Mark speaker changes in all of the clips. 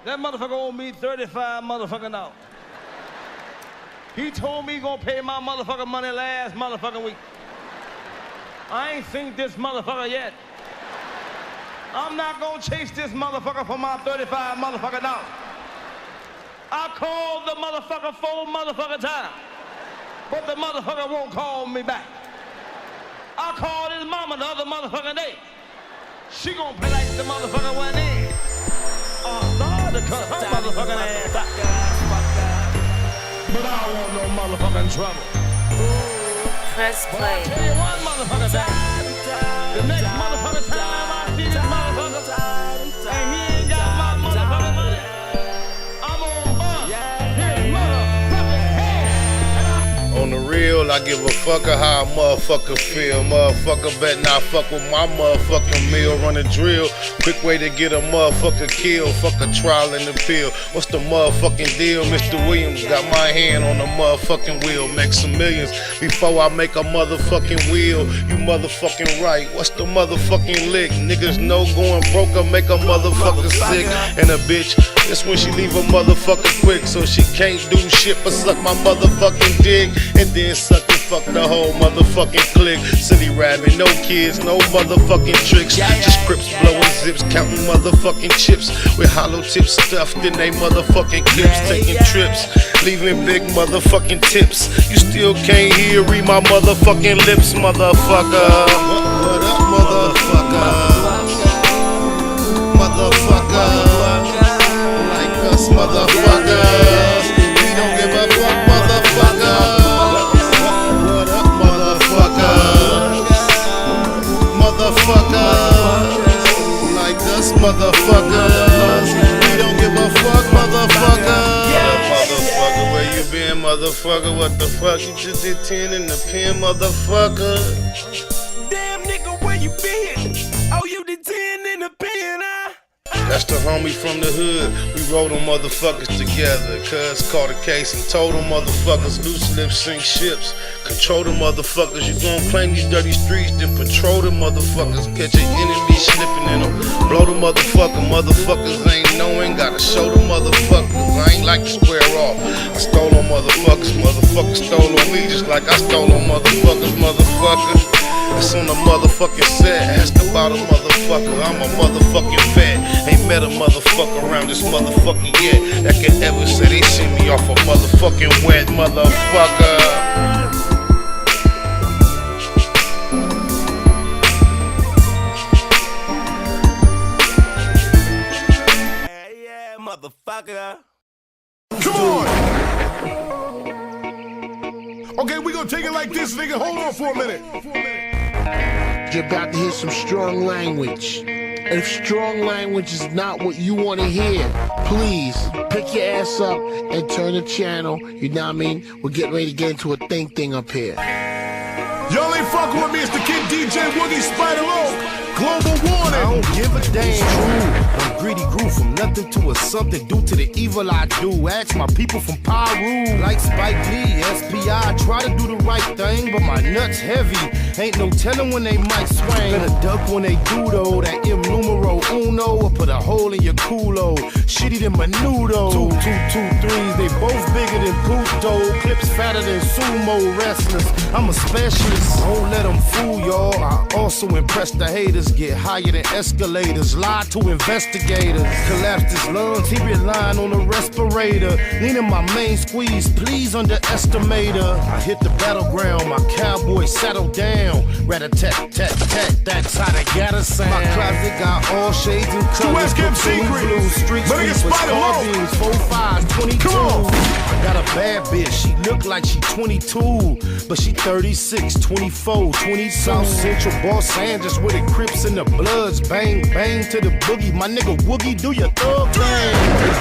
Speaker 1: That motherfucker owed me 35 motherfucking dollars. He told me he gonna pay my motherfucking money last motherfucking week. I ain't seen this motherfucker yet. I'm not gonna chase this motherfucker for my 35 motherfucking dollars. I called the motherfucker 4 motherfucking times, but the motherfucker won't call me back. I called his mama the other motherfucking day. She gonna play like the motherfucker went in. Oh, Lord, to cut her motherfucking ass out. But I don't want no motherfucking trouble.
Speaker 2: Press
Speaker 1: But
Speaker 2: play.
Speaker 1: I tell you one motherfucking time. The next motherfucking time I see this motherfucker and he ain't got my motherfucking money, I'm gonna bust his motherfucking head.
Speaker 3: On the real, I give a fuck how a motherfucker feel. Motherfucker bet not fuck with my motherfucking meal. Run a drill, quick way to get a motherfucker killed. Fuck a trial and appeal. What's the motherfucking deal? Mr. Williams got my hand on the motherfucking wheel. Make some millions before I make a motherfucking wheel. You motherfucking right. What's the motherfucking lick? Niggas know going broke or make a motherfucker sick. And a bitch, it's when she leave a motherfucker quick, so she can't do shit but suck my motherfucking dick. And then suck and fuck the whole motherfucking clique. Silly rabbit, no kids, no motherfucking tricks. Just crips blowing zips, counting motherfucking chips with hollow tips stuffed in they motherfucking clips. Taking trips, leaving big motherfucking tips. You still can't hear, read my motherfucking lips, motherfucker. What up, motherfucker? Motherfucker. Like us, motherfuckers. We don't give a fuck, motherfucker. Like us motherfuckers, we don't give a fuck, motherfucker. Motherfucker, where you been, motherfucker? What the fuck? You just did 10 in the pen, motherfucker.
Speaker 4: Damn nigga, where you been? Oh, you did 10 in the pen, huh?
Speaker 3: That's the homie from the hood. We rolled them motherfuckers together. Cuz caught a case and told them motherfuckers loose lips sink ships. Control the motherfuckers. You gon' claim these dirty streets, then patrol the motherfuckers. Catch your enemy slipping in them. Blow the motherfucker. Motherfuckers ain't knowing. Gotta show the motherfuckers. I ain't like to square off. I stole on motherfuckers. Motherfuckers stole on me just like I stole on motherfuckers. Motherfucker. It's on the motherfucking set. Ask about a motherfucker. I'm a motherfucking vet. Ain't met a motherfucker around this motherfucker yet that can ever say they see me off a motherfucking wet motherfucker.
Speaker 4: Yeah, motherfucker.
Speaker 5: Come on! Okay, we gonna take it like this, nigga. Hold on for a minute.
Speaker 6: You're about to hear some strong language. And if strong language is not what you want to hear, please pick your ass up and turn the channel. You know what I mean? We're getting ready to get into a thing up here.
Speaker 5: Y'all ain't fucking with me. It's the kid DJ Woogie Spider-O. Global warning.
Speaker 7: I don't give a damn. I'm greedy, grew from nothing to a something due to the evil I do. Ask my people from Peru, like Spike Lee, SPI. Try to do the right thing, but my nuts heavy. Ain't no telling when they might swing. Gonna duck when they do though. That M numero uno, or put a hole in your culo. Shitty than menudo. 2, 2, 2, 3s, they both bigger than Puto. Clips fatter than sumo wrestlers. I'm a specialist. Don't let them fool y'all. I also impress the haters. Get higher than escalators. Lie to investigators. Collapsed his lungs. He relying on a respirator. Leaning my main squeeze. Please underestimate her. I hit the battleground. My cowboy settled down. Rat-a-tat-tat-tat. That's how they gotta sound. My closet got all shades and colors. Blue, street sweepers, carbines, 4 5s, 22. I got a bad bitch. She look like she 22, but she 36, 24, 20. South Central Los Angeles with the Crips and the Bloods. Bang, bang to the boogie. My nigga Woogie, do your thug thing.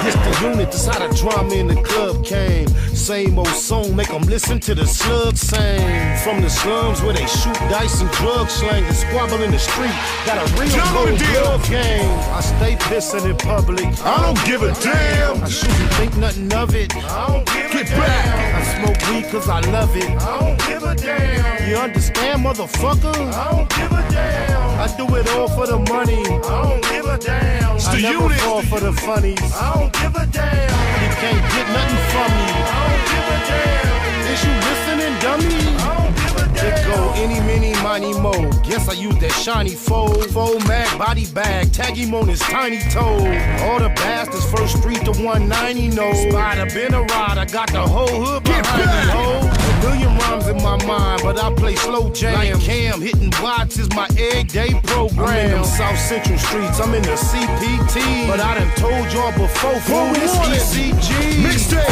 Speaker 7: It's the unit, that's how the drama in the club came. Same old song, make them listen to the slug sing. From the slums where they shoot dice and drug slang and squabble in the street. Got a real glove game. I stay pissing in public.
Speaker 5: I don't give a damn.
Speaker 7: I shouldn't think nothing of it. I don't give a damn. I smoke weed cause I love it. I don't give a damn. You understand, motherfucker? I don't give a damn. I do it all for the money. I don't give a damn. I never fall for the funnies. I don't give a damn. You can't get nothing from me. I don't give a damn. Is you listening, dummy? I don't give a damn. It go any, mini, miny, mo. Guess I use that shiny fold. Full mag, body bag, tag him on his tiny toe. All the bastards, first street to 190, no. Spider, been a ride, I got the whole hood behind me, ho. A million rhymes in my mind, but I play slow jam. Like Cam, hitting watts is my everyday program. I'm in them South Central streets, I'm in the CPT. But I done told y'all before, fool, this ECG.
Speaker 5: Mixtape.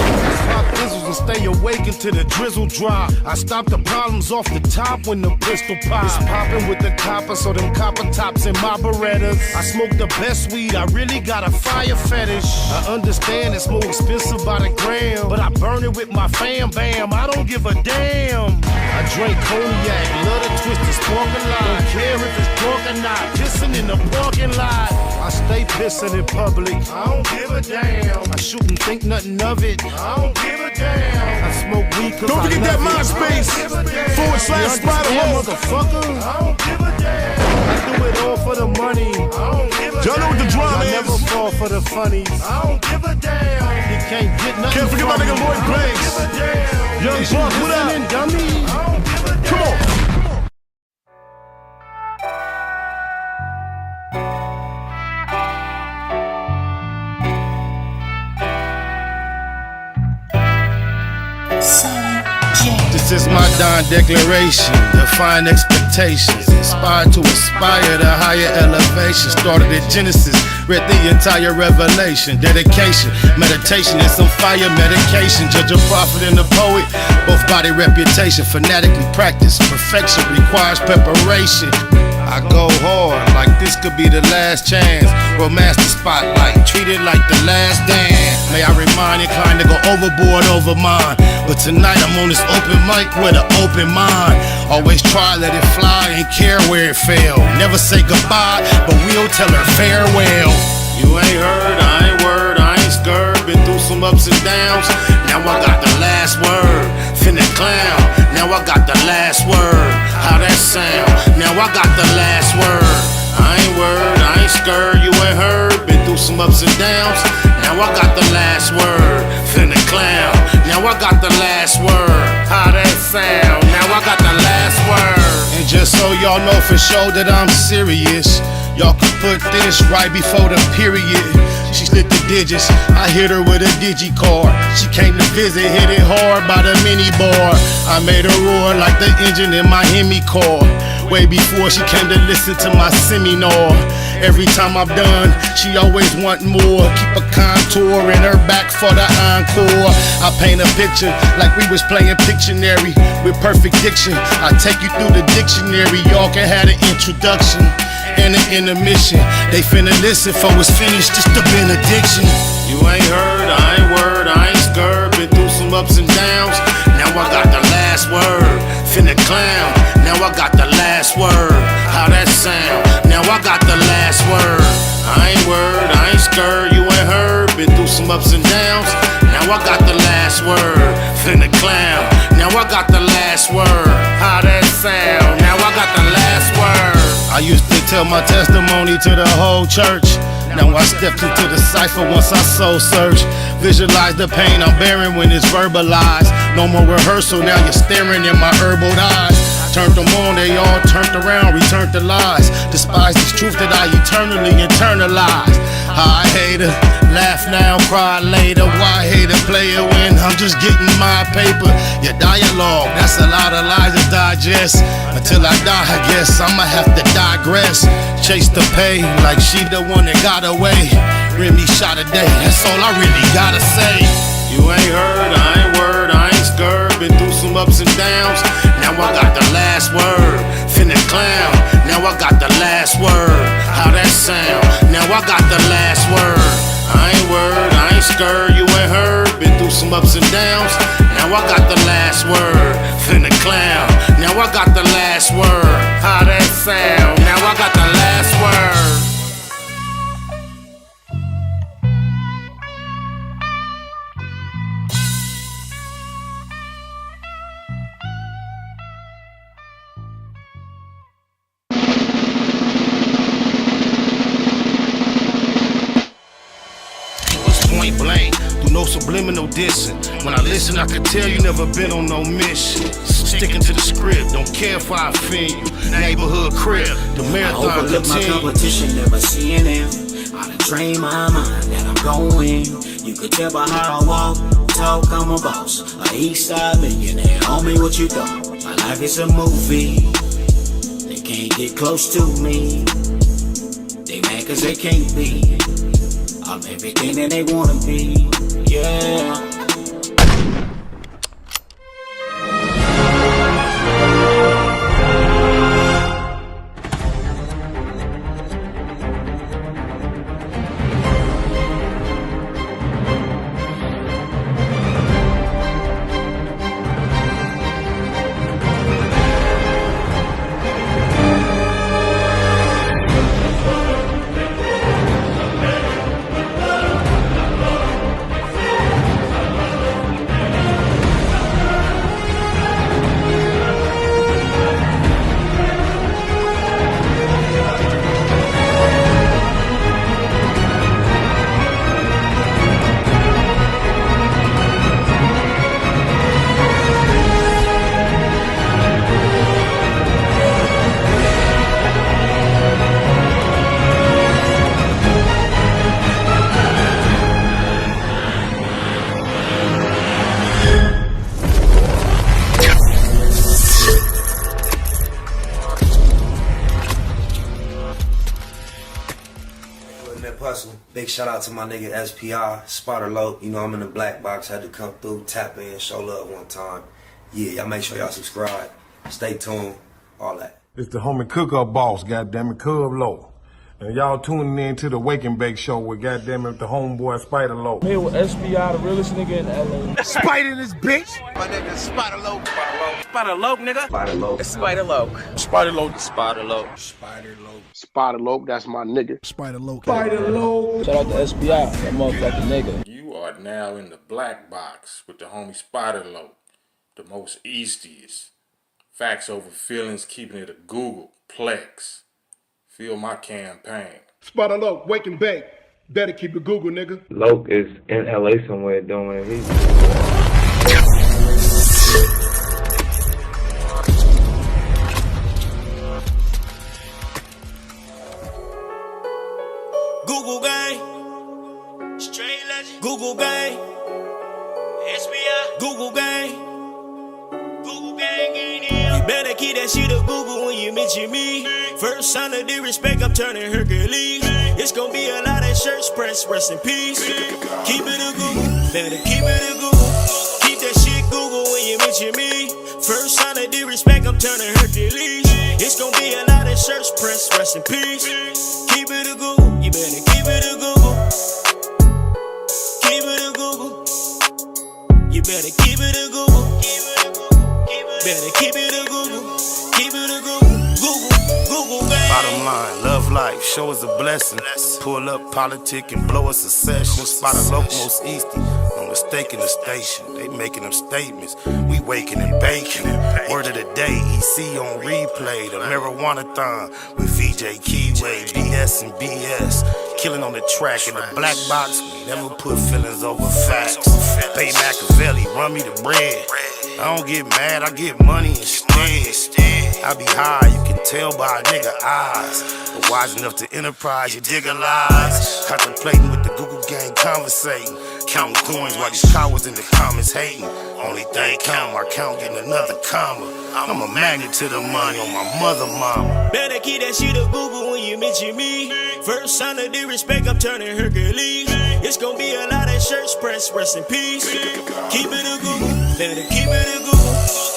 Speaker 7: Pop pizzles and stay awake until the drizzle drop. I stop the problems off the top when the pistol pop. It's popping with the copper, so them copper tops in my Berettas. I smoke the best weed, I really got a fire fetish. I understand it's more expensive by the gram, but I burn it with my fam bam, I don't give a damn. I drink cognac, love to twist the sparking lot. Don't care if it's drunk or not, pissing in the parking lot. I stay pissing in public, I don't give a damn. I shoot and think nothing of it, I don't give a damn. I smoke weed cause
Speaker 5: Don't forget that MySpace / Spider Hole.
Speaker 7: Motherfucker, I don't give a damn. I do it all for the money. I don't give a
Speaker 5: Y'all know what the drama
Speaker 7: I
Speaker 5: is.
Speaker 7: never fall for the funnies. I don't give a damn. You can't get nothing.
Speaker 5: Can't forget my
Speaker 7: from
Speaker 5: nigga
Speaker 7: me.
Speaker 5: Lloyd
Speaker 7: I don't
Speaker 5: Banks.
Speaker 7: give a damn.
Speaker 5: Young
Speaker 7: Is you
Speaker 5: Buck, what up?
Speaker 7: listening, dummy? I don't give a damn.
Speaker 5: Come on.
Speaker 3: This is my Don declaration, define expectations, inspired to aspire to higher elevation. Started at Genesis, read the entire Revelation. Dedication, meditation, and some fire medication. Judge a prophet and a poet, both body reputation. Fanatically practice, perfection requires preparation. I go hard, like this could be the last chance. Romance the spotlight, treat it like the last dance. May I remind you, inclined to go overboard over mine. But tonight I'm on this open mic with an open mind. Always try, let it fly, ain't care where it fell. Never say goodbye, but we'll tell her farewell. You ain't heard, I ain't word, I ain't scared. Been through some ups and downs, now I got the last word. Finna clown, now I got the last word. How that sound? Now I got the last word. I ain't word, I ain't scared, you ain't heard. Been through some ups and downs, now I got the last word. Finna clown, now I got the last word. How that sound? Now I got the last word. And just so y'all know for sure that I'm serious, y'all can put this right before the period. She split the digits, I hit her with a digicard. She came to visit, hit it hard by the mini bar. I made her roar like the engine in my Hemi car. Way before she came to listen to my seminar. Every time I'm done, she always want more. Keep a contour in her back for the encore. I paint a picture like we was playing Pictionary with perfect diction. I take you through the dictionary, y'all can have an introduction and an intermission. They finna listen for it's finished, just a benediction. You ain't heard, I ain't word, I ain't scared. Been through some ups and downs, now I got the last word. Finna clown, now I got the last word. How that sound? Now I got the last word. I ain't word, I ain't scared, you ain't heard. Been through some ups and downs, now I got the last word. Finna clown, now I got the last word. How that sound? Now I got the last word. I used to tell my testimony to the whole church. Now I stepped into the cipher once I soul search. Visualize the pain I'm bearing when it's verbalized. No more rehearsal, now you're staring in my herbal eyes. Turned them on, they all turned around, returned to lies. Despise this truth that I eternally internalized. I hate her, laugh now, cry later. Why hate a player when I'm just getting my paper? Your dialogue, that's a lot of lies to digest. Until I die, I guess I'ma have to digress. Chase the pain like she the one that got away. Remy shot a day, that's all I really gotta say. You ain't heard, I ain't word, I ain't scared. Been through some ups and downs, now I got the last word. Finna clown, now I got the last word. How that sound? Now I got the last word. I ain't word, I ain't scared, you ain't heard. Been through some ups and downs, now I got the last word. Finna clown, now I got the last word. How that sound? Now I got the last word.
Speaker 7: subliminal dissing. When I listen, I can tell you never been on no mission. Sticking to the script, don't care if I offend you. Neighborhood crib, the marathon
Speaker 8: I overlook my competition, never seeing them. I done train my mind that I'm going. You could tell by how I walk, talk, I'm a boss. A east side millionaire, homie, what you thought? My life is a movie. They can't get close to me. They mad cause they can't be. I'm everything that they wanna be. Yeah.
Speaker 9: Big shout out to my nigga SPI, Spotter Low. You know I'm in the black box, had to come through, tap in, show love one time. Yeah, y'all make sure y'all subscribe, stay tuned, all that.
Speaker 5: It's the homie cook-up boss, goddammit, Cub Low. And y'all tuning in to the Wake and Bake Show with goddammit the homeboy Spider Low.
Speaker 10: I'm here with SPI, the realest nigga in LA.
Speaker 5: Spider this bitch!
Speaker 7: My nigga Spider Low.
Speaker 10: Spider Loke, nigga.
Speaker 9: Spider Low.
Speaker 2: Spider Loke.
Speaker 5: Spider Low.
Speaker 2: Spider Loke.
Speaker 7: Spider Low.
Speaker 6: Spider Lope, that's my nigga.
Speaker 5: Spider Low.
Speaker 10: Spider Loke. Shout out to SPI, that motherfucking nigga.
Speaker 11: You are now in the black box with the homie Spider Low, the most eastiest. Facts over feelings, keeping it a Google Plex. Feel my campaign.
Speaker 5: Spider Low, Wake and Bake. Better keep it Google, nigga.
Speaker 12: Loke is in LA somewhere doing it.
Speaker 4: Google gang, straight legend. Google gang, SBI. Google gang, Google gang in here. You better keep that shit a Google when you mention me. First sign of disrespect, I'm turning Hercules. It's gonna be a lot of shirts pressed, rest in peace. Keep it a Google, better keep it a Google. Keep that shit Google when you mention me. First sign of disrespect, I'm turning Hercules. It's gonna be a lot of shirts pressed, rest in peace. Keep it a Google, you better keep it a Google. Keep it a Google. You better keep it a Google. Better keep it a Google. Keep it a Google. Google gang.
Speaker 7: Bottom line, love life, show us a blessing. Pull up politic and blow us a session. Spot a local most easty. No mistake in the station. They making them statements. We waking and baking. Word of the day, EC on replay. The marijuana-thon with VJ Keyway. BS and BS. Killing on the track in the black box. We never put feelings over facts. Bay Machiavelli, run me the bread. I don't get mad, I get money instead. I be high, you can tell by a nigga eyes. But wise enough to enterprise, you dig a lies. Contemplating with the Google gang, conversating. Counting coins while these cowards in the comments hating. Only thing count, I count getting another comma. I'm a magnet to the money on my mother mama.
Speaker 4: Better keep that shit a Google when you mention me. First sign of disrespect, I'm turning Hercules. It's gonna be a lot of shirts pressed, rest in peace. Keep it a Google, better keep it a Google.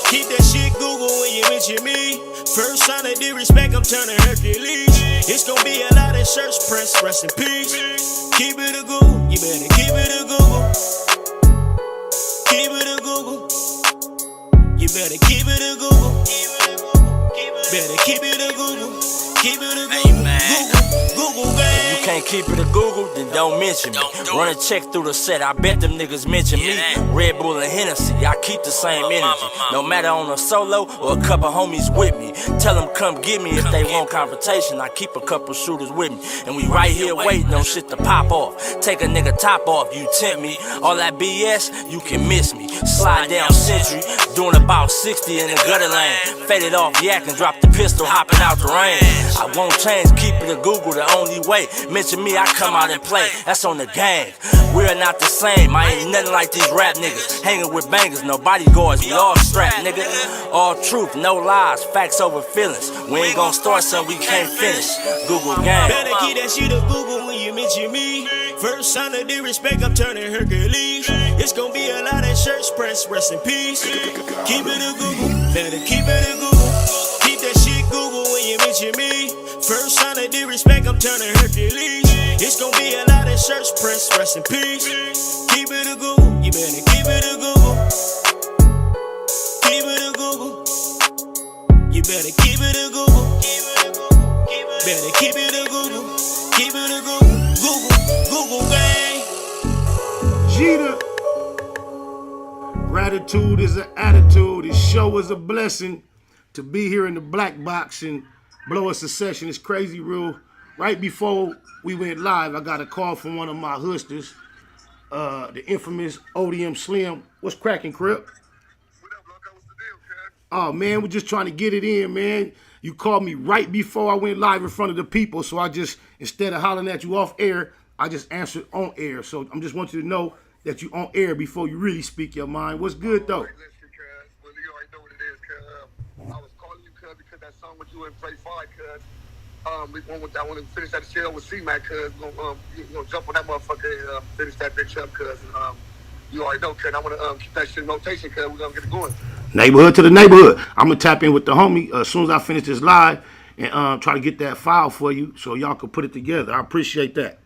Speaker 4: Keep that shit Google when you mention me. First sign of disrespect, I'm turning Hercules. It's gonna be a lot of shirts pressed, rest in peace. Keep it a Google, you better keep it a Google. Keep it a Google. You better keep it a Google. Better keep it a Google. Keep it a Google. Google gang.
Speaker 8: can't keep it a Google, then don't mention me. Run a check through the set, I bet them niggas mention me. Red Bull and Hennessy, I keep the same energy. No matter on a solo or a couple homies with me. Tell them come get me if they want confrontation. I keep a couple shooters with me. And we right here waiting on shit to pop off. Take a nigga top off, you tempt me. All that BS, you can miss me. Slide down Century, doing about 60 in the gutter lane. Faded off yak and drop the pistol, hopping out the rain. I won't change, keep it a Google, the only way. Mention me, I come out and play, that's on the gang. We're not the same, I ain't nothing like these rap niggas. Hanging with bangers, no bodyguards, we all strapped, nigga. All truth, no lies, facts over feelings. We ain't gon' start something we can't finish. Google gang.
Speaker 4: Better keep that shit a Google when you mention me. First sign of disrespect, I'm turning Hercules. It's gon' be a lot of shirts press, rest in peace. Keep it a Google, better keep it a Google. Keep that shit Google when you mention me. First sign of disrespect, I'm turning Hercules. It's gon' be a lot of shirts press, rest in peace. Keep it a Google, you better keep it a Google. Keep it a Google. You better keep it a Google. Better keep it a Google. Keep it a Google. Google gang.
Speaker 6: Jeter. Gratitude is an attitude. This show is a blessing. To be here in the black box and blow us a session is crazy real. Right before we went live, I got a call from one of my hustlers, the infamous ODM Slim. What's cracking, Crip? Oh, man, we're just trying to get it in, man. You called me right before I went live in front of the people, so I just, instead of hollering at you off air, I just answered on air. So I'm just want you to know that you on air before you really speak your mind. What's good, though?
Speaker 13: Well, you already know what it is, cuz. I was calling you, cuz, because that song with you and Play 5, cuz. I want to finish that shit with C-Mac, cuz. You know, jump on that motherfucker and finish that bitch up, cuz. You already know, cuz. I want to keep that shit in rotation, cuz. We're going to get it going.
Speaker 6: Neighborhood to the neighborhood. I'm going to tap in with the homie as soon as I finish this live and try to get that file for you so y'all can put it together. I appreciate that.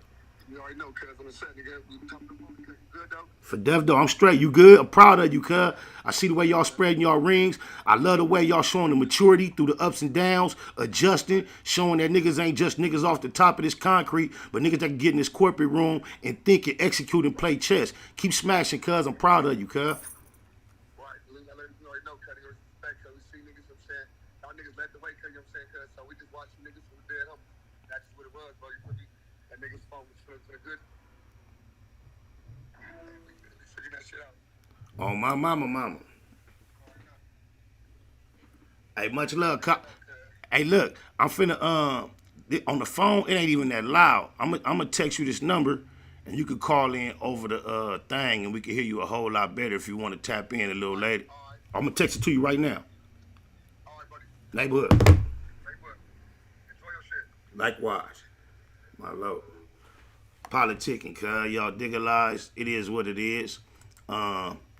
Speaker 13: You already know, cuz. I'm set, nigga. We talking about it, cuz. You good, though?
Speaker 6: For Dev, though, I'm straight. You good? I'm proud of you, cuz. I see the way y'all spreading y'all rings. I love the way y'all showing the maturity through the ups and downs, adjusting, showing that niggas ain't just niggas off the top of this concrete, but niggas that can get in this corporate room and think and execute and play chess. Keep smashing, cuz. I'm proud of you, cuz. Oh, my mama. Hey, much love. Hey, look, I'm finna, on the phone, it ain't even that loud. I'm gonna text you this number, and you can call in over the thing, and we can hear you a whole lot better if you want to tap in a little later. I'm gonna text it to you right now.
Speaker 13: All right, buddy.
Speaker 6: Neighborhood.
Speaker 13: Enjoy your shit.
Speaker 6: Likewise. My lord. Politicking, cuz. Y'all digitalize. It is what it is.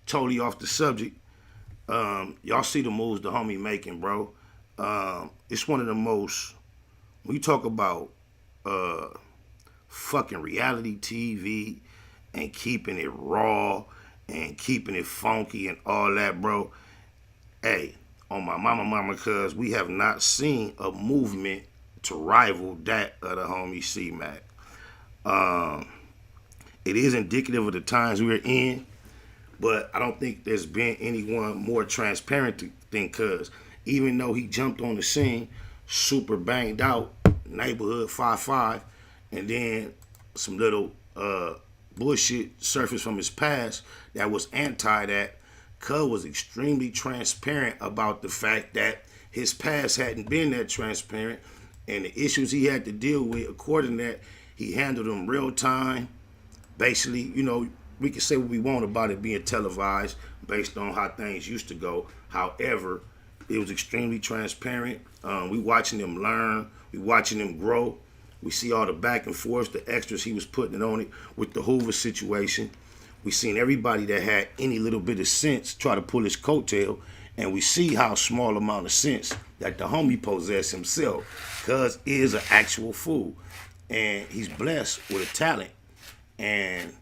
Speaker 6: Totally off the subject. Y'all see the moves the homie making, bro. It's one of the most, when you talk about fucking reality TV and keeping it raw and keeping it funky and all that, bro. Hey, on my mama, cuz we have not seen a movement to rival that of the homie C-Mac. It is indicative of the times we're in. But I don't think there's been anyone more transparent than Cuz. Even though he jumped on the scene, super banged out, neighborhood 5-5, and then some little bullshit surfaced from his past that was anti that, Cuz was extremely transparent about the fact that his past hadn't been that transparent, and the issues he had to deal with, according to that, he handled them real time. Basically, you know, we can say what we want about it being televised based on how things used to go. However, it was extremely transparent. We watching them learn. We watching them grow. We see all the back and forth, the extras he was putting on it with the Hoover situation. We seen everybody that had any little bit of sense try to pull his coattail, and we see how small amount of sense that the homie possessed himself, cuz is an actual fool, and he's blessed with a talent. And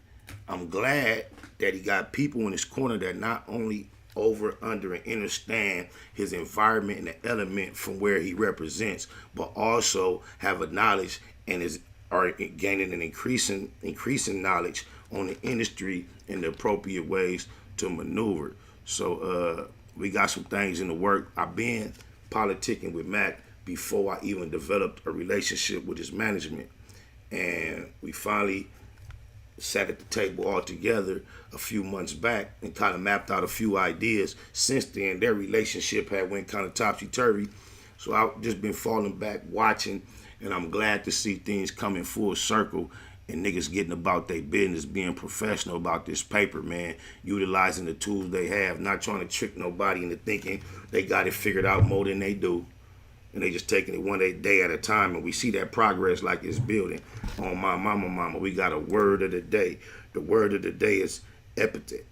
Speaker 6: I'm glad that he got people in his corner that not only over, under, and understand his environment and the element from where he represents, but also have a knowledge and is
Speaker 3: are gaining an increasing knowledge on the industry and the appropriate ways to maneuver. So we got some things in the work. I've been politicking with Mac before I even developed a relationship with his management. And we finally sat at the table all together a few months back and kind of mapped out a few ideas. Since then, their relationship had went kind of topsy-turvy. So I've just been falling back, watching, and I'm glad to see things coming full circle and niggas getting about their business, being professional about this paper, man, utilizing the tools they have, not trying to trick nobody into thinking they got it figured out more than they do. And they just taking it one day at a time, and we see that progress like it's building. On my mama, we got a word of the day. The word of the day is epithet.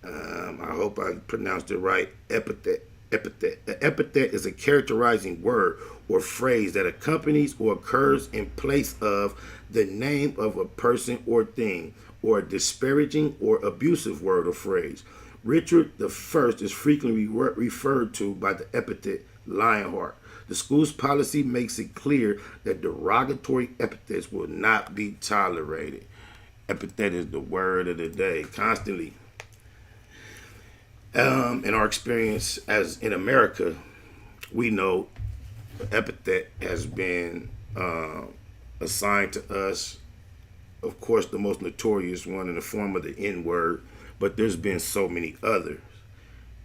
Speaker 3: I hope I pronounced it right. Epithet. An epithet is a characterizing word or phrase that accompanies or occurs in place of the name of a person or thing, or a disparaging or abusive word or phrase. Richard I is frequently referred to by the epithet Lionheart. The school's policy makes it clear that derogatory epithets will not be tolerated. Epithet is the word of the day. Constantly, in our experience as in America, we know epithet has been assigned to us. Of course, the most notorious one in the form of the N-word, but there's been so many others.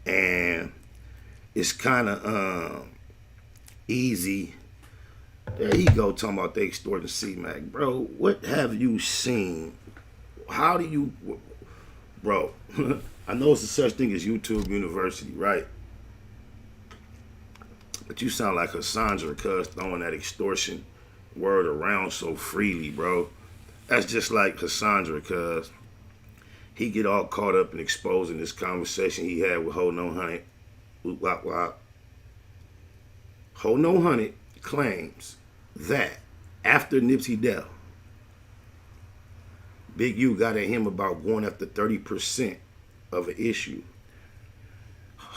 Speaker 3: And it's kind of easy. There you go, talking about they extorting C-Mac. Bro, what have you seen? How do you... Bro, I know it's a such thing as YouTube University, right? But you sound like Cassandra, cuz, throwing that extortion word around so freely, bro. That's just like Cassandra, cuz. He get all caught up in exposing this conversation he had with Ho No 100. Whoop, wop, wop. Ho No 100 claims that after Nipsey death, Big U got at him about going after 30% of an issue.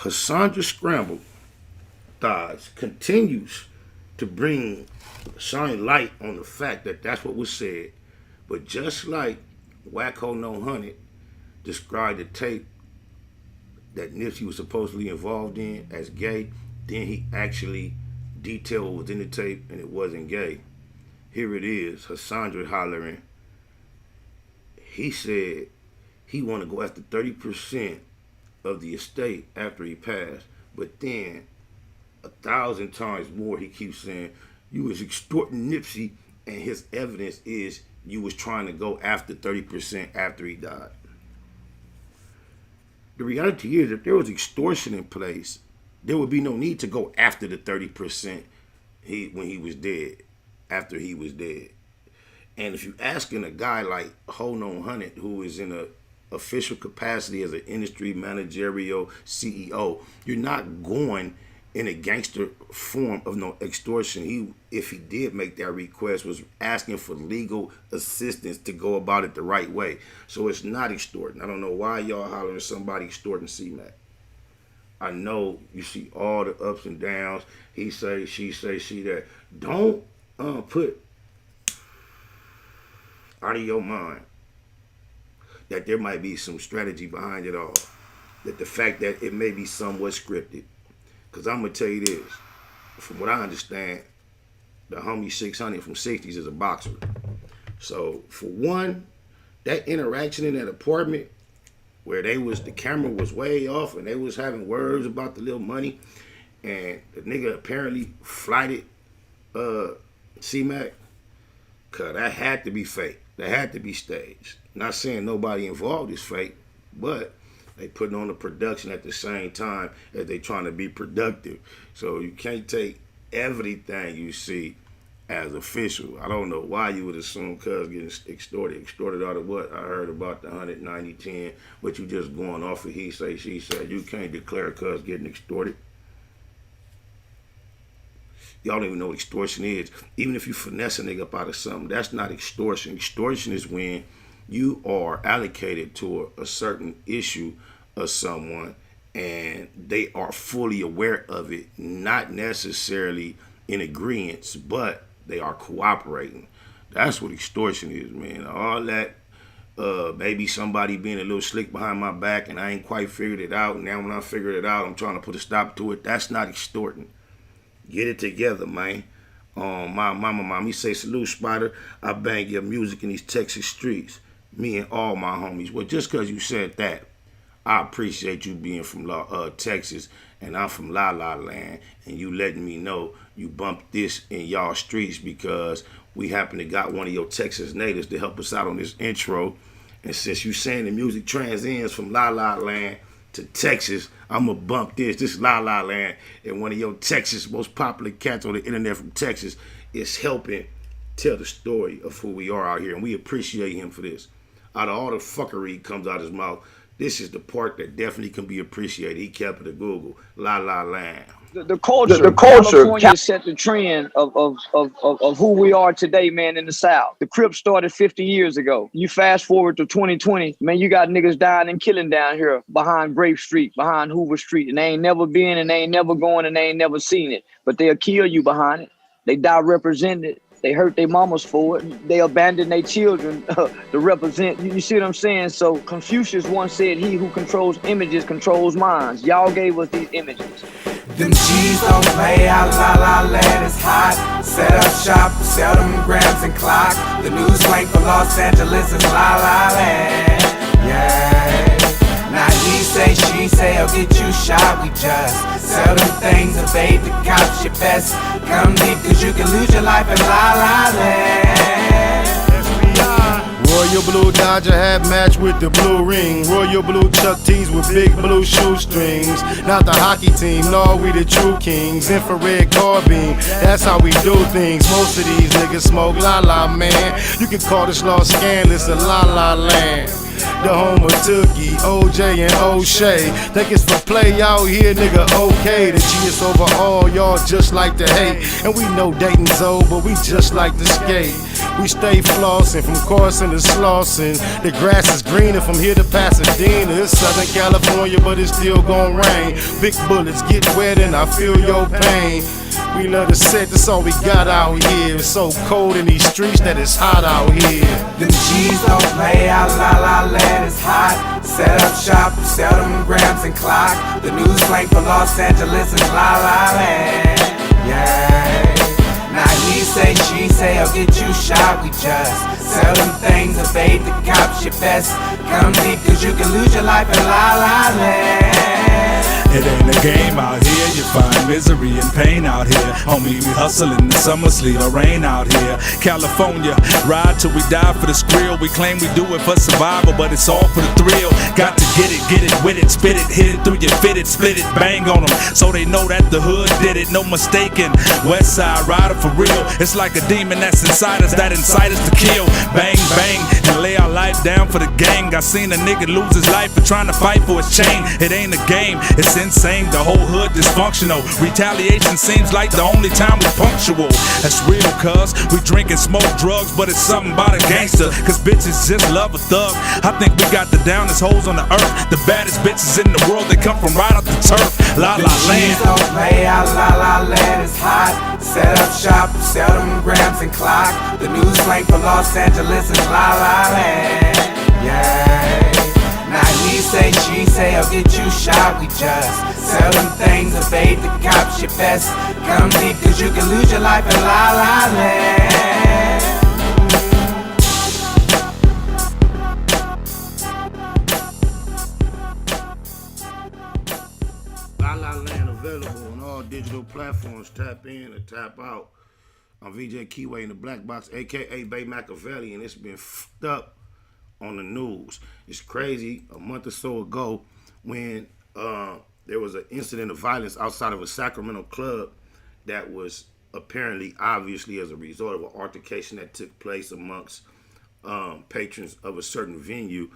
Speaker 3: Cassandra Scramble Thighs continues to shine light on the fact that that's what was said. But just like Wacko No 100 described the tape that Nipsey was supposedly involved in as gay, then he actually detailed what was in the tape and it wasn't gay. Here it is, Cassandra hollering. He said he want to go after 30% of the estate after he passed, but then 1,000 times more he keeps saying you was extorting Nipsey, and his evidence is you was trying to go after 30% after he died. The reality is, if there was extortion in place, there would be no need to go after the 30% when he was dead, after he was dead. And if you're asking a guy like Ho No 100, who is in a official capacity as an industry managerial CEO, you're not going in a gangster form of no extortion. He, if he did make that request, was asking for legal assistance to go about it the right way. So it's not extorting. I don't know why y'all hollering somebody extorting C-Mac. I know you see all the ups and downs. He say, she say, she that. Don't put out of your mind that there might be some strategy behind it all. That the fact that it may be somewhat scripted. Because I'm going to tell you this. From what I understand, the homie 600 from 60s is a boxer. So, for one, that interaction in that apartment where the camera was way off and they was having words about the little money, and the nigga apparently flighted C-Mac, cause that had to be fake. That had to be staged. Not saying nobody involved is fake, but they putting on the production at the same time as they trying to be productive. So you can't take everything you see as official. I don't know why you would assume cuz getting extorted. Extorted out of what? I heard about the 190-10, but you just going off of he say, she said. You can't declare cuz getting extorted. Y'all don't even know what extortion is. Even if you finesse a nigga up out of something, that's not extortion. Extortion is when you are allocated to a certain issue of someone and they are fully aware of it, not necessarily in agreement, but they are cooperating. That's what extortion is, man. All that, maybe somebody being a little slick behind my back and I ain't quite figured it out. And now when I figured it out, I'm trying to put a stop to it. That's not extorting. Get it together, man. My mama, he say, salute, Spider. I bang your music in these Texas streets. Me and all my homies. Well, just because you said that, I appreciate you being from Texas and I'm from La La Land and you letting me know you bumped this in y'all streets because we happen to got one of your Texas natives to help us out on this intro. And since you saying the music transcends from La La Land to Texas, I'm going to bump this. This is La La Land and one of your Texas most popular cats on the internet from Texas is helping tell the story of who we are out here. And we appreciate him for this. Out of all the fuckery comes out his mouth, this is the part that definitely can be appreciated. He kept it a Google. La La Land.
Speaker 10: The culture, California set the trend of who we are today, man, in the South. The Crips started 50 years ago. You fast forward to 2020, man, you got niggas dying and killing down here behind Grape Street, behind Hoover Street, and they ain't never been and they ain't never going and they ain't never seen it. But they'll kill you behind it. They die represented. They hurt their mamas for it. They abandon their children to represent. You see what I'm saying? So Confucius once said, he who controls images controls minds. Y'all gave us these images.
Speaker 14: Them G's don't play out, La La Land is hot. Set up shop, sell them grams and clock. The new slang for Los Angeles is La La Land. Yeah. Now he say, she say, I'll get you shot. We just sell them things, evade the cops. Your best come deep, cause you can lose your life in La La Land.
Speaker 7: Royal blue Dodger hat matched with the blue ring. Royal blue Chuck T's with big blue shoestrings. Not the hockey team, no, we the true kings. Infrared carbine, that's how we do things. Most of these niggas smoke La La, man. You can call this law scandalous a La La Land. The home of Tookie, OJ, and O'Shea. Think it's for play out here, nigga, okay. The G is over all, y'all just like to hate. And we know Dayton's old, but we just like to skate. We stay flossing from Carson to Slauson. The grass is greener from here to Pasadena. It's Southern California, but it's still gon' rain. Big bullets get wet and I feel your pain. We love to set, that's all we got out here. It's so cold in these streets that it's hot out here.
Speaker 14: Them G's don't play out, La La Land is hot. Set up shop, sell them grams and clock. The new slang for Los Angeles is La La Land. Yeah. Now he say, she say, I'll get you shot. We just sell them things, evade the cops. Your best come deep, cause you can lose your life in La La Land.
Speaker 15: It ain't a game out here, you find misery and pain out here. Homie, we hustling the summer sleet or rain out here. California, ride till we die for the skrill. We claim we do it for survival, but it's all for the thrill. Got to get it with it, spit it, hit it through your fitted, split it, bang on them, so they know that the hood did it, no mistaking. West side rider for real, it's like a demon that's inside us that incite us to kill. Bang, bang, and lay our life down for the gang. I seen a nigga lose his life for trying to fight for his chain. It ain't a game, it's insane, the whole hood dysfunctional. Retaliation seems like the only time we punctual. That's real, cuz we drink and smoke drugs, but it's something about a gangster, cause bitches just love a thug. I think we got the downest hoes on the earth, the baddest bitches in the world, they come from right off the turf. La La Land.
Speaker 14: Don't play out, La La Land is hot. Set up shop, sell them grams and clock. The new slang for Los Angeles is La La Land. Yeah. Now he say, she say, I'll get you shot. We just sell them things, evade the cops. Your best come deep, cause you can lose your life in La La Land.
Speaker 3: La La Land available on all digital platforms. Tap in or tap out. I'm VJ Keyway in the Black Box, aka Bay Machiavelli, and it's been fucked up on the news. It's crazy. A month or so ago, when there was an incident of violence outside of a Sacramento club that was apparently, obviously, as a result of an altercation that took place amongst patrons of a certain venue,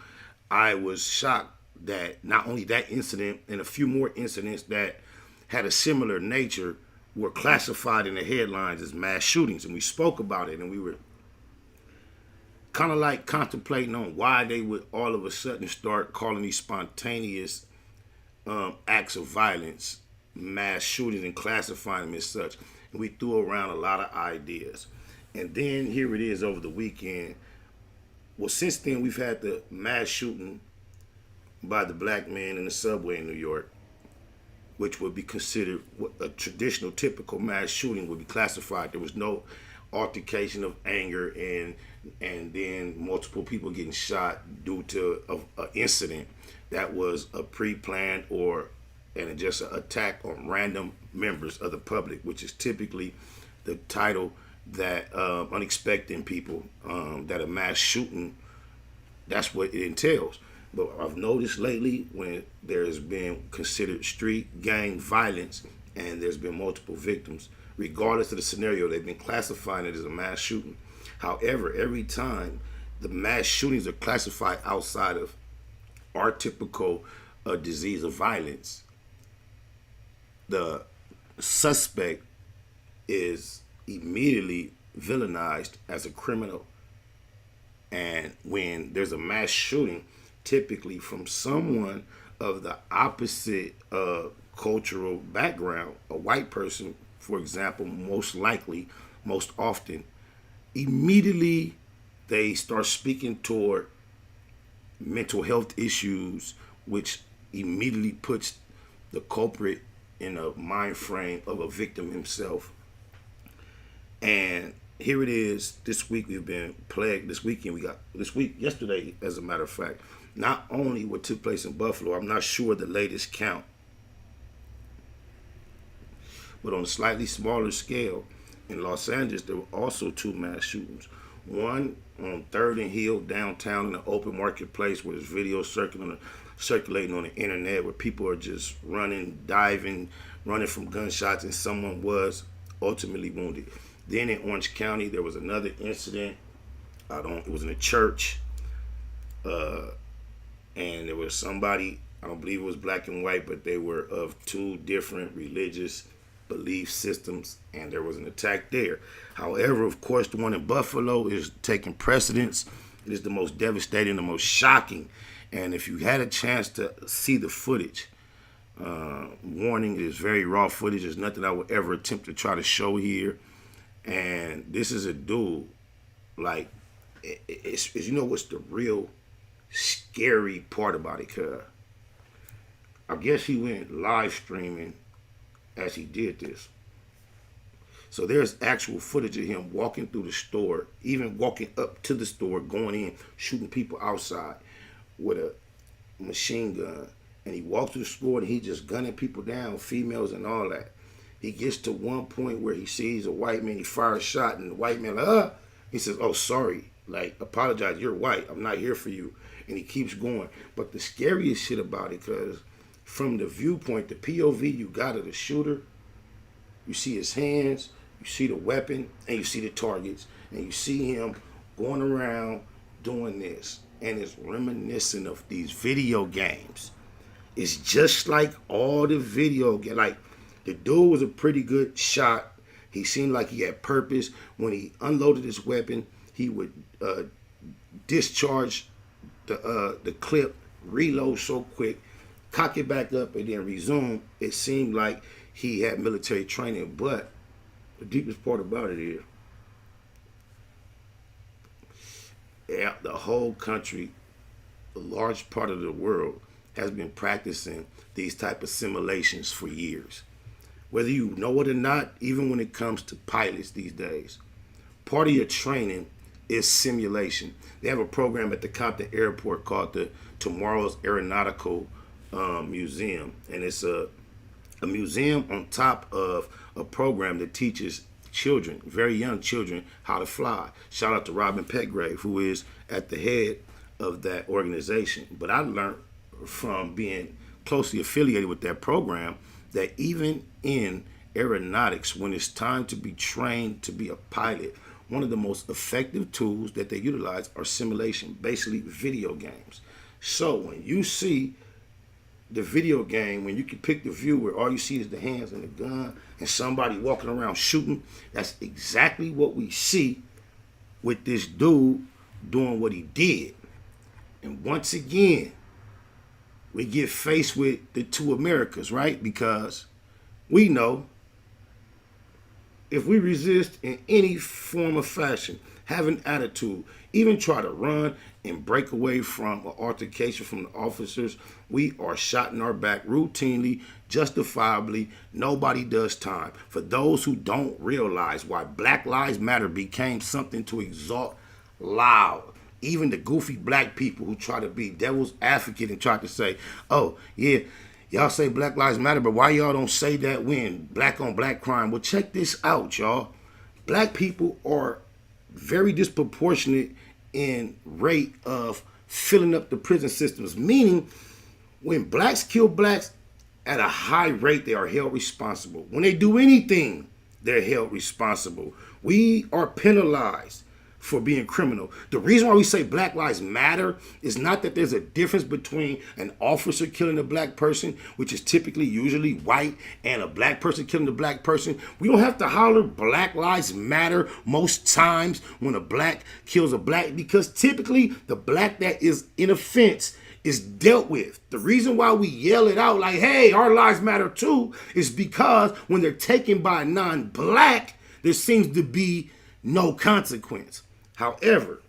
Speaker 3: I was shocked that not only that incident and a few more incidents that had a similar nature were classified in the headlines as mass shootings. And we spoke about it, and we were kind of like contemplating on why they would all of a sudden start calling these spontaneous acts of violence mass shootings and classifying them as such. And we threw around a lot of ideas. And then here it is over the weekend. Well, since then, we've had the mass shooting by the black man in the subway in New York, which would be considered a traditional, typical mass shooting would be classified. There was no altercation of anger and then multiple people getting shot due to an incident that was a pre-planned and just an attack on random members of the public, which is typically the title that unexpected people, that a mass shooting, that's what it entails. But I've noticed lately when there has been considered street gang violence and there's been multiple victims, regardless of the scenario, they've been classifying it as a mass shooting. However, every time the mass shootings are classified outside of our typical disease of violence, the suspect is immediately villainized as a criminal. And when there's a mass shooting, typically from someone of the opposite cultural background, a white person, for example, most likely, most often, immediately they start speaking toward mental health issues, which immediately puts the culprit in a mind frame of a victim himself. And here it is. This week we've been plagued. Yesterday, as a matter of fact, not only what took place in Buffalo, I'm not sure the latest count, but on a slightly smaller scale, in Los Angeles, there were also 2 mass shootings. One on 3rd and Hill downtown in the open marketplace where there's videos circulating on the internet where people are just running, diving, running from gunshots, and someone was ultimately wounded. Then in Orange County, there was another incident. It was in a church. And there was somebody, I don't believe it was black and white, but they were of 2 different religious belief systems, and there was an attack there. However, of course, the one in Buffalo is taking precedence. It is the most devastating, the most shocking. And if you had a chance to see the footage, warning, it is very raw footage. There's nothing I would ever attempt to try to show here. And this is a dude, like, it's you know what's the real scary part about it, cuz I guess he went live streaming as he did this. So there's actual footage of him walking through the store, even walking up to the store, going in, shooting people outside with a machine gun. And he walks through the store and he just gunning people down, females and all that. He gets to one point where he sees a white man, he fires a shot, and the white man like, he says, "Oh, sorry, like, apologize, you're white, I'm not here for you." And he keeps going. But the scariest shit about it, because from the viewpoint, the POV you got of the shooter, you see his hands, you see the weapon, and you see the targets, and you see him going around doing this. And it's reminiscent of these video games. It's just like all the video games. Like, the dude was a pretty good shot. He seemed like he had purpose. When he unloaded his weapon, he would discharge the clip, reload so quick, cock it back up, and then resume. It seemed like he had military training. But the deepest part about it is, the whole country, a large part of the world, has been practicing these type of simulations for years. Whether you know it or not, even when it comes to pilots these days, part of your training is simulation. They have a program at the Compton Airport called the Tomorrow's Aeronautical Museum, and it's a museum on top of a program that teaches children, very young children, how to fly. Shout out to Robin Petgrave, who is at the head of that organization. But I learned from being closely affiliated with that program that even in aeronautics, when it's time to be trained to be a pilot, one of the most effective tools that they utilize are simulation, basically video games. So when you see the video game, when you can pick the view where all you see is the hands and the gun and somebody walking around shooting, that's exactly what we see with this dude doing what he did. And once again, we get faced with the 2 Americas, right? Because we know if we resist in any form of fashion, have an attitude, even try to run and break away from an altercation from the officers, we are shot in our back routinely, justifiably. Nobody does time. For those who don't realize why Black Lives Matter became something to exalt loud, even the goofy black people who try to be devil's advocate and try to say, oh, yeah, y'all say Black Lives Matter, but why y'all don't say that when black on black crime? Well, check this out, y'all. Black people are very disproportionate in rate of filling up the prison systems, meaning when blacks kill blacks at a high rate, they are held responsible. When they do anything, they're held responsible. We are penalized for being criminal. The reason why we say Black Lives Matter is not that there's a difference between an officer killing a black person, which is typically usually white, and a black person killing a black person. We don't have to holler Black Lives Matter most times when a black kills a black, because typically the black that is in offense is dealt with. The reason why we yell it out like, hey, our lives matter too, is because when they're taken by a non-black, there seems to be no consequence. However,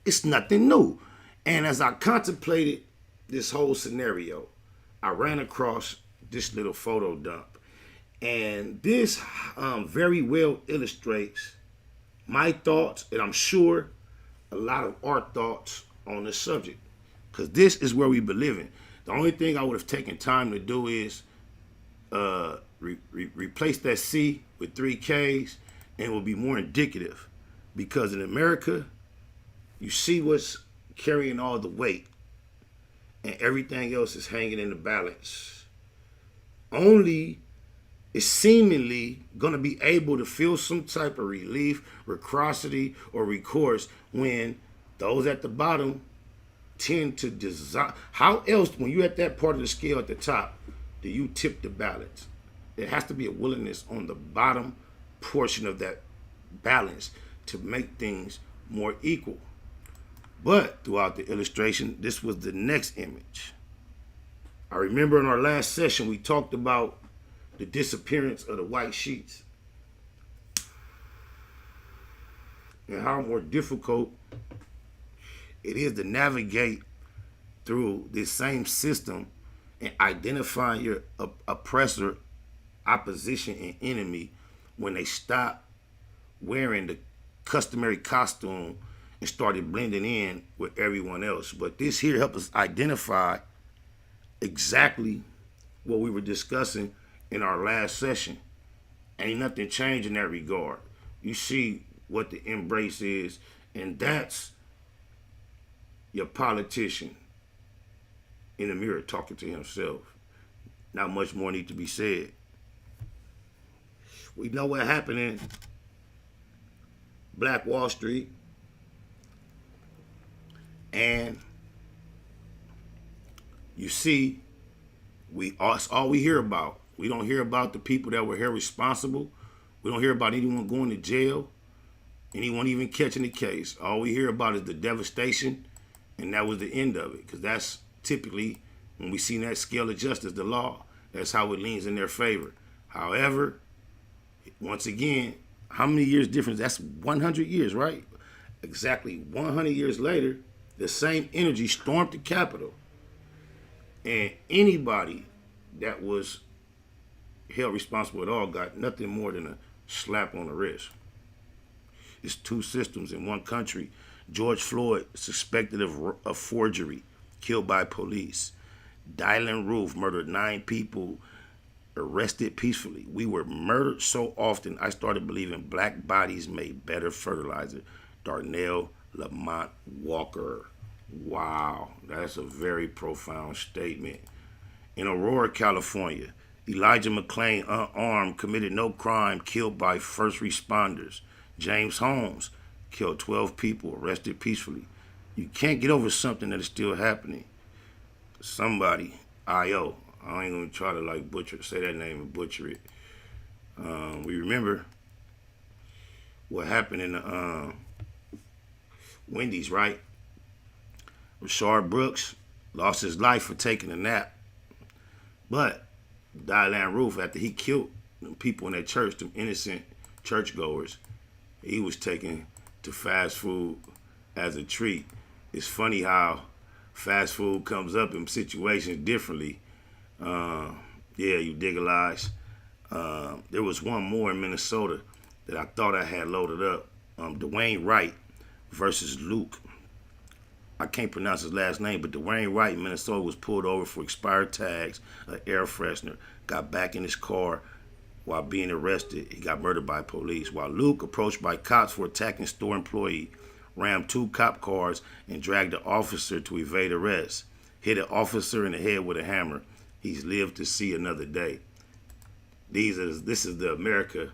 Speaker 3: it's nothing new. And as I contemplated this whole scenario, I ran across this little photo dump. And this very well illustrates my thoughts, and I'm sure a lot of our thoughts on the subject. Because this is where we've been living. The only thing I would have taken time to do is replace that C with 3 Ks, and it will be more indicative. Because in America, you see what's carrying all the weight, and everything else is hanging in the balance. Only is seemingly going to be able to feel some type of relief, reciprocity, or recourse when those at the bottom tend to design. How else, when you're at that part of the scale at the top, do you tip the balance? There has to be a willingness on the bottom portion of that balance to make things more equal. But throughout the illustration, this was the next image. I remember in our last session, we talked about the disappearance of the white sheets and how more difficult it is to navigate through this same system and identifying your oppressor, opposition, and enemy when they stop wearing the customary costume and started blending in with everyone else. But this here helps us identify exactly what we were discussing in our last session. Ain't nothing changed in that regard. You see what the embrace is, and that's your politician in the mirror talking to himself. Not much more needs to be said. We know what happened in Black Wall Street, and you see, that's all we hear about. We don't hear about the people that were here responsible. We don't hear about anyone going to jail, anyone even catching the case. All we hear about is the devastation, and that was the end of it, because that's typically, when we see that scale of justice, the law, that's how it leans in their favor. However, once again, how many years difference? That's 100 years, right? Exactly 100 years later, the same energy stormed the Capitol, and anybody that was held responsible at all got nothing more than a slap on the wrist. It's 2 systems in one country. George Floyd, suspected of forgery, killed by police. Dylan Roof murdered 9 people, arrested peacefully. We were murdered so often, I started believing black bodies made better fertilizer. Darnell Lamont Walker. Wow, that's a very profound statement. In Aurora, California, Elijah McClain, unarmed, committed no crime, killed by first responders. James Holmes killed 12 people, arrested peacefully. You can't get over something that is still happening. Somebody, I.O., I ain't gonna try to say that name and butcher it. We remember what happened in the Wendy's, right? Rashard Brooks lost his life for taking a nap. But Dylan Roof, after he killed them people in that church, them innocent churchgoers, he was taken to fast food as a treat. It's funny how fast food comes up in situations differently. Yeah, you dig a lies. There was one more in Minnesota that I thought I had loaded up. Dwayne Wright versus Luke. I can't pronounce his last name, but Dwayne Wright in Minnesota was pulled over for expired tags, an air freshener, got back in his car while being arrested. He got murdered by police. While Luke, approached by cops for attacking store employee, rammed 2 cop cars and dragged an officer to evade arrest. Hit an officer in the head with a hammer. He's lived to see another day. This is the America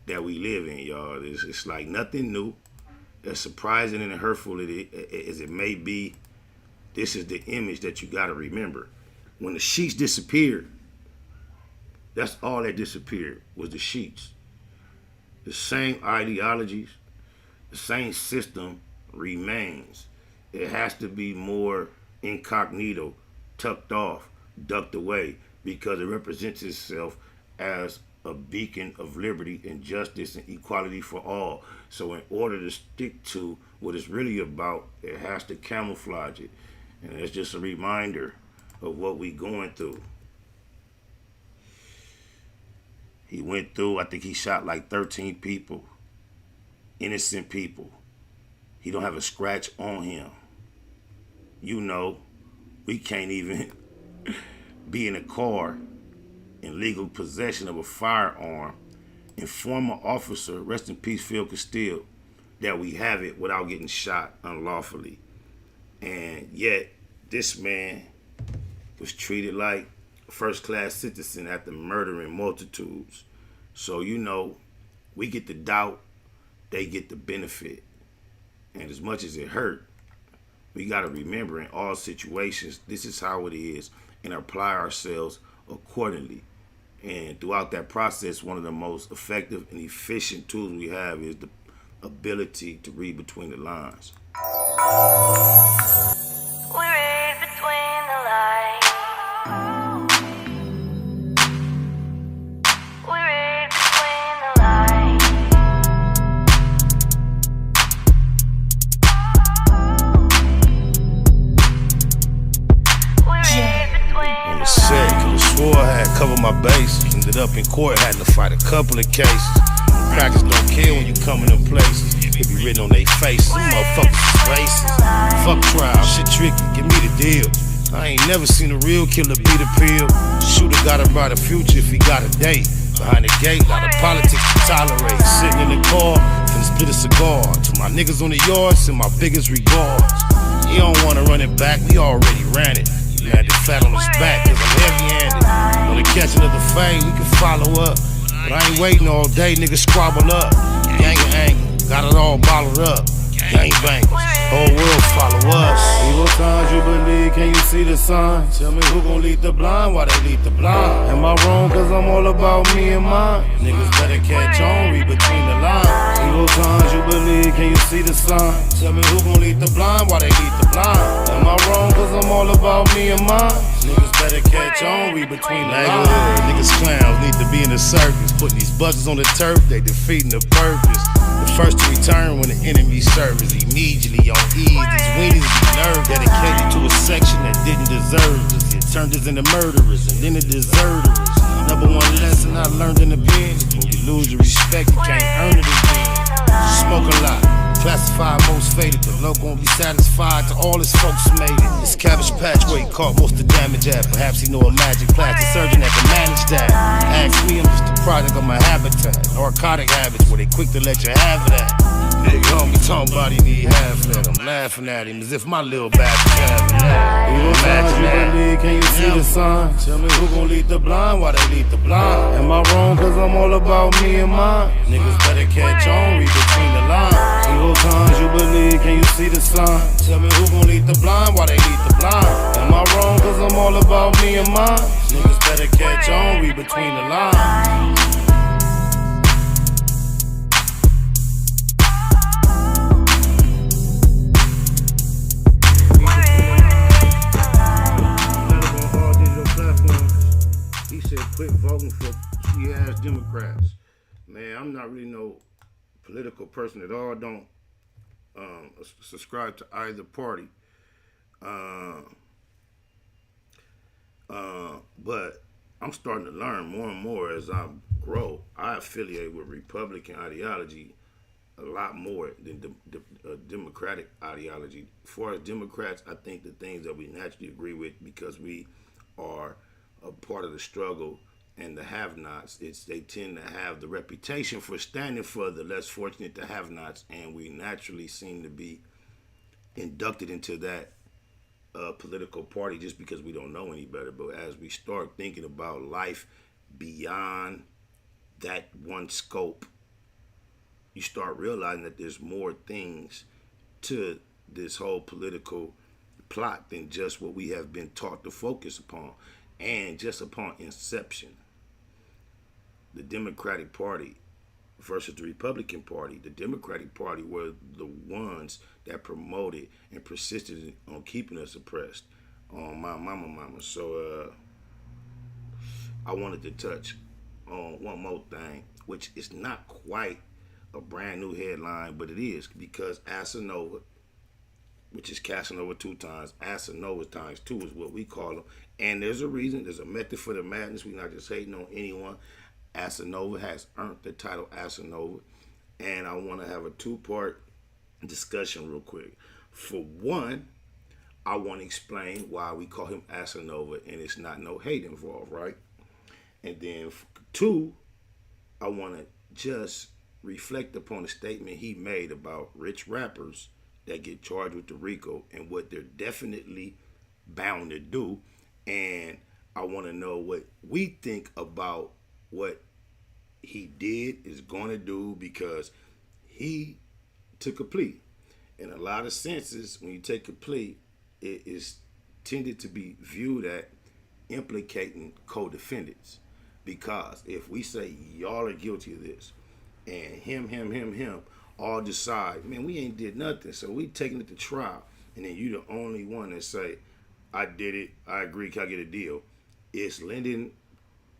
Speaker 3: that we live in, y'all. It's like nothing new. As surprising and hurtful as it may be, this is the image that you got to remember. When the sheets disappeared, that's all that disappeared was the sheets. The same ideologies, the same system remains. It has to be more incognito, tucked off, ducked away, because it represents itself as a beacon of liberty and justice and equality for all. So in order to stick to what it's really about, it has to camouflage it. And it's just a reminder of what we going through. He went through, I think he shot like 13 people, innocent people. He don't have a scratch on him. You know, we can't even be in a car in legal possession of a firearm, inform an officer, rest in peace Phil Castile, that we have it without getting shot unlawfully. And yet, this man was treated like a first-class citizen after murdering multitudes. So, you know, we get the doubt, they get the benefit. And as much as it hurt, we got to remember in all situations, this is how it is, and apply ourselves accordingly. And throughout that process, one of the most effective and efficient tools we have is the ability to read between the lines.
Speaker 16: We read between the lines. We read between the lines. We read between
Speaker 3: On the set, could've swore I had covered my bases. Ended up in court, had to fight a couple of cases. Crackers don't care when you come in them places. It be written on their faces. Them motherfuckers is racist. Fuck trial, shit tricky, give me the deal. I ain't never seen a real killer beat a pill. Shooter got a brighter future if he got a date. Behind the gate, lot of politics to tolerate. Sitting in the car, finna split a cigar. To my niggas on the yard, send my biggest regards. You don't wanna run it back, we already ran it. You had to fat on his back, cause I'm heavy-handed. Wanna catch another fade, we can follow up. But I ain't waiting all day, niggas squabble up. Gang of anger, got it all bottled up. Gang bangers, whole world follow us. Evil signs you believe, can you see the signs? Tell me who gon' lead the blind, why they lead the blind? Am I wrong, cause I'm all about me and mine? Niggas better catch on, read between the lines. Evil signs you believe, can you see the signs? Tell me who gon' lead the blind, why they lead the blind? Am I wrong, cause I'm all about me and mine? Niggas better catch on, read between the lines. Niggas clowns need to be in the circus. Putting these buzzers on the turf, they defeating the purpose. The first to return when the enemy serves immediately on ease. These weenies be nerve dedicated to a section that didn't deserve us. It turned us into murderers and then the deserters. Number one lesson I learned in the pen: when you lose your respect, you can't earn it again. Smoke a lot, classified most faded. The local won't be satisfied till all his folks made it. This Cabbage Patch where he caught most of the damage at. Perhaps he know a magic plastic surgeon that can manage that. Ask me, I'm just a product of my habitat. Narcotic habits where they quick to let you have it at. Nigga homie talking about he need half of that. I'm laughing at him as if my little bastard having that. Evil signs you believe, can you see the signs? Tell me who gon' lead the blind, why they lead the blind? Am I wrong, cause I'm all about me and mine? Niggas better catch on, read between the lines. Evil signs you believe, can you see the signs? Tell me who gon' lead the blind, why they lead the blind? Am I wrong, cause I'm all about me and mine? Niggas better catch on, read between the lines. He said quit voting for, he asked them Democrats, man, I'm not really no political person at all. Don't subscribe to either party. But I'm starting to learn more and more as I grow. I affiliate with Republican ideology a lot more than Democratic ideology. As far as Democrats, I think the things that we naturally agree with because we are a part of the struggle and the have-nots, they tend to have the reputation for standing for the less fortunate, the have-nots, and we naturally seem to be inducted into that political party just because we don't know any better. But as we start thinking about life beyond that one scope, you start realizing that there's more things to this whole political plot than just what we have been taught to focus upon. And just upon inception, the Democratic Party versus the Republican Party, the Democratic Party were the ones that promoted and persisted on keeping us oppressed on my mama. So I wanted to touch on one more thing, which is not quite a brand new headline, but it is because Asanova, which is Casanova 2 times, Asanova times 2 is what we call them. And there's a reason, there's a method for the madness. We're not just hating on anyone. Asanova has earned the title Asanova. And I want to have a 2-part discussion real quick. For one, I want to explain why we call him Asanova and it's not no hate involved, right? And then 2, I want to just reflect upon the statement he made about rich rappers that get charged with the RICO and what they're definitely bound to do. And I want to know what we think about what he did, is going to do, because he took a plea. In a lot of senses, when you take a plea, it is tended to be viewed at implicating co-defendants. Because if we say y'all are guilty of this, and him, all decide, man, we ain't did nothing, so we taking it to trial, and then you the only one that say, I did it, I agree, can I get a deal? It's lending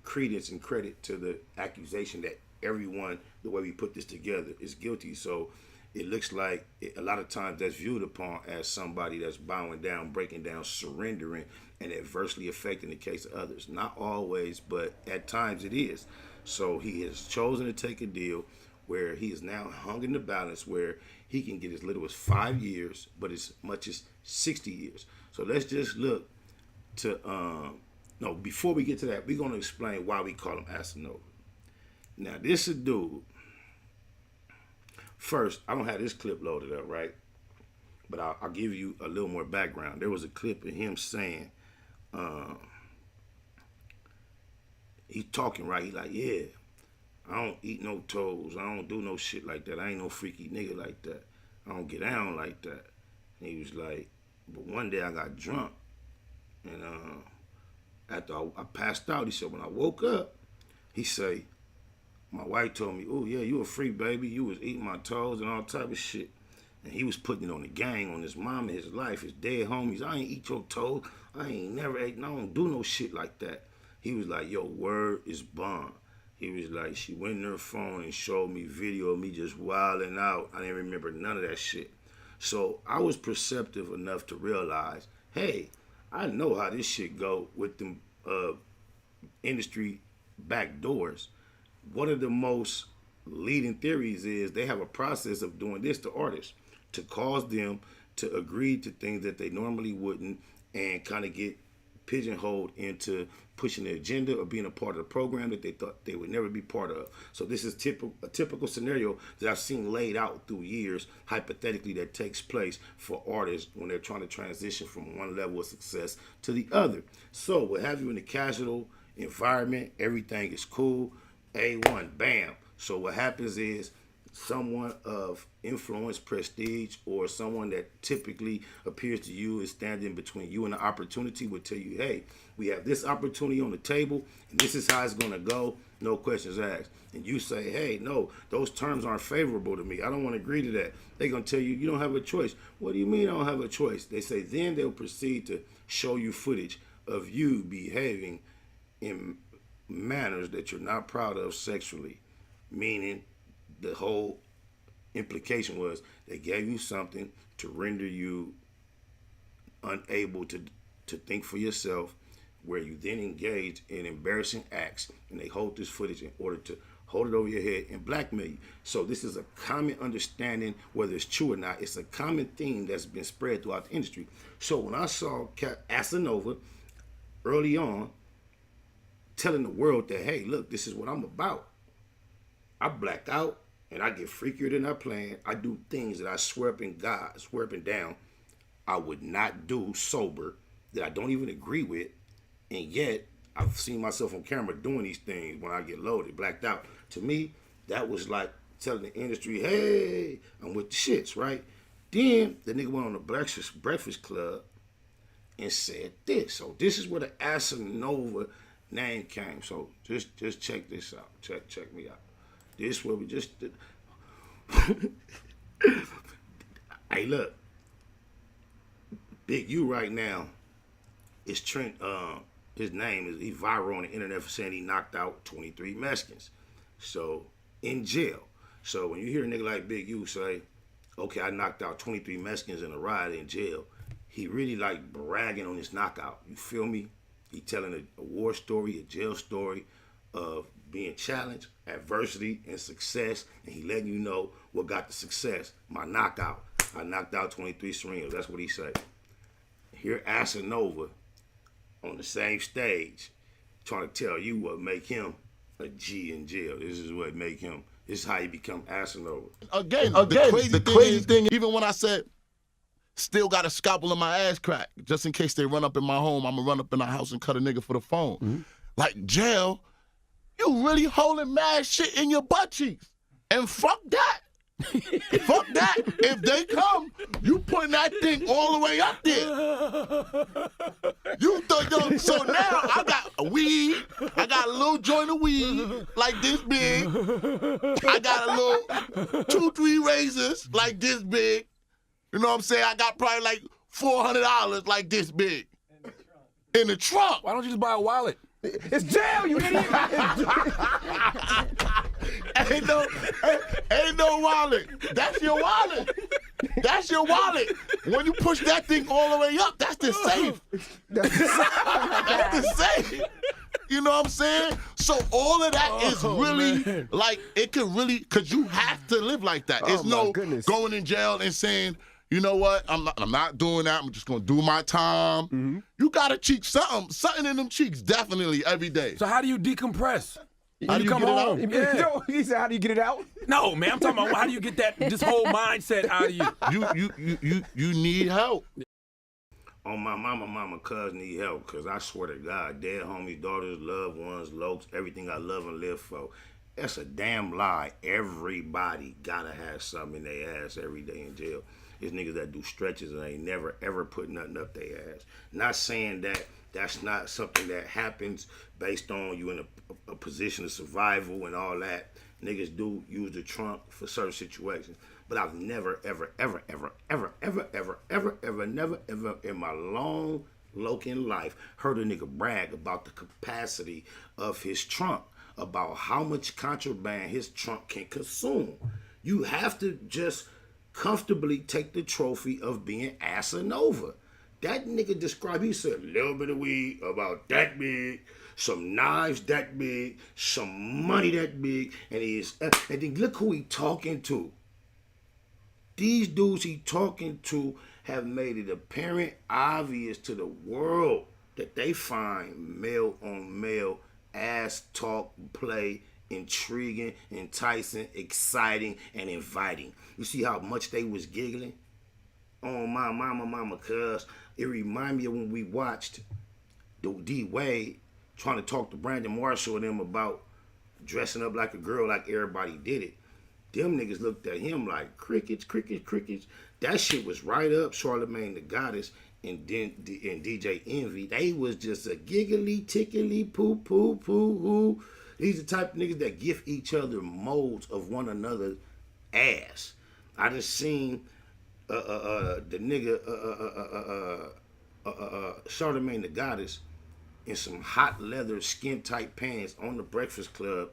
Speaker 3: credence and credit to the accusation that everyone, the way we put this together, is guilty. So it looks like a lot of times that's viewed upon as somebody that's bowing down, breaking down, surrendering, and adversely affecting the case of others. Not always, but at times it is. So he has chosen to take a deal where he is now hung in the balance, where he can get as little as 5 years, but as much as 60 years. So let's just look to, before we get to that, we're going to explain why we call him Asanova. Now, this is a dude. First, I don't have this clip loaded up, right? But I'll give you a little more background. There was a clip of him saying, he's talking, right? He's like, yeah, I don't eat no toes. I don't do no shit like that. I ain't no freaky nigga like that. I don't get down like that. And he was like, but one day I got drunk. And after I passed out, he said, when I woke up, he say, my wife told me, oh yeah, you a freak, baby. You was eating my toes and all type of shit. And he was putting it on the gang, on his mom and his life, his dead homies. I ain't eat your toes. I ain't never ate, and I don't do no shit like that. He was like, yo, word is bond. He was like, she went in her phone and showed me video of me just wilding out. I didn't remember none of that shit. So I was perceptive enough to realize, hey, I know how this shit go with them industry back doors. One of the most leading theories is they have a process of doing this to artists to cause them to agree to things that they normally wouldn't and kind of get pigeonholed into pushing the agenda or being a part of the program that they thought they would never be part of. So this is a typical scenario that I've seen laid out through years, hypothetically, that takes place for artists when they're trying to transition from one level of success to the other. So we'll have you in a casual environment, everything is cool, A1, bam. So what happens is someone of influence, prestige, or someone that typically appears to you is standing between you and the opportunity will tell you, hey, we have this opportunity on the table, and this is how it's going to go, no questions asked. And you say, hey, no, those terms aren't favorable to me. I don't want to agree to that. They're going to tell you, you don't have a choice. What do you mean I don't have a choice? They say then they'll proceed to show you footage of you behaving in manners that you're not proud of sexually, meaning the whole implication was they gave you something to render you unable to think for yourself, where you then engage in embarrassing acts, and they hold this footage in order to hold it over your head and blackmail you. So this is a common understanding, whether it's true or not. It's a common theme that's been spread throughout the industry. So when I saw Asanova early on telling the world that, hey, look, this is what I'm about, I black out and I get freakier than I planned. I do things that I swear up in God, swear up and down, I would not do sober, that I don't even agree with, and yet I've seen myself on camera doing these things when I get loaded, blacked out. To me, that was like telling the industry, hey, I'm with the shits, right? Then the nigga went on the Breakfast Club and said this. So this is where the Asanova name came. So just check this out. Check me out. This is where we just did. Hey, look. Big U right now is Trent. His name is, he viral on the internet for saying he knocked out 23 Mexicans. So, in jail. So when you hear a nigga like Big U say, okay, I knocked out 23 Mexicans in a riot in jail, he really like bragging on his knockout. You feel me? He telling a war story, a jail story of being challenged, adversity, and success, and he letting you know what got the success. My knockout. I knocked out 23 Serenos. That's what he said. Here Asanova on the same stage trying to tell you what make him a G in jail. This is what make him, this is how you become Asanova.
Speaker 17: Again, the crazy thing, even when I said, still got a scalpel in my ass crack, just in case they run up in my home, I'm gonna run up in the house and cut a nigga for the phone. Mm-hmm. Like, jail, you really holding mad shit in your butt cheeks. And fuck that. Fuck that. If they come, you putting that thing all the way up there. You thought, yo, so now I got a weed. I got a little joint of weed like this big. I got a little 2-3 razors like this big. You know what I'm saying? I got probably like $400 like this big. In the trunk.
Speaker 18: Why don't you just buy a wallet? It's jail, you idiot.
Speaker 17: Ain't no wallet. That's your wallet. That's your wallet. When you push that thing all the way up, that's the safe. That's the safe. You know what I'm saying? So all of that is really, like, it could really, because you have to live like that. It's no going in jail and saying, you know what, I'm not doing that. I'm just going to do my time. Mm-hmm. You got to cheek something in them cheeks, definitely, every day.
Speaker 18: So how do you decompress?
Speaker 17: How do you come home?
Speaker 18: Yeah. He said, how do you get it out? No, man, I'm talking about how do you get this whole mindset out of you?
Speaker 17: You need help.
Speaker 3: On my mama, cuz need help, because I swear to God, dead homies, daughters, loved ones, lokes, everything I love and live for. That's a damn lie. Everybody gotta have something in their ass every day in jail. There's niggas that do stretches and ain't never ever put nothing up their ass. Not saying that that's not something that happens based on you in a position of survival and all that. Niggas do use the trunk for certain situations. But I've never, ever, ever, ever, ever, ever, ever, ever, ever, never, ever in my long loking life heard a nigga brag about the capacity of his trunk, about how much contraband his trunk can consume. You have to just comfortably take the trophy of being Asanova. That nigga described, he said, a little bit of weed about that big, some knives that big, some money that big, and then look who he talking to. These dudes he talking to have made it apparent, obvious to the world that they find male on male ass talk, play, intriguing, enticing, exciting, and inviting. You see how much they was giggling? Oh, my mama, cuz it remind me of when we watched the D-Wade trying to talk to Brandon Marshall and them about dressing up like a girl like everybody did it. Them niggas looked at him like crickets. That shit was right up Charlemagne the Goddess and DJ Envy. They was just a giggly, tickly, poo. These are the type of niggas that give each other molds of one another's ass. I just seen the nigga Charlemagne the Goddess in some hot leather skin tight pants on the Breakfast Club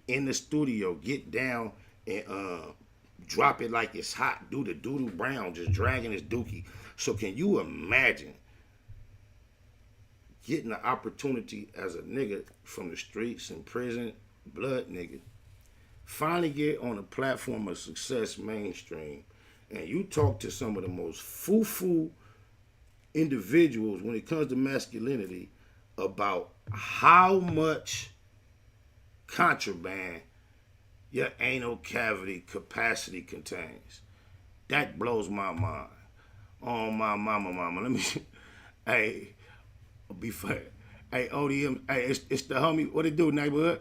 Speaker 3: in the studio, get down and drop it like it's hot, do the doodle brown, just dragging his dookie. So can you imagine getting the opportunity as a nigga from the streets and prison, blood nigga, finally get on a platform of success mainstream, and you talk to some of the most foo-foo individuals when it comes to masculinity about how much contraband your anal cavity capacity contains. That blows my mind. Oh, my mama. Let me, hey, be fair. Hey, ODM, hey, it's the homie. What it do, neighborhood?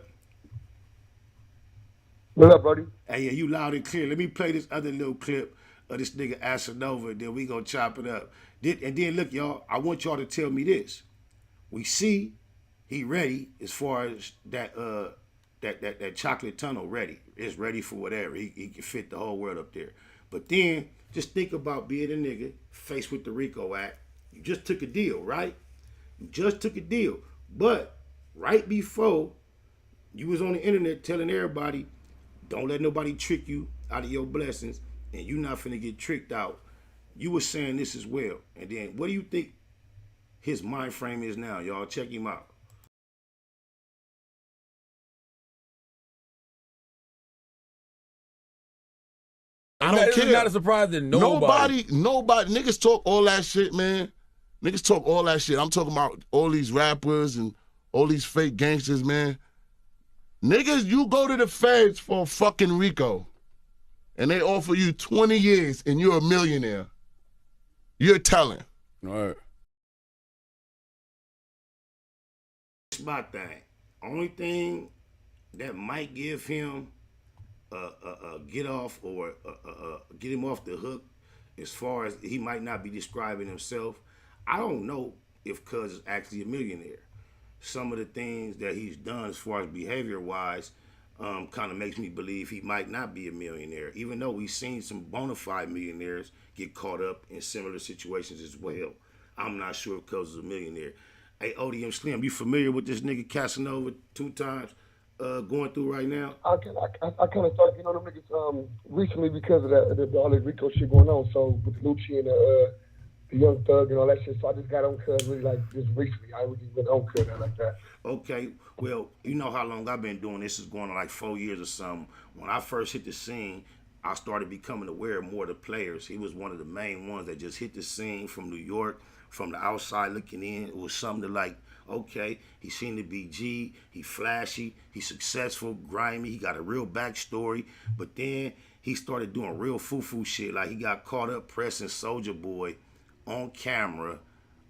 Speaker 19: What up, buddy?
Speaker 3: Hey, yeah, you loud and clear. Let me play this other little clip of this nigga Asanova, and then we gonna chop it up. And then look, y'all, I want y'all to tell me this. We see he ready as far as that chocolate tunnel ready. It's ready for whatever. He can fit the whole world up there. But then just think about being a nigga faced with the RICO Act. You just took a deal, right? You just took a deal. But right before, you was on the internet telling everybody, don't let nobody trick you out of your blessings, and you not finna get tricked out. You were saying this as well. And then what do you think his mind frame is now? Y'all check him out.
Speaker 17: I don't care.
Speaker 18: It's not a surprise that nobody.
Speaker 17: Niggas talk all that shit, man. Niggas talk all that shit. I'm talking about all these rappers and all these fake gangsters, man. Niggas, you go to the feds for a fucking RICO, and they offer you 20 years, and you're a millionaire. You're telling.
Speaker 18: All right.
Speaker 3: It's my thing. Only thing that might give him get off or get him off the hook as far as he might not be describing himself. I don't know if Cuz is actually a millionaire. Some of the things that he's done as far as behavior-wise kind of makes me believe he might not be a millionaire, even though we've seen some bona fide millionaires get caught up in similar situations as well. I'm not sure if Cuz is a millionaire. Hey, ODM Slim, you familiar with this nigga Casanova 2 times going through right now?
Speaker 19: I kind of started getting on them niggas recently because of all that RICO shit going on. So with Lucci and the Young Thug and all that shit. So I just got on Cuz really like just recently. I really went on Cuz like that.
Speaker 3: Okay, well, you know how long I've been doing this. Is going on like 4 years or something. When I first hit the scene, I started becoming aware of more of the players. He was one of the main ones that just hit the scene from New York, from the outside looking in. It was something to like, okay, he seemed to be G, he flashy, he's successful, grimy, he got a real backstory, but then he started doing real foo-foo shit. Like he got caught up pressing Soulja Boy on camera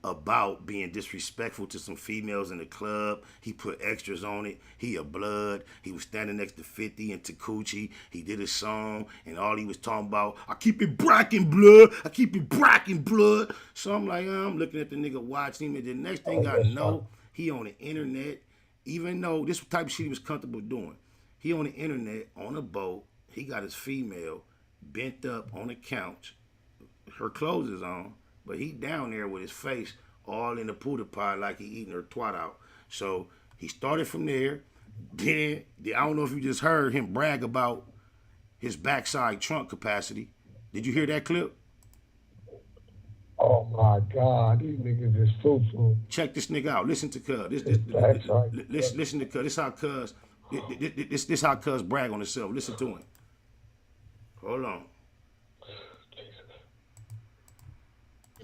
Speaker 3: about being disrespectful to some females in the club. He put extras on it. He a blood. He was standing next to 50 and Takuchi. He did a song, and all he was talking about, I keep it bracking blood. I keep it bracking blood. So I'm like, I'm looking at the nigga watching him, and the next thing I know, he on the internet, even though this type of shit he was comfortable doing. He on the internet, on a boat. He got his female bent up on the couch. Her clothes is on. But he down there with his face all in the puta pie like he eating her twat out. So he started from there. Then, I don't know if you just heard him brag about his backside trunk capacity. Did you hear that clip?
Speaker 19: Oh my God, these niggas is foo-foo.
Speaker 3: Check this nigga out. Listen to Cuz. Listen to Cuz. This how Cuz brag on himself. Listen to him. Hold on.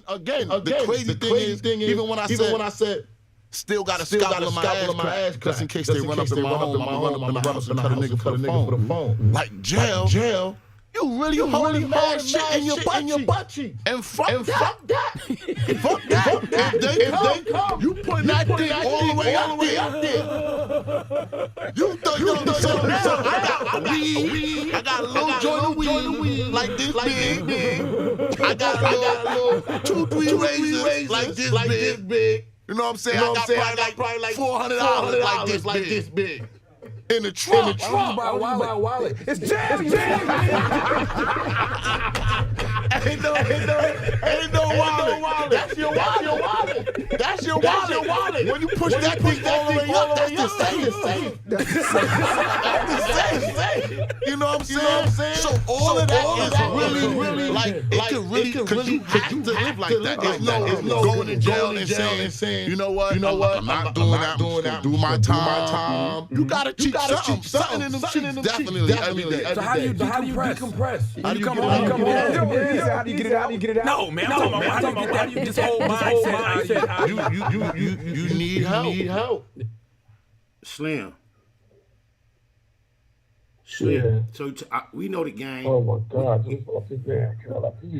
Speaker 17: Again, the crazy thing is, even when I said, still got a scalpel in my ass, just in case they run up in my home, I'm run up in the house and cut a nigga for the phone. Like jail. You really holding mad shit in your butt cheek. And fuck that. Fuck that. If they come, you putting that thing all the way up there. You thought you know so now I got weed. I got a little joint of weed like this big. I got a little 2-3 razors like this big. You know what I'm saying? I got probably like $400 like this big. In the trunk.
Speaker 18: Wallet. It's jam.
Speaker 17: Ain't no wallet. That's your wallet. That's your wallet. When you push that thing all the way up, that's the same. That's the same. You know what I'm saying? So all of that is really like it can really because you have to live like that. It's no going to jail and saying, you know what? I'm not doing that. I'm just gonna do my time. You gotta cheat something in them cheeks. Definitely every day.
Speaker 18: So how do you decompress?
Speaker 17: How do you
Speaker 18: come
Speaker 17: get
Speaker 18: home?
Speaker 17: it out?
Speaker 18: How do you get it out? No, man. I'm talking about how do you get this whole mindset out?
Speaker 17: You need help.
Speaker 20: Slim.
Speaker 19: Yeah.
Speaker 20: So we know the game.
Speaker 19: Oh my God, this fucking man, he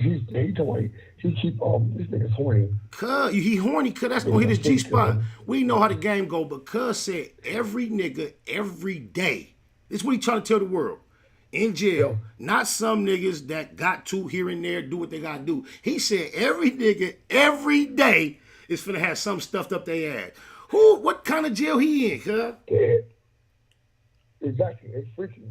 Speaker 19: keep this nigga's horny.
Speaker 20: Cuz he horny, cuz that's gonna hit his G spot. We know how the game go, but cuz said every nigga every day. This is what he trying to tell the world. In jail, not some niggas that got to here and there do what they gotta do. He said every nigga every day is finna have some stuffed up their ass. What kind of jail he in, cuz?
Speaker 19: Yeah. Exactly, it's freaky.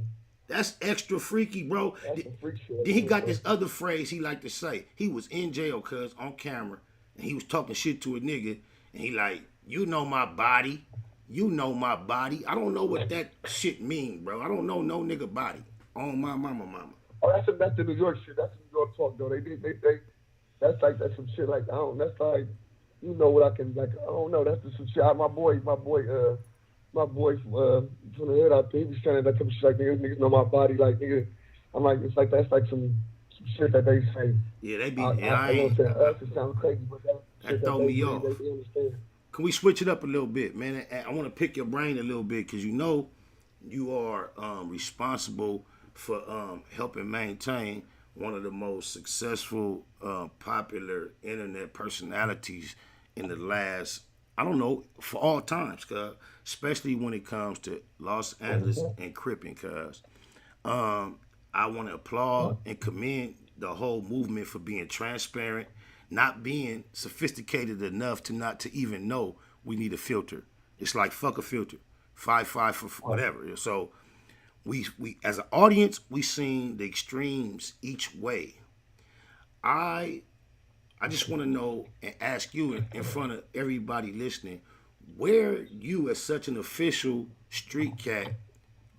Speaker 20: That's extra freaky, bro.
Speaker 19: That's some freak shit.
Speaker 20: Then he got this other phrase he like to say. He was in jail, cuz, on camera, and he was talking shit to a nigga, and he like, you know my body. You know my body. I don't know what that shit mean, bro. I don't know no nigga body. On my mama.
Speaker 19: Oh, that's the New York shit. That's the New York talk, though. They that's some shit like, that's like, you know what I can, like, I don't know. That's just some shit. My boy from the hood out there, he was saying that type of shit like, niggas know my body, like, nigga. I'm like, it's like, that's like some shit that they say.
Speaker 20: Yeah, they be,
Speaker 19: it sounds crazy, but
Speaker 20: that throw me off.
Speaker 19: They understand.
Speaker 20: Can we switch it up a little bit, man? I want to pick your brain a little bit because you know you are responsible for helping maintain one of the most successful, popular internet personalities in the last, I don't know, for all times, cuz, especially when it comes to Los Angeles and Crippin', cuz. I want to applaud and commend the whole movement for being transparent, not being sophisticated enough to even know we need a filter. It's like fuck a filter, 5 for whatever. So we as an audience, we seen the extremes each way. I just want to know and ask you in front of everybody listening, where you as such an official street cat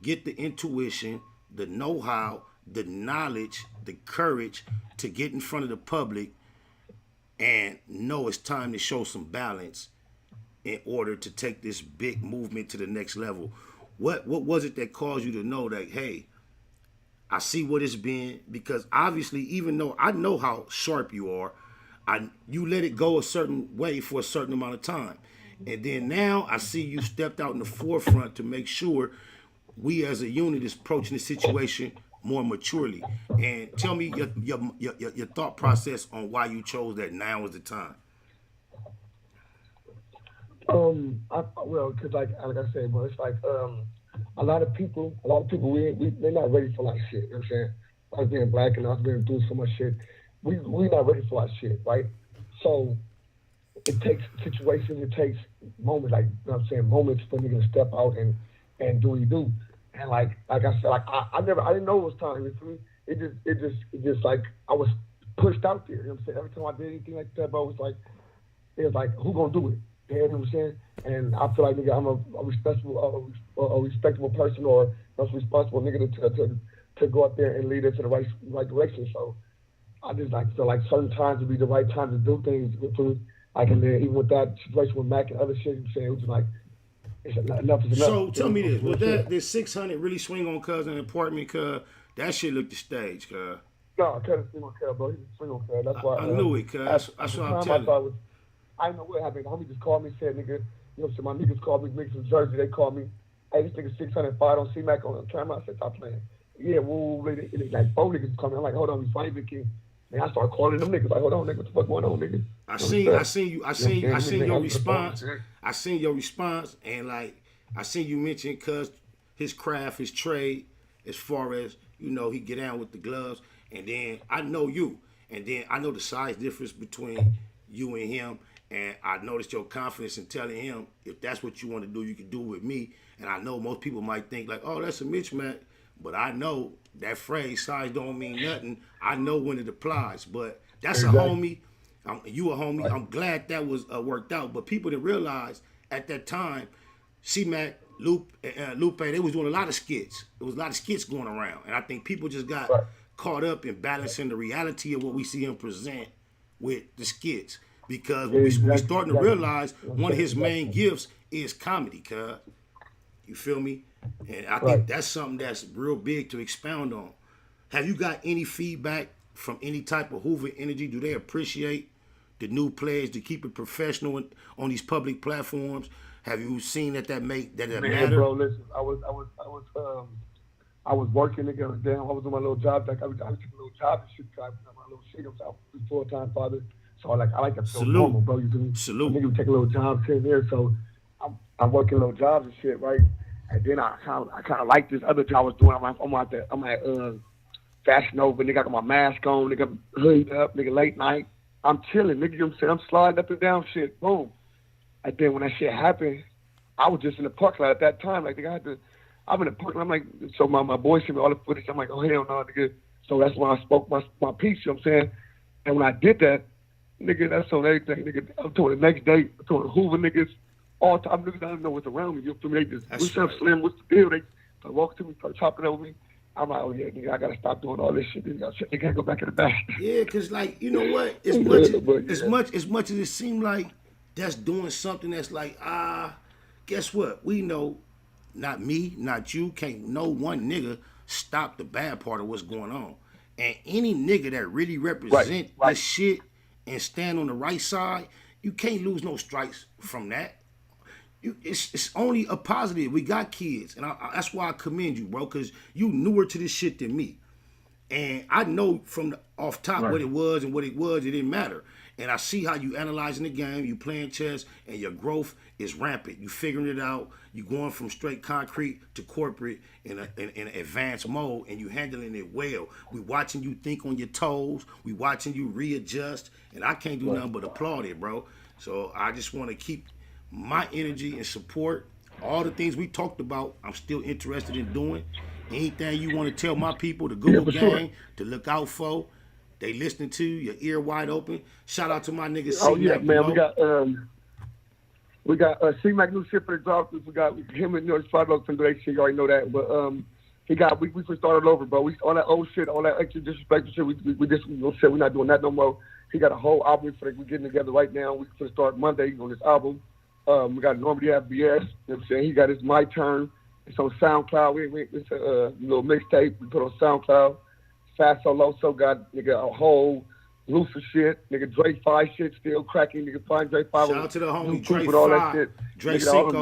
Speaker 20: get the intuition, the know-how, the knowledge, the courage to get in front of the public and know it's time to show some balance in order to take this big movement to the next level. What was it that caused you to know that, hey, I see what it's been? Because obviously, even though I know how sharp you are, you let it go a certain way for a certain amount of time. And then now I see you stepped out in the forefront to make sure we as a unit is approaching the situation more maturely. And tell me your thought process on why you chose that now is the time.
Speaker 19: Because like I said, bro, it's like a lot of people, they're not ready for like shit. You know what I'm saying? I was being black and I was being through so much shit. We not ready for that shit, right? So it takes situations, it takes moments, like, you know what I'm saying, moments for niggas to step out and do what you do. And like I said, like I didn't know it was time. It just like I was pushed out there. You know what I'm saying? Every time I did anything like that, bro, it was like who gonna do it? You know what I'm saying? And I feel like, nigga, I'm a respectable person or a responsible nigga to go out there and lead us to the right direction. So I just like feel like certain times would be the right time to do things. Like, and then even with that situation with Mac and other shit, I'm saying, it was just like, enough is enough.
Speaker 20: So tell me this, was this 600 really swing on cuz in the apartment, cuz? That shit looked the stage, cuz.
Speaker 19: No, I couldn't swing on cuz, bro. He just swing on cuz. That's why
Speaker 20: I knew it, cuz. That's what I'm telling you.
Speaker 19: I didn't know what happened. The homie just called me and said, nigga, you know what I'm saying, my niggas called me, niggas from Jersey, they called me, hey, this nigga 605 on C-Mac on the camera. I said, stop playing. Yeah, woo, like 4 niggas coming. I'm like, hold on, we fighting Big King. And I started calling them niggas, like, hold on, nigga, what the fuck going on, nigga? I seen your response. I seen your response, and like, I seen you mention cuz his craft, his trade, as far as, you know, he get down with the gloves, and then I know you, and then I know the size difference between you and him, and I noticed your confidence in telling him, if that's what you want to do, you can do it with me. And I know most people might think like, oh, that's a mismatch,
Speaker 20: But I know that phrase, size don't mean nothing. I know when it applies. But that's
Speaker 19: Exactly.
Speaker 20: a homie. You a homie. Right. I'm glad that was worked out. But people didn't realize at that time, C-Mac, Lupe, they was doing a lot of skits. There was a lot of skits going around. And I think people just got caught up in balancing the reality of what we see him present with the skits. Because we're starting to realize one of his main gifts is comedy, cuz. You feel me? And I think that's something that's real big to expound on. Have you got any feedback from any type of Hoover Energy? Do they appreciate the new players to keep it professional on these public platforms? Have you seen that matter?
Speaker 19: Bro, listen, I was working, nigga. Damn, I was on my little job. Like I was taking a little job and shit. My little shit. I was a full-time father. So I like to feel normal, bro. You do me?
Speaker 20: Salute.
Speaker 19: Nigga would take a little job here and there. So I'm working little jobs and shit, right? And then I kind of like this other job I was doing. I'm at Fashion Nova. Nigga, I got my mask on. Nigga, hooded up. Nigga, late night. I'm chilling. Nigga, you know what I'm saying? I'm sliding up and down shit. Boom. And then when that shit happened, I was just in the parking lot at that time. Like, nigga, I'm in the parking lot. I'm like, so my boy sent me all the footage. I'm like, oh, hell no, nigga. So that's when I spoke my piece, you know what I'm saying? And when I did that, nigga, that's on everything, nigga. I'm told the next day, I told the Hoover niggas, all the time, niggas don't know what's around me. You feel me? They just, what's up, Slim? What's the deal? They walk to me, start chopping over me. I'm like, oh yeah, nigga, I gotta stop doing all this shit. They can't go back in the back.
Speaker 20: Yeah, cause like, you know what? As much as it seemed like that's doing something that's like, guess what? We know, not me, not you, can't no one nigga stop the bad part of what's going on. And any nigga that really represent this shit and stand on the right side, you can't lose no strikes from that. It's only a positive. We got kids, and that's why I commend you, bro, because you newer to this shit than me. And I know from the off top what it was and what it was, it didn't matter. And I see how you analyzing the game, you playing chess, and your growth is rampant. You figuring it out. You going from straight concrete to corporate in an advanced mode, and you handling it well. We watching you think on your toes. We watching you readjust, and I can't do nothing but applaud it, bro. So I just want to keep my energy and support. All the things we talked about, I'm still interested in doing. Anything you want to tell my people, the Google gang, to look out for, they listening to you, your ear wide open. Shout out to my nigga C-Mac.
Speaker 19: Oh yeah, man, we got C-Mac new shit for the drop. We got him and his father from the shit. You already know that, but we just started over, bro. We all that old shit, all that extra disrespectful shit. We just we're not doing that no more. He got a whole album we're getting together right now. We're gonna start Monday on this album. We got Normally Have BS. You know what I'm saying? He got his My Turn. It's on SoundCloud. It's a little mixtape we put on SoundCloud. Fast So Low So got nigga a whole Lucifer shit. Nigga Dre 5 shit still cracking. Nigga find Dre 5.
Speaker 20: Shout out to the homie Dre 5.
Speaker 19: All that shit.
Speaker 20: Dre 5.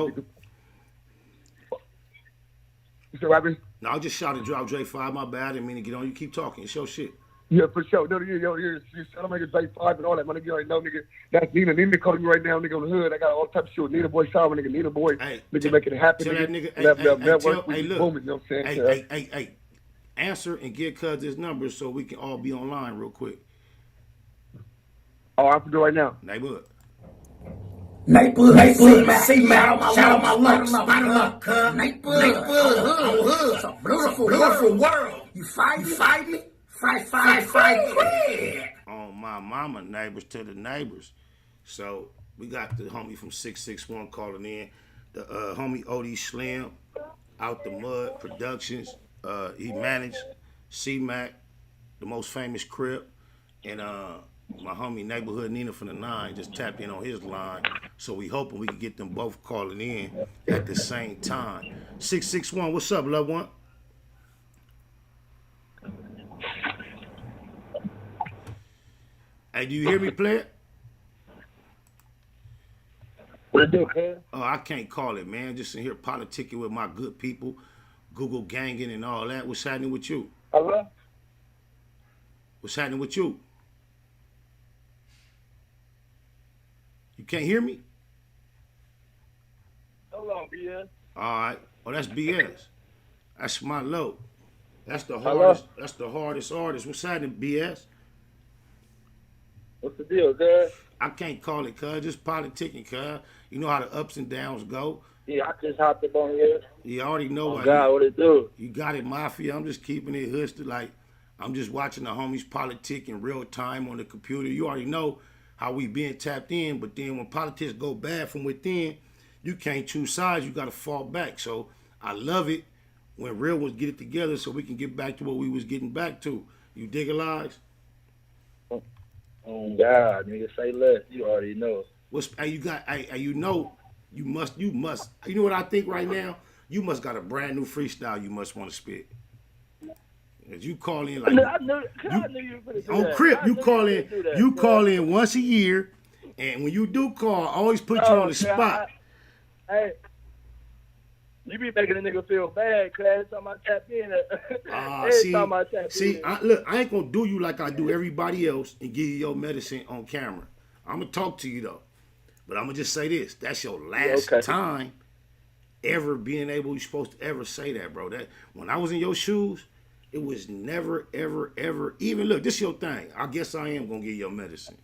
Speaker 19: You said rapping?
Speaker 20: No, I just shouted drop Dre 5. My bad. I didn't mean to get on. You keep talking. It's your shit.
Speaker 19: Yeah, for sure. No, you said I'm making Dre 5 and all that. My nigga, you already know, nigga. That's Nina. Nina calling me right now, nigga, on the hood. I got all type of shit with Nina Boy Shower, nigga. Nina Boy, nigga, making it happen.
Speaker 20: Tell that nigga, hey,
Speaker 19: booming, you know what I'm saying?
Speaker 20: Hey. Answer and give Cuz his number so we can all be online real quick.
Speaker 19: Oh, I can do it right now.
Speaker 20: Neighborhood.
Speaker 8: C-Mac, shout out my luck, spot up, cuz. Neighborhood, hood. It's a beautiful world. You fight me? Fight quick.
Speaker 20: On my mama, neighbors to the neighbors. So we got the homie from 661 calling in. The homie OD Slim, Out the Mud Productions. He managed C-Mac, the most famous Crip, and my homie Neighborhood Nina from the 9 just tapped in on his line. So we hoping we can get them both calling in at the same time. 661, what's up, loved one? Hey, do you hear me, player?
Speaker 19: What it do, man?
Speaker 20: Oh, I can't call it, man. Just in here politicking with my good people, Google ganging and all that. What's happening with you?
Speaker 19: Hello?
Speaker 20: What's happening with you? You can't hear me?
Speaker 19: Hello, BS.
Speaker 20: All right. Oh, that's BS. That's my low. That's the
Speaker 19: Hello?
Speaker 20: hardest. That's the hardest artist. What's happening, BS?
Speaker 19: What's the deal, guys?
Speaker 20: I can't call it, cuz. Just politicking, cuz. You know how the ups and downs go.
Speaker 21: Yeah, I just hopped up on here.
Speaker 20: You already know
Speaker 21: Oh, God, what it do?
Speaker 20: You got it, Mafia. I'm just keeping it hushed. Like, I'm just watching the homies politic in real time on the computer. You already know how we being tapped in, but then when politics go bad from within, you can't choose sides. You got to fall back. So I love it when real ones get it together so we can get back to what we was getting back to. You dig a lies?
Speaker 21: Oh, God, nigga, say less. You already know.
Speaker 20: You know, you must. You know what I think right now? You must got a brand new freestyle you must want to spit. As you call in like
Speaker 21: I knew you were gonna do
Speaker 20: on
Speaker 21: that.
Speaker 20: Crip,
Speaker 21: I
Speaker 20: you
Speaker 21: knew
Speaker 20: call
Speaker 21: you
Speaker 20: in.
Speaker 21: were gonna do that,
Speaker 20: You
Speaker 21: man.
Speaker 20: call in once a year, and when you do call, I always put you on the spot.
Speaker 21: Hey, you be making a nigga feel bad, cuz every time I tap in.
Speaker 20: Look, I ain't gonna do you like I do everybody else and give you your medicine on camera. I'm gonna talk to you though, but I'm gonna just say this: that's your last time ever being able. You're supposed to ever say that, bro. That when I was in your shoes, it was never, ever, ever. Even look, this your thing. I guess I am gonna give you your medicine.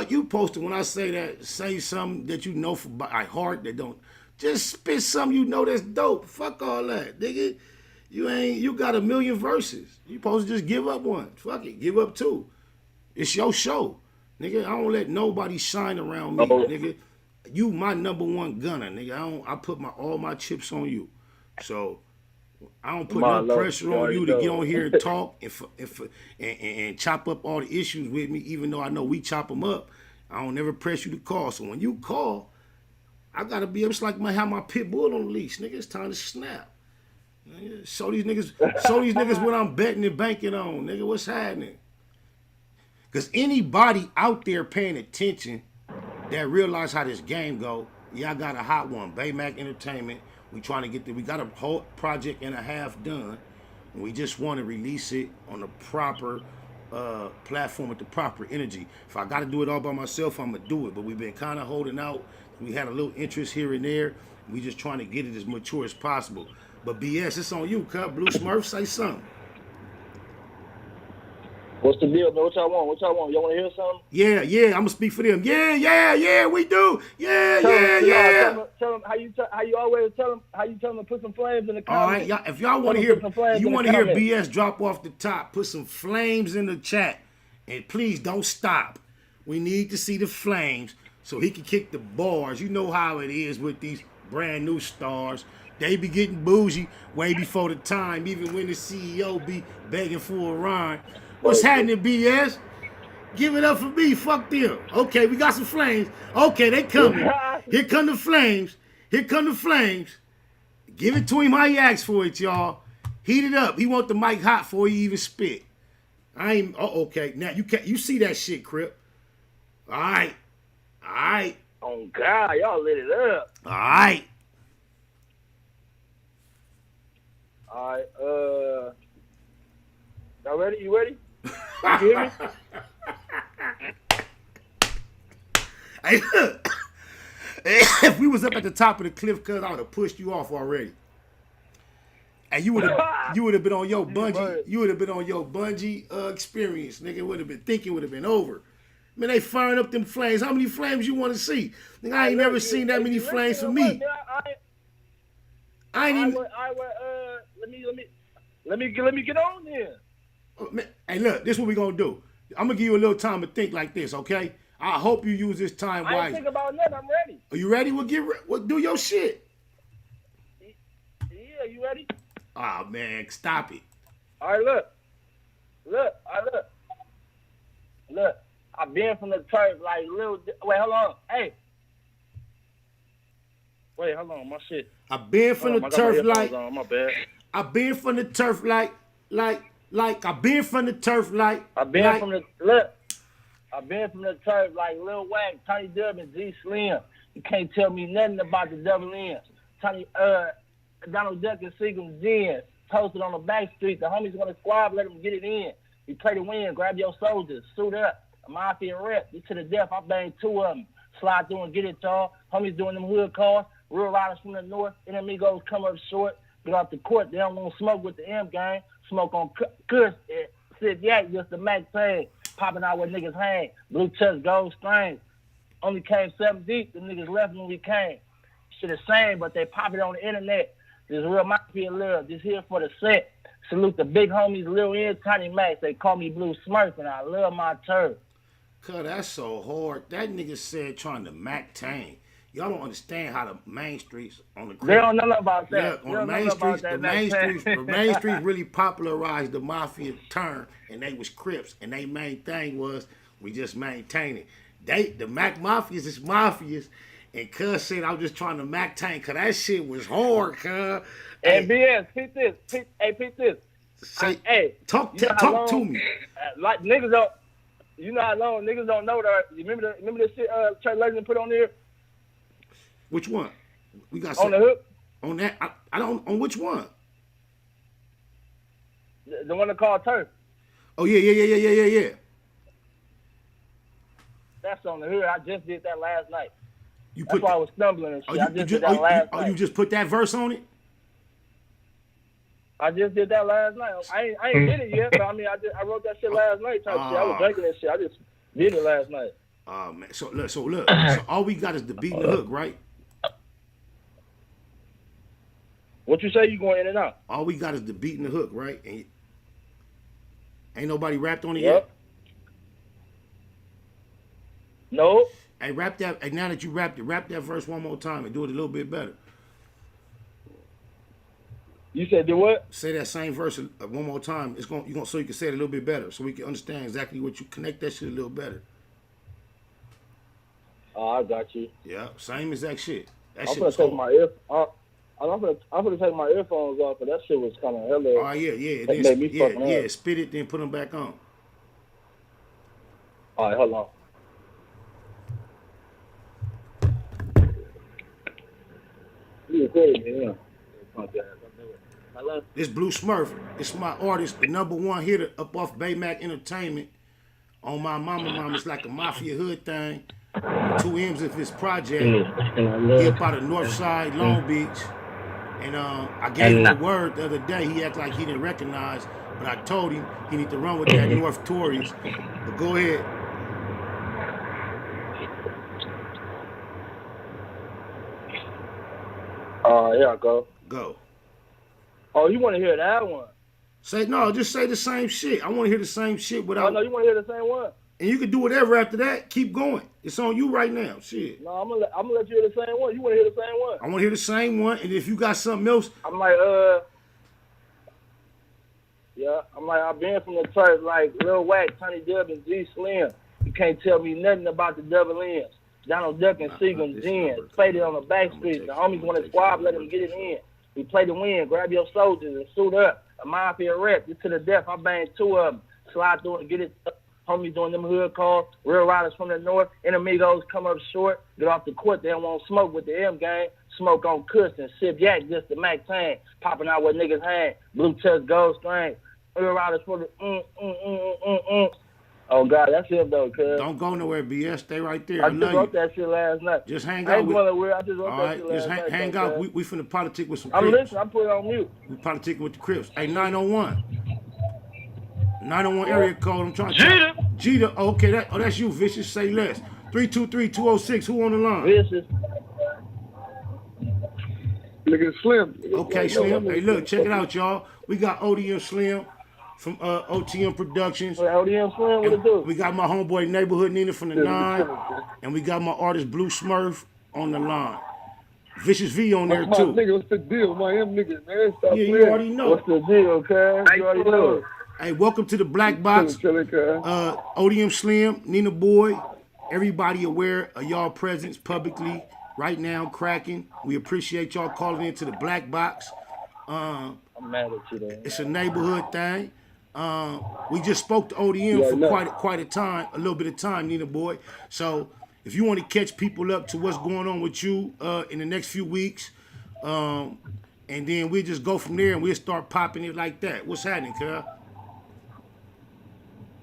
Speaker 20: You supposed to, when I say that, say something that you know by heart that don't. Just spit something you know that's dope. Fuck all that, nigga. You got a million verses. You supposed to just give up one. Fuck it, give up two. It's your show. Nigga, I don't let nobody shine around me, nigga. You my number one gunner, nigga. I put all my chips on you. So I don't put no pressure on you to get on here and talk and chop up all the issues with me, even though I know we chop them up. I don't never press you to call. So when you call, I gotta be, it's like I have my pit bull on the leash, nigga. It's time to snap. Nigga, show these niggas what I'm betting and banking on, nigga. What's happening? Cause anybody out there paying attention that realize how this game go, yeah, I got a hot one. Baymac Entertainment. We trying to get we got a whole project and a half done. And we just want to release it on the proper platform with the proper energy. If I got to do it all by myself, I'm gonna do it. But we've been kind of holding out. We had a little interest here and there. We just trying to get it as mature as possible. But BS, it's on you, cut. Blue Smurf, say something.
Speaker 21: What's the deal, man? What y'all want? Y'all want to hear something?
Speaker 20: Yeah, I'm gonna speak for them. Yeah, we do. Yeah.
Speaker 21: Tell them how you always tell them how you tell them to put some flames in the comments.
Speaker 20: All right, if y'all want to hear, BS drop off the top, put some flames in the chat, and please don't stop. We need to see the flames so he can kick the bars. You know how it is with these brand new stars. They be getting bougie way before the time, even when the CEO be begging for a rhyme. What's happening, BS? Give it up for me. Fuck them. Okay, we got some flames. Okay, they coming. Here come the flames. Give it to him how he asked for it, y'all. Heat it up. He want the mic hot before he even spit. Okay. Now you see that shit, Crip. All right.
Speaker 21: Oh God, y'all lit it up.
Speaker 20: All right.
Speaker 21: Y'all ready? You ready? You hear me?
Speaker 20: Hey, look. If we was up at the top of the cliff, cuz I would have pushed you off already. And you would have been on your bungee. You would have been on your bungee experience, nigga. Would have been over. Man, they firing up them flames. How many flames you want to see? Nigga, I ain't never seen that many flames for me. I ain't even.
Speaker 21: Let me get on here.
Speaker 20: Oh, man, hey, look, this is what we gonna do. I'm gonna give you a little time to think like this, okay? I hope you use this time wisely.
Speaker 21: I ain't think about nothing. I'm ready.
Speaker 20: Are you ready? We'll do your shit.
Speaker 21: Yeah, you ready?
Speaker 20: Oh man, stop it.
Speaker 21: All right, look. I've been from the turf like little. Wait, hold on. Hey. Wait, hold on. My shit.
Speaker 20: I've been from the turf like.
Speaker 21: My bad.
Speaker 20: I've been from the turf like. I've been from the turf like.
Speaker 21: I've been from the turf like Lil Wayne, Tiny Dub, and G Slim. You can't tell me nothing about the double N. Tiny Donald Duck and Seagram's Zen. Posted on the back street. The homies want to squad, let them get it in. You play to win, grab your soldiers, suit up. A mafia rep, you to the death, I banged two of them. Slide through and get it, y'all. Homies doing them hood cars. Real riders from the north. Enemigos come up short. Get off the court. They don't want to smoke with the M gang. Smoke on Kush. Sid Yak, just the Mac thing. Popping out where niggas hang. Blue chest, gold strings. Only came 7 deep. The niggas left when we came. shit the same, but they pop it on the internet. This real mafia love. Just here for the set. Salute the big homies, Lil N, Tiny Max. They call me Blue Smurf, and I love my turf.
Speaker 20: Cuz that's so hard. That nigga said trying to Mac Tang. Y'all don't understand how the main streets on the crib.
Speaker 21: They don't know about that.
Speaker 20: Yeah, on the main streets, the main streets really popularized the mafia term, and they was Crips, and they main thing was we just maintain it. The Mac Mafias is mafias, and Cuz said I was just trying to Mac Tang, cause that shit was hard, Cuz.
Speaker 21: And BS, peep this. Hey,
Speaker 20: talk to me.
Speaker 21: Like niggas don't. You know how long niggas don't know that. You remember the shit Trey Legend put on there?
Speaker 20: Which one? We got
Speaker 21: on the hook.
Speaker 20: On that, I don't. On which one?
Speaker 21: The one that called Turf.
Speaker 20: Oh yeah.
Speaker 21: That's on the hood. I just did that last night. That's why I was stumbling and shit. I just did that last night.
Speaker 20: Oh, you just put that verse on it?
Speaker 21: I just did that last night. I ain't did it yet, but I mean, I wrote that shit last night. Type shit. I was drinking that shit. I just did it last night.
Speaker 20: Man. So look. So all we got is the beat and the hook, right?
Speaker 21: What you say? You going in and out?
Speaker 20: All we got is the beat and the hook, right? And ain't nobody rapped on it yet.
Speaker 21: No.
Speaker 20: Hey, rap that. Hey, now that you rapped it, rap that verse one more time and do it a little bit better.
Speaker 21: You said do what?
Speaker 20: Say that same verse one more time. So you can say it a little bit better, so we can understand exactly what you connect that shit a little better.
Speaker 21: Oh, I got you.
Speaker 20: Yeah, same exact shit. That
Speaker 21: I'm
Speaker 20: shit
Speaker 21: gonna
Speaker 20: was
Speaker 21: take
Speaker 20: hard.
Speaker 21: my ear. I'm gonna take my earphones off, but that shit was kind of hella.
Speaker 20: Oh yeah.
Speaker 21: That made me fucking up.
Speaker 20: Spit it, then put them back on.
Speaker 21: All right, hold on. You recorded me, yeah.
Speaker 20: This Blue Smurf, it's my artist, the #1 hitter up off Baymac Entertainment. On my mama, it's like a mafia hood thing. 2 M's of his project. He up out of North Side, Long Beach. And I gave him the word the other day. He acted like he didn't recognize, but I told him he need to run with that North Tories. But go ahead.
Speaker 21: Here I go.
Speaker 20: Go.
Speaker 21: Oh, you want to hear that one?
Speaker 20: Just say the same shit. I want to hear the same shit without.
Speaker 21: Oh, no, you want to hear the same one?
Speaker 20: And you can do whatever after that. Keep going. It's on you right now. Shit.
Speaker 21: No, I'm gonna let you hear the same one. You want to hear the same one?
Speaker 20: I want to hear the same one. And if you got something else,
Speaker 21: I'm like, I've been from the church like Lil Wack, Tony Dub, and G Slim. You can't tell me nothing about the double M's. Donald Duck and Seagram's Zen. Played it on the back street. The homies want to squab, let them get it in. We play to win. Grab your soldiers and suit up. A mafia rep. You to the death. I banged 2 of them. Slide through and get it. Homies doing them hood calls. Real riders from the north. Enemigos come up short. Get off the court. They don't want to smoke with the M gang. Smoke on Kush and sip yak just to Mac Tang. Popping out with niggas hang. Blue touch gold string. Real riders for the Oh, God, that's him, though, cuz.
Speaker 20: Don't go nowhere, BS. Stay right there.
Speaker 21: I just wrote that shit last night.
Speaker 20: Just hang
Speaker 21: I
Speaker 20: out.
Speaker 21: ain't going nowhere. I just wrote that shit last night.
Speaker 20: Just hang out. We finna politic with some
Speaker 21: I'm
Speaker 20: Crips.
Speaker 21: listening. I put it on mute.
Speaker 20: We politic with the Crips. Hey, 901. 901 area code. I'm trying to Jeter. Oh, okay, that's you, Vicious. Say less. 323-206. Who on the line?
Speaker 21: Vicious.
Speaker 13: Nigga Slim.
Speaker 20: Okay, Slim. Hey, look, check it out, y'all. We got ODM Slim from OTM Productions.
Speaker 21: ODM Slim, what it do?
Speaker 20: We got my homeboy Neighborhood Nina from the 9, and we got my artist Blue Smurf on the line. Vicious V on there
Speaker 13: my
Speaker 20: too.
Speaker 13: Nigga, what's the deal? My nigga, man. Stop
Speaker 20: Yeah, you
Speaker 13: playing.
Speaker 20: already know.
Speaker 21: What's the deal, cuz? You already know.
Speaker 20: Hey, welcome to the Black Box. ODM Slim, Nina Boy, everybody aware of y'all presence publicly right now, cracking. We appreciate y'all calling into the Black Box.
Speaker 21: I'm mad at you, though.
Speaker 20: It's a neighborhood thing. We just spoke to ODM for quite a little bit of time, Nina Boy. So if you want to catch people up to what's going on with you in the next few weeks, and then we'll just go from there and we'll start popping it like that. What's happening, cuz?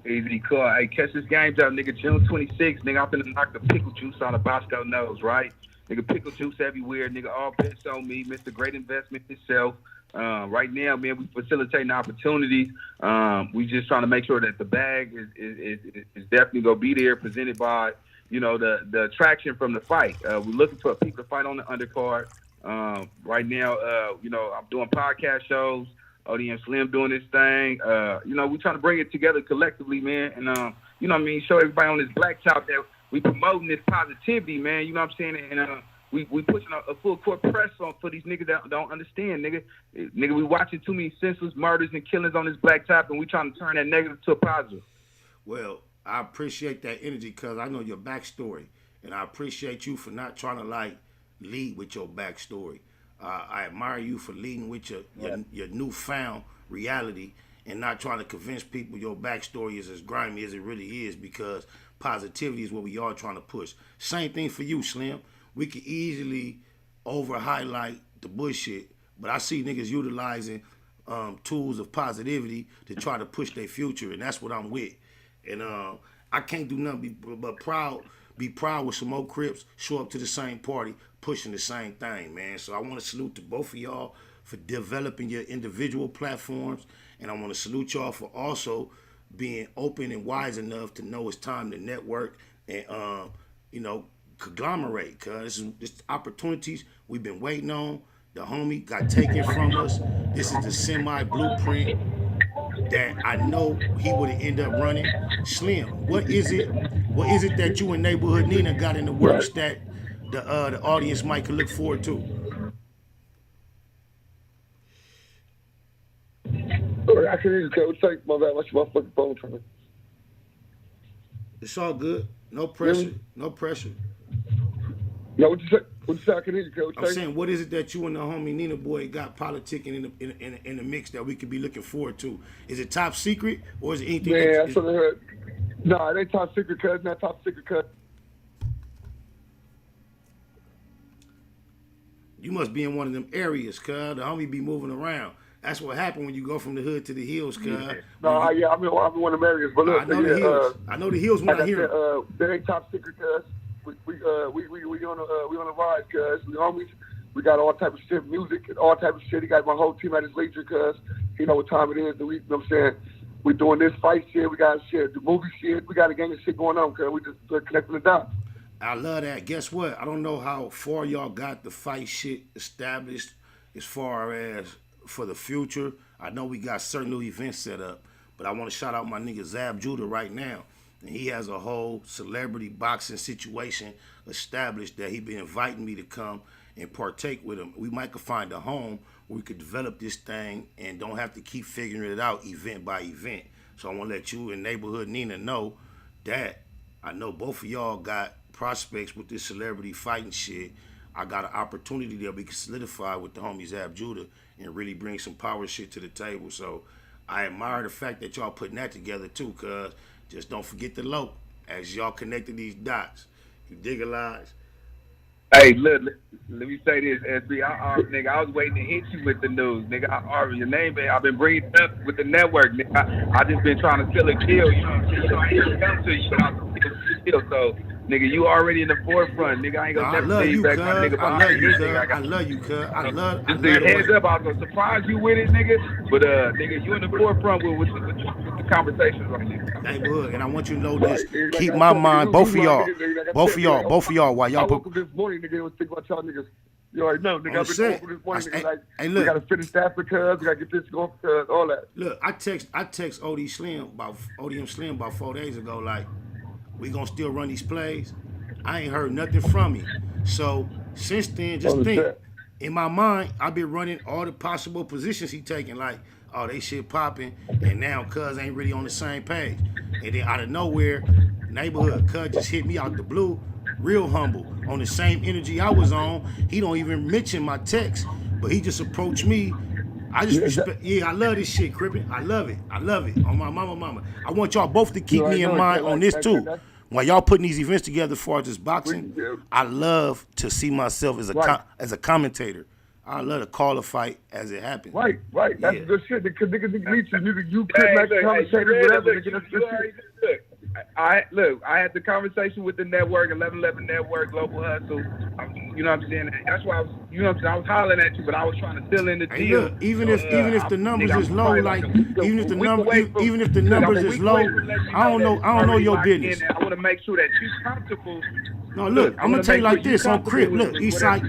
Speaker 1: Easy call. Hey, catch this game out, nigga. June 26th, nigga. I'm finna knock the pickle juice on the Bosco nose, right? Nigga, pickle juice everywhere, nigga. All bets on me. Mr. Great Investment itself. Right now, man, we facilitating opportunities. We just trying to make sure that the bag is definitely gonna be there, presented by, you know, the attraction from the fight. We're looking for people to fight on the undercard. Right now, you know, I'm doing podcast shows. ODM Slim doing this thing. You know, we're trying to bring it together collectively, man. And, you know what I mean, show everybody on this black top that we promoting this positivity, man. You know what I'm saying? And we pushing a full court press on for these niggas that don't understand, nigga. Nigga, we watching too many senseless murders and killings on this black top, and we trying to turn that negative to a positive.
Speaker 20: Well, I appreciate that energy because I know your backstory, and I appreciate you for not trying to like lead with your backstory. I admire you for leading with your newfound reality and not trying to convince people your backstory is as grimy as it really is, because positivity is what we are trying to push. Same thing for you, Slim. We could easily over-highlight the bullshit, but I see niggas utilizing tools of positivity to try to push their future, and that's what I'm with. And I can't do nothing but be proud with some more Crips, show up to the same party, pushing the same thing, man. So I want to salute to both of y'all for developing your individual platforms, and I want to salute y'all for also being open and wise enough to know it's time to network and, you know, conglomerate, cause this opportunities we've been waiting on. The homie got taken from us. This is the semi-blueprint that I know he would have ended up running. Slim, what is it that you and Neighborhood Nina got in the works that the audience might could look forward to?
Speaker 19: I can hear you, Coach. Take my bad. What's my fucking phone from me?
Speaker 20: It's all good. No pressure. No pressure.
Speaker 19: No, what you say? What you say? I can hear you, Coach.
Speaker 20: I'm saying, what is it that you and the homie Nina boy got politicking in the mix that we could be looking forward to? Is it top secret or is it anything?
Speaker 19: Man, I sort of heard. No, it ain't top secret, cuz. Not top secret, cuz.
Speaker 20: You must be in one of them areas, cuz. The homie be moving around. That's what happened when you go from the hood to the hills, cuz.
Speaker 19: Yeah. No, I'm in one of them areas. But look,
Speaker 20: I know the hills. I know the hills when I hear
Speaker 19: it. That ain't top secret, cuz. We on a rise, cuz. We homies. We got all type of shit, music and all type of shit. He got my whole team at his leisure, cuz. He know what time it is. You know what I'm saying? We doing this fight shit. We got shit, the movie shit. We got a gang of shit going on, cuz. We just connecting the dots.
Speaker 20: I love that. Guess what? I don't know how far y'all got the fight shit established as far as for the future. I know we got certain new events set up, but I want to shout out my nigga Zab Judah right now. And he has a whole celebrity boxing situation established that he been inviting me to come and partake with him. We might could find a home where we could develop this thing and don't have to keep figuring it out event by event. So I want to let you and Neighborhood Nina know that I know both of y'all got prospects with this celebrity fighting shit. I got an opportunity that we can solidify with the homie Zab Judah and really bring some power shit to the table. So I admire the fact that y'all putting that together too, cuz just don't forget the low as y'all connected these dots. You digitalize.
Speaker 1: Hey, look, let me say this, SB. Nigga, I was waiting to hit you with the news, nigga. Your name, I've been bringing it up with the network, nigga. I just been trying to fill a kill, you know what I'm saying? I ain't come to you, but I kill, so. Nigga, you already in the forefront, nigga. I ain't gonna never take back my nigga.
Speaker 20: I love you, cuz. I love you, cuz. I love
Speaker 1: heads up, I was gonna surprise you with it, nigga. But nigga, you in the forefront with the conversations right now.
Speaker 20: Neighborhood, and I want you to know this. Keep my mind, both of y'all, while y'all
Speaker 19: put. I woke up this morning, nigga, and was thinking about y'all niggas. You already know, nigga. I've been woke up this morning, nigga. Like, hey, look, we gotta finish that for cuz. We gotta get this going for cuz. All that.
Speaker 20: Look, I text ODM Slim about 4 days ago, like, we gonna still run these plays. I ain't heard nothing from him. So since then, just think. In my mind, I've been running all the possible positions he taking, like, oh, they shit popping, and now cuz ain't really on the same page. And then out of nowhere, Neighborhood cuz just hit me out the blue, real humble, on the same energy I was on. He don't even mention my text, but he just approached me. I just respect, I love this shit, Crippin'. I love it. On my mama. I want y'all both to keep me in mind on this too. While y'all putting these events together as far as this boxing, I love to see myself as a commentator. I love to call a fight as it happens.
Speaker 19: Right. That's good shit. Because niggas meet you could make a commentator, whatever. Nigga, that's good shit.
Speaker 1: I had the conversation with the network, 1111 Network, Global Hustle. You know what I'm saying? That's why I was, you know what I'm saying? I was hollering at you, but I was trying to fill in the
Speaker 20: Hey,
Speaker 1: deal.
Speaker 20: look, even if the numbers is low, like even if the numbers is low, I don't know your business.
Speaker 1: I want to make sure that you're comfortable.
Speaker 20: No, look, I'm gonna tell you like this on Crip. Look, Eastside.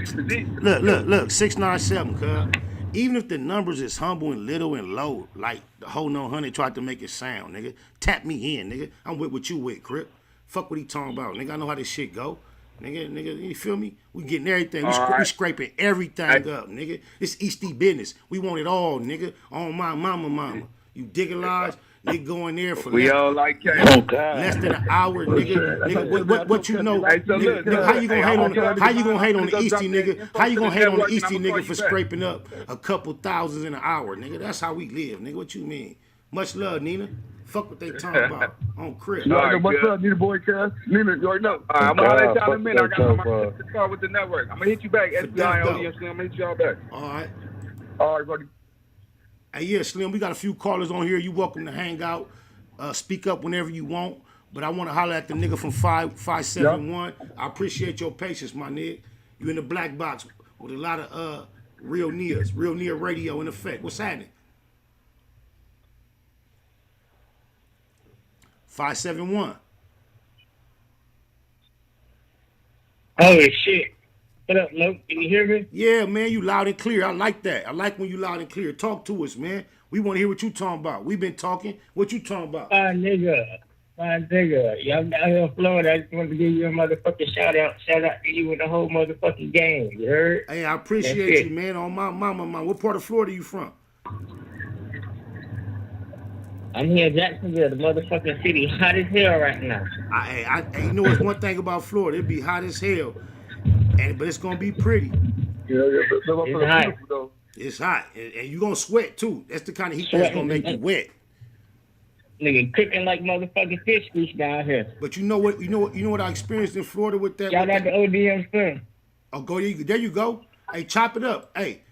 Speaker 20: Look, 697, cuz. Even if the numbers is humble and little and low, like the whole No Honey tried to make it sound, nigga. Tap me in, nigga. I'm with what you with, Crip. Fuck what he talking about, nigga. I know how this shit go. Nigga, you feel me? We getting everything. We scraping everything up, nigga. It's East D business. We want it all, nigga. On my mama. You dig a lodge? Nigga go in there for
Speaker 1: we all like
Speaker 20: less than an hour, nigga. What you know? Nigga, how you gonna hate on the Eastie nigga? How you gonna hate on the Eastie nigga for scraping up a couple thousands in an hour, nigga? That's how we live, nigga. What you mean? Much love, Nina. Fuck what they talking about on Crip.
Speaker 19: You already know what's up, Nina boy, cuz. Nina, you already know.
Speaker 1: All right, I'm gonna holler at y'all in a minute. I got my call with the network. I'm gonna hit you back, SBI, ODM, I'm gonna hit y'all back.
Speaker 20: All right.
Speaker 19: All right, buddy.
Speaker 20: Hey, yeah, Slim, we got a few callers on here. You welcome to hang out. Speak up whenever you want. But I want to holler at the nigga from 571. I appreciate your patience, my nigga. You in the black box with a lot of real near radio in effect. What's happening? 571.
Speaker 21: Holy shit. What up, Luke? Can you hear me?
Speaker 20: Yeah, man, you loud and clear. I like that. I like when you loud and clear. Talk to us, man. We want to hear what you talking about. We've been talking. What you talking about?
Speaker 21: Fine nigga. Y'all down here in Florida. I just wanted to give you a motherfucking shout out. Shout out to you and the whole motherfucking gang. You heard?
Speaker 20: Hey, I appreciate you, man. On my mama. What part of Florida you from?
Speaker 21: I'm here in Jacksonville, the motherfucking city. Hot as hell right now.
Speaker 20: You know, it's one thing about Florida. It be hot as hell. But it's gonna be pretty.
Speaker 21: It's hot.
Speaker 20: It's hot, and you gonna sweat too. That's the kind of heat that's gonna make you wet.
Speaker 21: Nigga, cooking like motherfucking fish grease down here.
Speaker 20: But you know what I experienced in Florida with that.
Speaker 21: Shout out to ODM Slim.
Speaker 20: Oh, there you go. Hey, chop it up. Hey,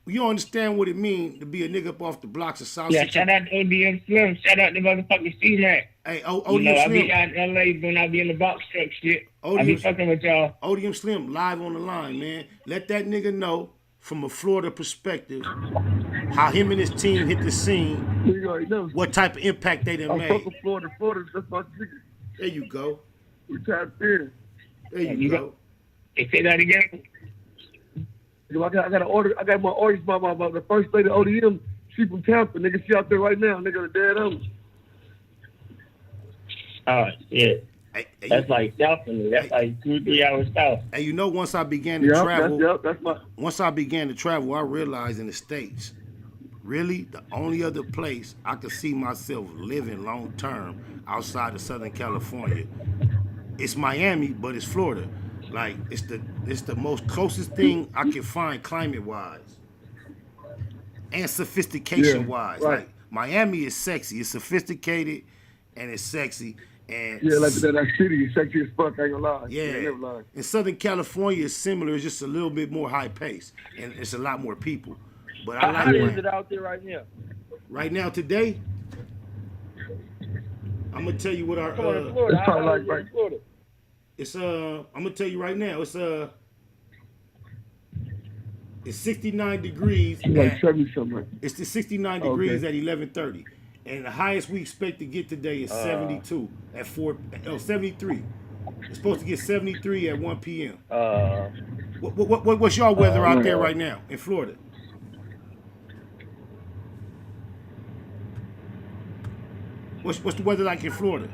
Speaker 20: you don't understand what it means to be a nigga up off the blocks of South.
Speaker 21: Yeah, shout out to ODM Slim. Shout out to motherfucking C-Mac.
Speaker 20: Hey, ODM Slim.
Speaker 21: I be out in LA when I be in the box truck shit. I be fucking with y'all.
Speaker 20: ODM Slim live on the line, man. Let that nigga know from a Florida perspective how him and his team hit the scene. What type of impact they done made.
Speaker 19: I'm from Florida. That's my nigga.
Speaker 20: There you go.
Speaker 19: We tapped in.
Speaker 20: There you go.
Speaker 21: Hey, say that again.
Speaker 19: I got an order. I got my orders by the first lady of ODM. She from Tampa, nigga. She out there right now, nigga. The dead homies.
Speaker 21: Oh shit. That's like south for me. That's like 2-3 hours south.
Speaker 20: And you know, once I began to travel, once I began to travel, I realized in the States, really the only other place I could see myself living long term outside of Southern California, it's Miami, but it's Florida. Like it's the most closest thing I can find climate wise and sophistication wise.
Speaker 19: Right.
Speaker 20: Like Miami is sexy, it's sophisticated, and it's sexy. And
Speaker 19: like that city is sexy as fuck, I ain't gonna lie.
Speaker 20: Yeah.
Speaker 19: Never lie.
Speaker 20: In Southern California, it's similar. It's just a little bit more high pace, and it's a lot more people. But I like
Speaker 21: how is it out there right now?
Speaker 20: Right now, today, I'm gonna tell you what our
Speaker 21: Florida.
Speaker 19: It's probably like right.
Speaker 21: Florida.
Speaker 20: It's I'm gonna tell you right now. It's 69 degrees.
Speaker 19: It's like 70 something.
Speaker 20: It's the 69 degrees at 11:30. And the highest we expect to get today is 72 at 73. It's supposed to get 73 at 1 p.m. What's your weather out there right now in Florida? What's the weather like in Florida?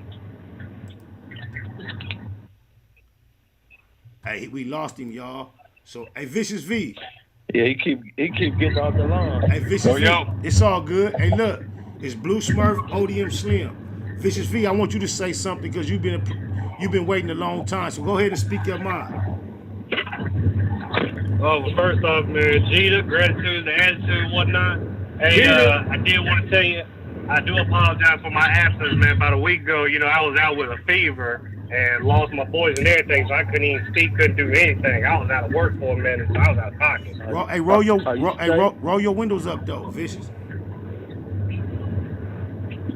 Speaker 20: Hey, we lost him, y'all. So, hey, Vicious V.
Speaker 21: Yeah, he keep getting off the line.
Speaker 20: Hey, Vicious V. It's all good. Hey, look. It's Blue Smurf, ODM Slim. Vicious V, I want you to say something because you've been waiting a long time. So go ahead and speak your mind.
Speaker 9: Oh, well, first off, man, Gina, gratitude, the attitude, whatnot. Hey, I did want to tell you, I do apologize for my absence, man. About a week ago, I was out with a fever and lost my voice and everything, so I couldn't even speak, couldn't do anything. I was out of work for a minute, so I was out of pocket.
Speaker 20: Roll your windows up, though, Vicious.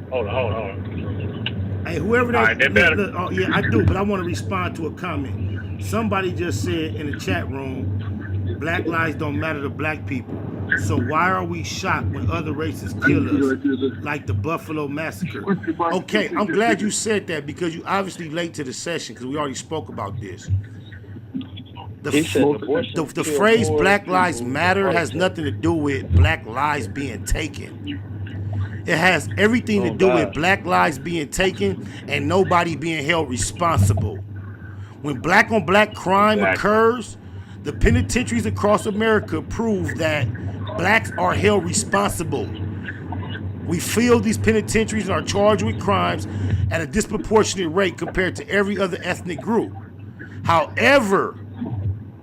Speaker 9: Hold on.
Speaker 20: Hey, whoever that.
Speaker 9: Right, they better.
Speaker 20: Look, yeah, I do, but I want to respond to a comment. Somebody just said in the chat room, black lives don't matter to black people. So why are we shocked when other races kill us, like the Buffalo Massacre? Okay, I'm glad you said that because you obviously late to the session because we already spoke about this. The phrase Black Lives Matter has nothing to do with black lives being taken. It has everything to do with black lives being taken and nobody being held responsible. When black on black crime occurs, the penitentiaries across America prove that blacks are held responsible. We fill these penitentiaries and are charged with crimes at a disproportionate rate compared to every other ethnic group. However,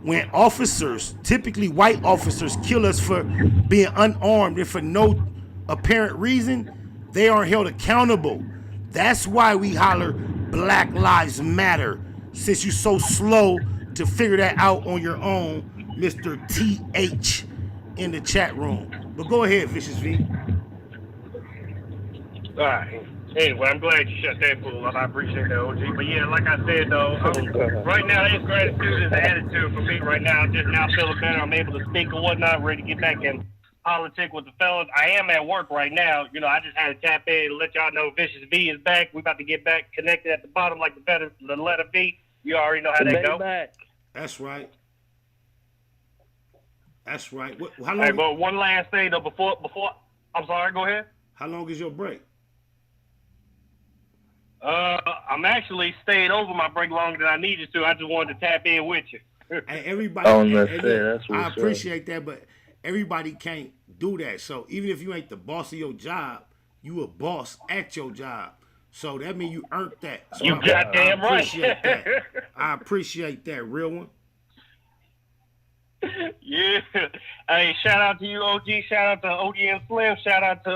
Speaker 20: when officers, typically white officers, kill us for being unarmed and for no apparent reason, they aren't held accountable. That's why we holler Black Lives Matter, since you're so slow to figure that out on your own, Mr. TH in the chat room. But go ahead, Vicious V.
Speaker 9: All right. Anyway, I'm glad you shut that fool up. I appreciate that, OG. But yeah, like I said, though, right now, this gratitude is an attitude for me right now. I'm just now feeling better. I'm able to speak and whatnot, ready to get back in politics with the fellas. I am at work right now. You know, I just had to tap in to let y'all know Vicious V is back. We're about to get back connected at the bottom like the letter V. You already know how that go.
Speaker 20: That's right. That's right.
Speaker 9: How long? Hey, but one last thing, though, before, I'm sorry, go ahead.
Speaker 20: How long is your break?
Speaker 9: I'm actually stayed over my break longer than I needed to. I just wanted to tap in with you.
Speaker 20: Hey, everybody, I appreciate that, but everybody can't do that. So even if you ain't the boss of your job, you a boss at your job. So that means you earned that. So
Speaker 9: you goddamn right.
Speaker 20: I appreciate that, real one.
Speaker 9: Yeah. Hey, shout out to you, OG. Shout out to ODM Slim. Shout out to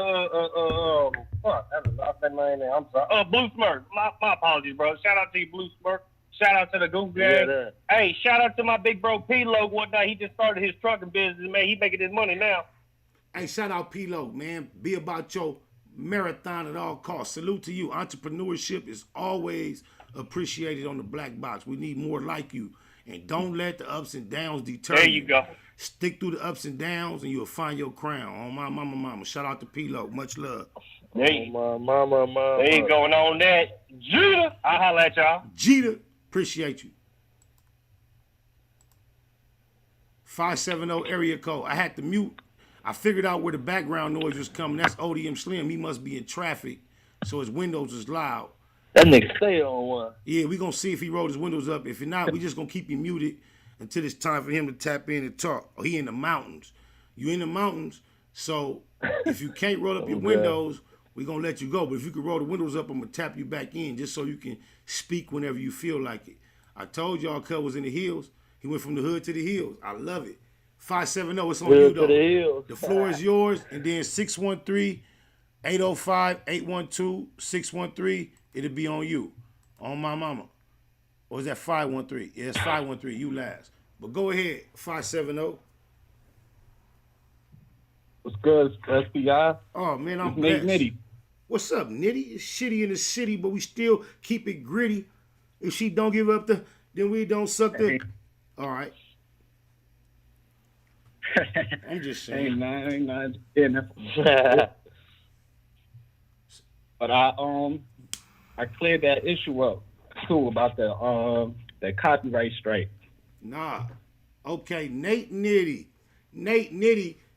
Speaker 9: I'm sorry. Blue Smirk. My apologies, bro. Shout out to you, Blue Smirk. Shout out to the Google gang. Yeah, hey, shout out to my big bro P-Lo. Whatnot. He just started his trucking business, man. He making his money now.
Speaker 20: Hey, shout out P-Lo, man. Be about your marathon at all costs. Salute to you. Entrepreneurship is always appreciated on the Black Box. We need more like you. And don't let the ups and downs deter you.
Speaker 9: There you go.
Speaker 20: Stick through the ups and downs, and you'll find your crown. On my mama. Shout out to P-Lo. Much love.
Speaker 9: There you go. There you going on that. Jeter. I'll holler at y'all.
Speaker 20: Jeter. Appreciate you. 570 area code. I had to mute. I figured out where the background noise was coming. That's ODM Slim. He must be in traffic, so his windows is loud.
Speaker 21: That nigga stay on one.
Speaker 20: Yeah, we gonna see if he rolled his windows up. If not, we just gonna keep him muted until it's time for him to tap in and talk. Oh, he in the mountains. You in the mountains, so if you can't roll up your windows, we gonna let you go. But if you can roll the windows up, I'm gonna tap you back in just so you can speak whenever you feel like it. I told y'all Cub was in the hills. He went from the hood to the hills. I love it. 570, it's on you though. The floor is yours, and then 613-805-812-613. It'll be on you. On my mama. Or is that 513? Yeah, it's 513. You last. But go ahead, 570.
Speaker 2: What's good, SPI?
Speaker 20: Oh, man, I'm blessed. Nitty. What's up, Nitty? It's shitty in the city, but we still keep it gritty. If she don't give up then we don't suck the... All right. I'm just saying.
Speaker 2: Ain't not But I cleared that issue up too about the copyright strike.
Speaker 20: Nah. Okay, Nate Nitty,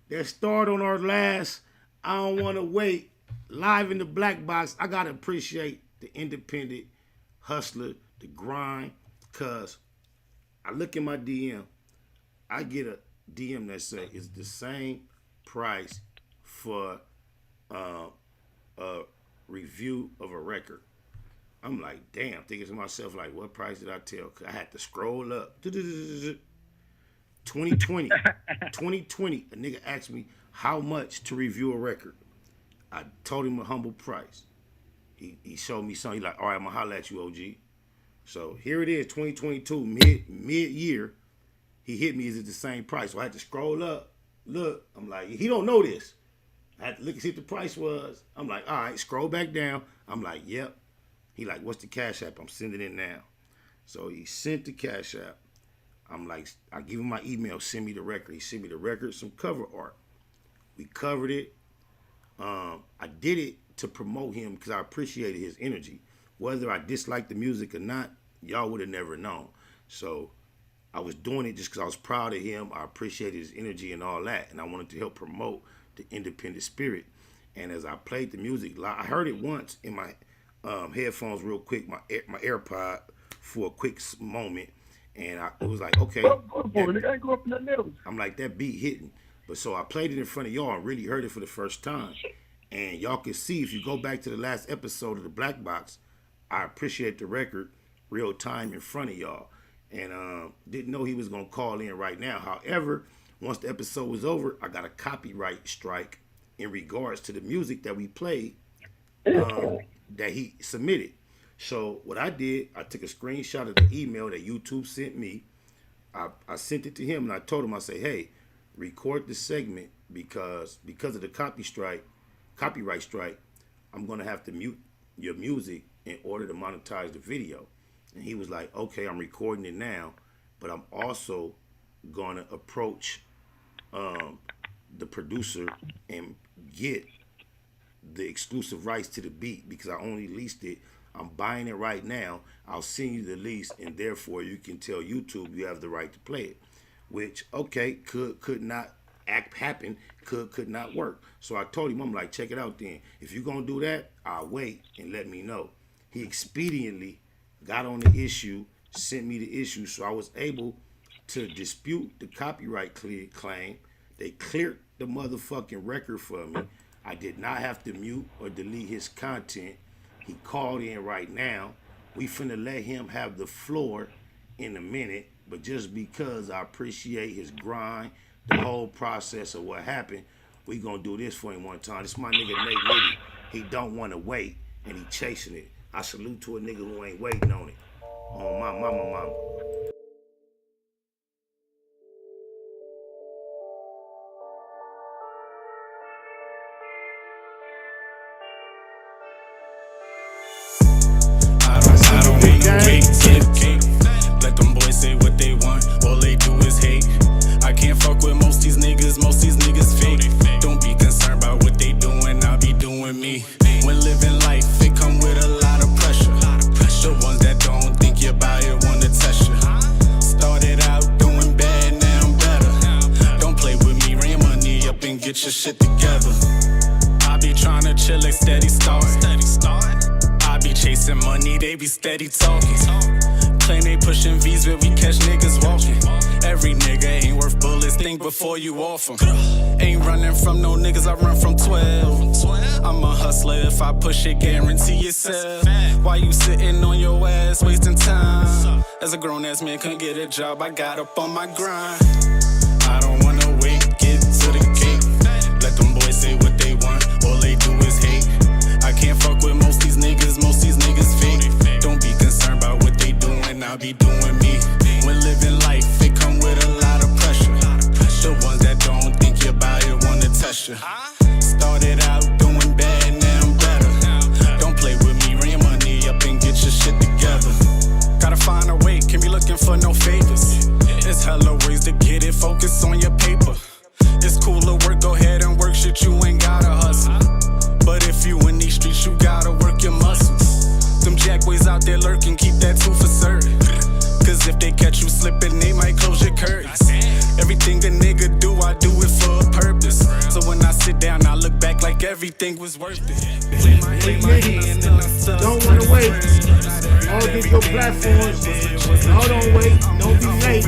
Speaker 20: that starred on our last I Don't Wanna Wait live in the Black Box. I gotta appreciate the independent hustler, the grind, cause I look in my DM, I get a DM that say it's the same price for a review of a record. I'm like, damn, thinking to myself, like, what price did I tell? Cause I had to scroll up. 2020, a nigga asked me how much to review a record. I told him a humble price. He showed me something. He like, all right, I'm gonna holler at you, OG. So here it is, 2022, mid-year. He hit me, is it the same price? So I had to scroll up. Look, I'm like, he don't know this. I had to look and see what the price was. I'm like, all right, scroll back down. I'm like, yep. He like, what's the Cash App? I'm sending it now. So he sent the Cash App. I'm like, I give him my email, send me the record. He sent me the record, some cover art. We covered it. I did it to promote him because I appreciated his energy. Whether I disliked the music or not, y'all would have never known. So I was doing it just because I was proud of him. I appreciated his energy and all that. And I wanted to help promote the independent spirit. And as I played the music, I heard it once in my headphones real quick, my AirPod for a quick moment. And it was like, okay. I'm like, that beat hitting. But so I played it in front of y'all and really heard it for the first time. And y'all can see, if you go back to the last episode of the Black Box, I appreciate the record real time in front of y'all. And didn't know he was going to call in right now. However, once the episode was over, I got a copyright strike in regards to the music that we played that he submitted. So what I did, I took a screenshot of the email that YouTube sent me. I sent it to him and I told him, I say, hey, record this segment because of the copyright strike, I'm going to have to mute your music in order to monetize the video. And he was like, okay, I'm recording it now, but I'm also going to approach the producer and get the exclusive rights to the beat because I only leased it. I'm buying it right now. I'll send you the lease, and therefore you can tell YouTube you have the right to play it. Which, okay, could not happen, could not work. So I told him, I'm like, check it out then. If you're going to do that, I'll wait and let me know. He expediently got on the issue, sent me the issue, so I was able to dispute the copyright claim. They cleared the motherfucking record for me. I did not have to mute or delete his content. He called in right now. We finna let him have the floor in a minute, but just because I appreciate his grind, the whole process of what happened, we gonna do this for him one time. This my nigga Nate Liddy. He don't wanna wait, and he chasing it. I salute to a nigga who ain't waiting on it. On my mama.
Speaker 15: I don't want no wait, let them boys say what they want, all they do is hate. I can't fuck with most these niggas fake. Don't be concerned about what they doing, I'll be doing me. When living life, it come with a lot of pressure. The ones that don't think you about it wanna test you. Started out doing bad, now I'm better. Don't play with me, run your money up and get your shit together. I be tryna chill like steady start. I be chasing money, they be steady talking. Claim they pushing V's where we catch niggas walking. Every nigga ain't worth bullets, think before you off them. Ain't running from no niggas, I run from 12. I'm a hustler, if I push it, guarantee yourself. Why you sitting on your ass, wasting time? As a grown ass man, couldn't get a job, I got up on my grind. I don't wanna wait, get to the cake. Let them boys say what they want, all they do is hate. I can't fuck with most these niggas fake. Don't be concerned about what they doing, I'll be doing me. When living life, it come with a lot of pressure. The ones that don't think you about it wanna test you. Started out doing bad, now I'm better. Don't play with me, run your money up and get your shit together. Gotta find a way, can't be looking for no favors. It's hella ways to get it, focus on your paper. It's cool to work, go ahead and work shit, you ain't gotta hustle. But if you in these streets, you gotta work your muscles. Them jackways out there lurking, keep that too for certain. Cause if they catch you slipping, they might close your curtains. Everything a nigga do, I do it for a purpose. So when I sit down, I look back like everything was worth it.
Speaker 7: Hey niggas, don't wanna wait. All get your platforms. Y'all don't wait, don't be late.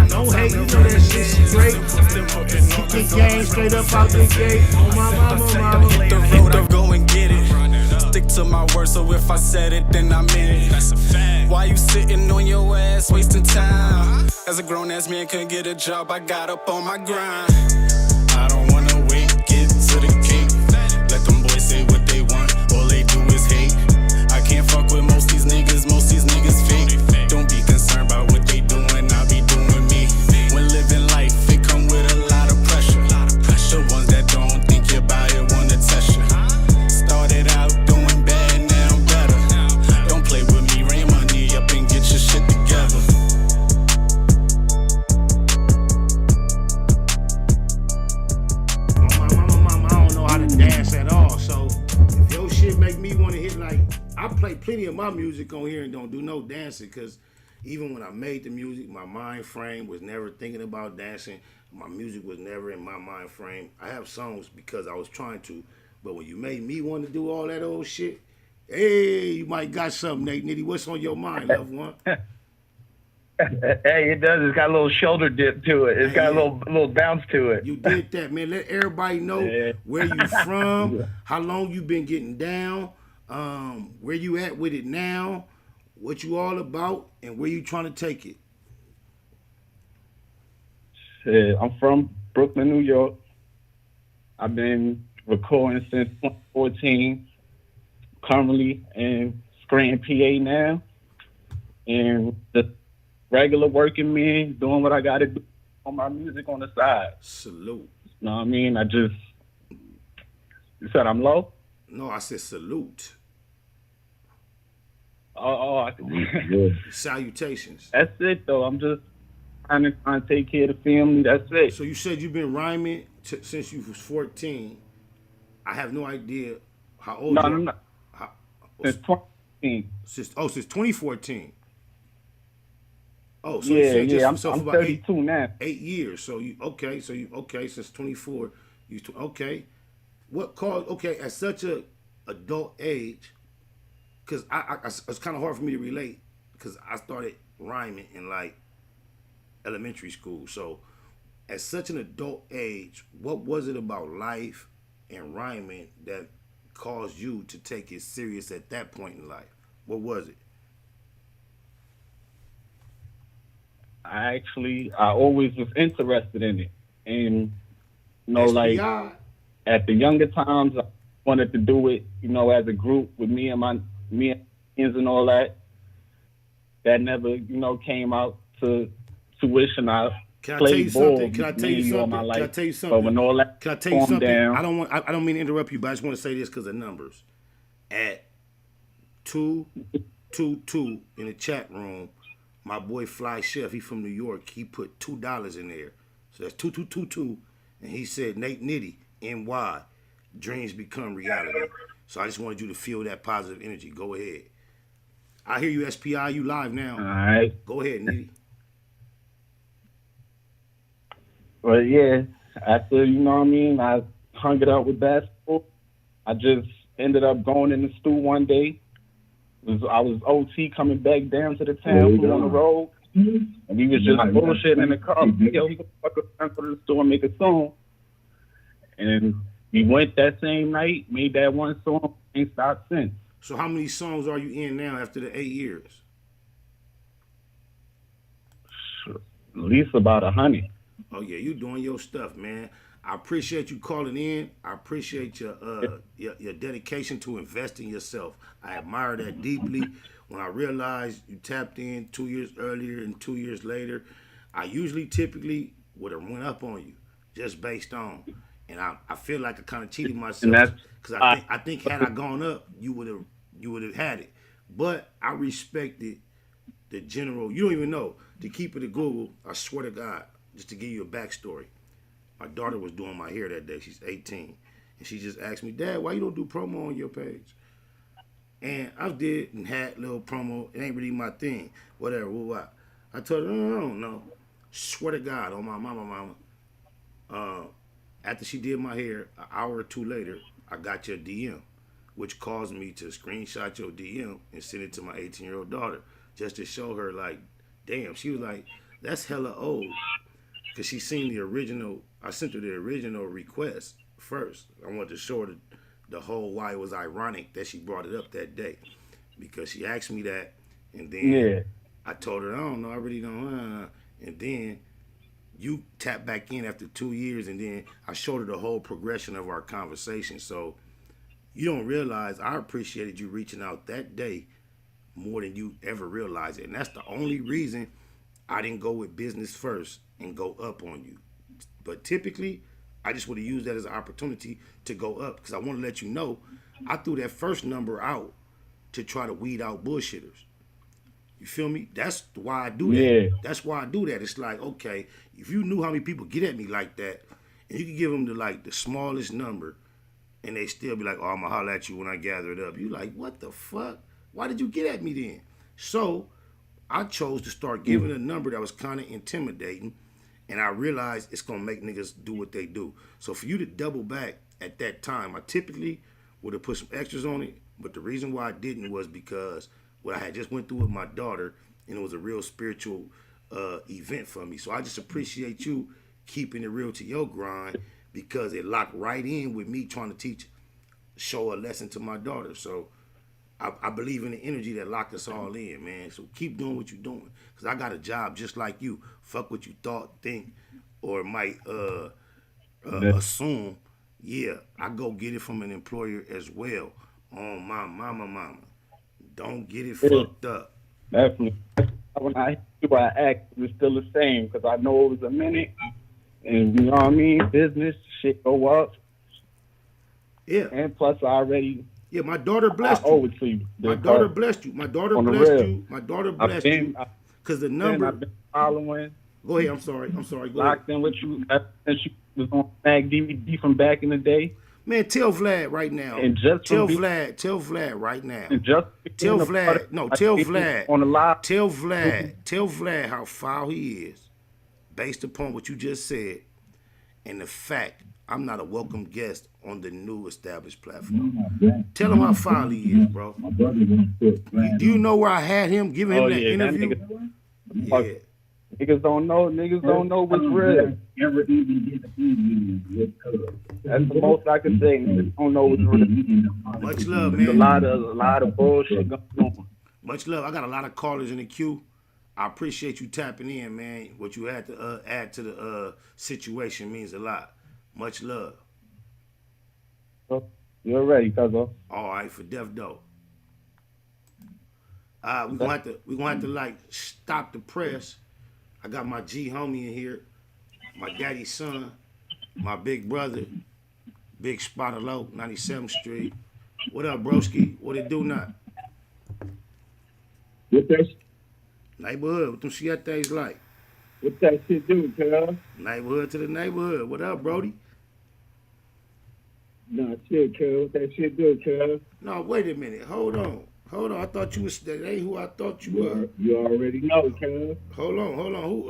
Speaker 7: Don't hate, you know that shit's straight. Keep your game straight up out the gate. Oh my mama.
Speaker 15: Hit the road, I'll go and get it. Stick to my word, so if I said it, then I meant it. Why you sitting on your ass, wasting time? As a grown ass man, couldn't get a job, I got up on my grind. I don't wanna wait, get to the cake. Let them boys say what they want, all they do is hate. I can't fuck with most these niggas fake. Don't be concerned about what they doing, I'll be doing me. When living life, it come with a lot of pressure. The ones that don't think you about it wanna test you. Started out doing bad, now I'm better. Don't play with me, run your money up and get your shit together.
Speaker 20: you want to hit, like, I play plenty of my music on here and don't do no dancing, because even when I made the music, my mind frame was never thinking about dancing. My music was never in my mind frame. I have songs because I was trying to, but when you made me want to do all that old shit, hey, you might got something, Nate Nitty. What's on your mind, loved one?
Speaker 2: Hey, it does. It's got a little shoulder dip to it. It's got a little bounce to it.
Speaker 20: You did that, man. Let everybody know where you from, how long you been getting down, where you at with it now, what you all about, and where you trying to take it.
Speaker 2: Shit, I'm from Brooklyn, New York. I've been recording since 2014. Currently in Scranton, PA now, and the regular working man doing what I got to do on my music on the side.
Speaker 20: Salute.
Speaker 2: You know what I mean? You said I'm low?
Speaker 20: No, I said salute.
Speaker 2: I can.
Speaker 20: Salutations.
Speaker 2: That's it, though. I'm just trying to take care of the family. That's it.
Speaker 20: So you said you've been rhyming since you was 14. I have no idea how old you are.
Speaker 2: No. Since 2014.
Speaker 20: Since 2014. Oh, so
Speaker 2: yeah,
Speaker 20: you
Speaker 2: I'm
Speaker 20: about
Speaker 2: 32 now.
Speaker 20: 8 years. So you since 24. Okay. What caused at such a adult age? Because it's kind of hard for me to relate because I started rhyming in like elementary school. So at such an adult age, what was it about life and rhyming that caused you to take it serious at that point in life? What was it?
Speaker 2: I always was interested in it. And, like at the younger times, I wanted to do it, as a group with me and my friends and all that. That never, came out to fruition.
Speaker 20: Can I tell you something? Can I tell you something?
Speaker 2: But when all that
Speaker 20: Can I tell you something?
Speaker 2: down,
Speaker 20: I don't mean to interrupt you, but I just want to say this because of numbers. At 222 in the chat room, my boy Fly Chef, he from New York, he put $2 in there. So that's 2222. And he said, Nate Nitty, NY, dreams become reality. So I just wanted you to feel that positive energy. Go ahead. I hear you, SPI. You live now.
Speaker 2: All right.
Speaker 20: Go ahead, Nitty.
Speaker 2: Well, yeah, after, I hung it up with basketball. I just ended up going in the stool one day. I was OT coming back down to the town from on the road. And we was just bullshitting in the car. Yo, he could fuck up to the store and make a song. And we went that same night, made that one song, ain't stopped since.
Speaker 20: So how many songs are you in now after the 8 years?
Speaker 2: At least about 100.
Speaker 20: Oh yeah, you doing your stuff, man. I appreciate you calling in. I appreciate your dedication to invest in yourself. I admire that deeply. When I realized you tapped in 2 years earlier and 2 years later, I typically would have went up on you just based on. And I feel like I kind of cheated myself because I think had I gone up, you would have had it. But I respected the general. You don't even know. To keep it at Google, I swear to God, just to give you a backstory. My daughter was doing my hair that day. She's 18. And she just asked me, Dad, why you don't do promo on your page? And I did and had little promo. It ain't really my thing. Whatever. What? I told her, no, I don't know. Swear to God, on my mama. After she did my hair, an hour or two later, I got your DM, which caused me to screenshot your DM and send it to my 18-year-old daughter just to show her, like, damn. She was like, that's hella old. Because she seen the original. I sent her the original request first. I wanted to show her the whole why it was ironic that she brought it up that day. Because she asked me that, and then I told her, I don't know, I really don't. And then you tapped back in after 2 years, and then I showed her the whole progression of our conversation. So you don't realize I appreciated you reaching out that day more than you ever realized it. And that's the only reason I didn't go with business first and go up on you. But typically, I just would have used that as an opportunity to go up because I want to let you know I threw that first number out to try to weed out bullshitters. You feel me? That's why I do that.
Speaker 2: Yeah.
Speaker 20: That's why I do that. It's like, okay, if you knew how many people get at me like that, and you could give them the smallest number, and they still be like, oh, I'm gonna holler at you when I gather it up. You like, what the fuck? Why did you get at me then? So I chose to start giving a number that was kind of intimidating, and I realized it's gonna make niggas do what they do. So for you to double back at that time, I typically would have put some extras on it, but the reason why I didn't was because what I had just went through with my daughter, and it was a real spiritual event for me. So I just appreciate you keeping it real to your grind, because it locked right in with me trying to show a lesson to my daughter. So I believe in the energy that locked us all in, man. So keep doing what you're doing, because I got a job just like you. Fuck what you thought, think, or might assume. Yeah, I go get it from an employer as well. On my mama. Don't get it fucked up.
Speaker 2: Definitely. When I act, it's still the same, because I know it was a minute, and you know what I mean? Business, shit go up.
Speaker 20: Yeah.
Speaker 2: And plus I already...
Speaker 20: Yeah, my daughter blessed
Speaker 2: I owe it to you.
Speaker 20: My daughter blessed you. My daughter blessed you. My daughter blessed you. Because the number...
Speaker 2: I've been following.
Speaker 20: Go ahead, I'm sorry. Go
Speaker 2: Locked in with you since you was on Mag DVD from back in the day.
Speaker 20: Man, tell Vlad right now.
Speaker 2: And just
Speaker 20: tell Vlad right now.
Speaker 2: And just
Speaker 20: tell Vlad. No, tell Vlad.
Speaker 2: On the live.
Speaker 20: Tell Vlad how foul he is, based upon what you just said, and the fact I'm not a welcome guest on the new established platform. Tell him how foul he is, bro. Do you know where I had him giving him that interview? Yeah.
Speaker 2: Niggas don't know what's real. That's the most I can say. Niggas don't know what's real.
Speaker 20: Much love, man.
Speaker 2: A lot of bullshit going on.
Speaker 20: Much love. I got a lot of callers in the queue. I appreciate you tapping in, man. What you had to add to the situation means a lot. Much love.
Speaker 2: You're ready, cuzzo.
Speaker 20: All right, for Def Dope. We're gonna have to like stop the press. I got my G homie in here, my daddy's son, my big brother, Big Spotter Low, 97th Street. What up, broski? What it do now?
Speaker 19: What that
Speaker 20: neighborhood, what them shit like?
Speaker 19: What that shit do, cuz?
Speaker 20: Neighborhood to the neighborhood. What up, Brody?
Speaker 19: Nah, shit, cuz. What that shit do, cuz?
Speaker 20: No, wait a minute. Hold on. I thought you was, that ain't who I thought you were.
Speaker 19: You already know, cuz.
Speaker 20: Hold on. Who?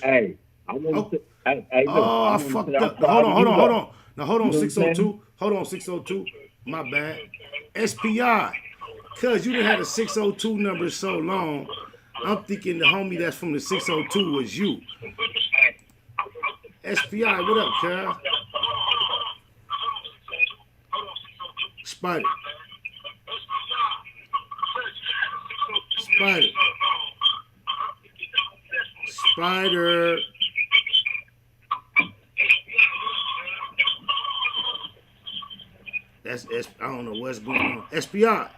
Speaker 19: Hey, I want to.
Speaker 20: I fucked up. Hold on. Now, hold on, 602. Hold on, 602. My bad. SPI. Cuz you done had a 602 number so long, I'm thinking the homie that's from the 602 was you. SPI, what up, cuz? Spider. That's I don't know what's going on. SPI. Let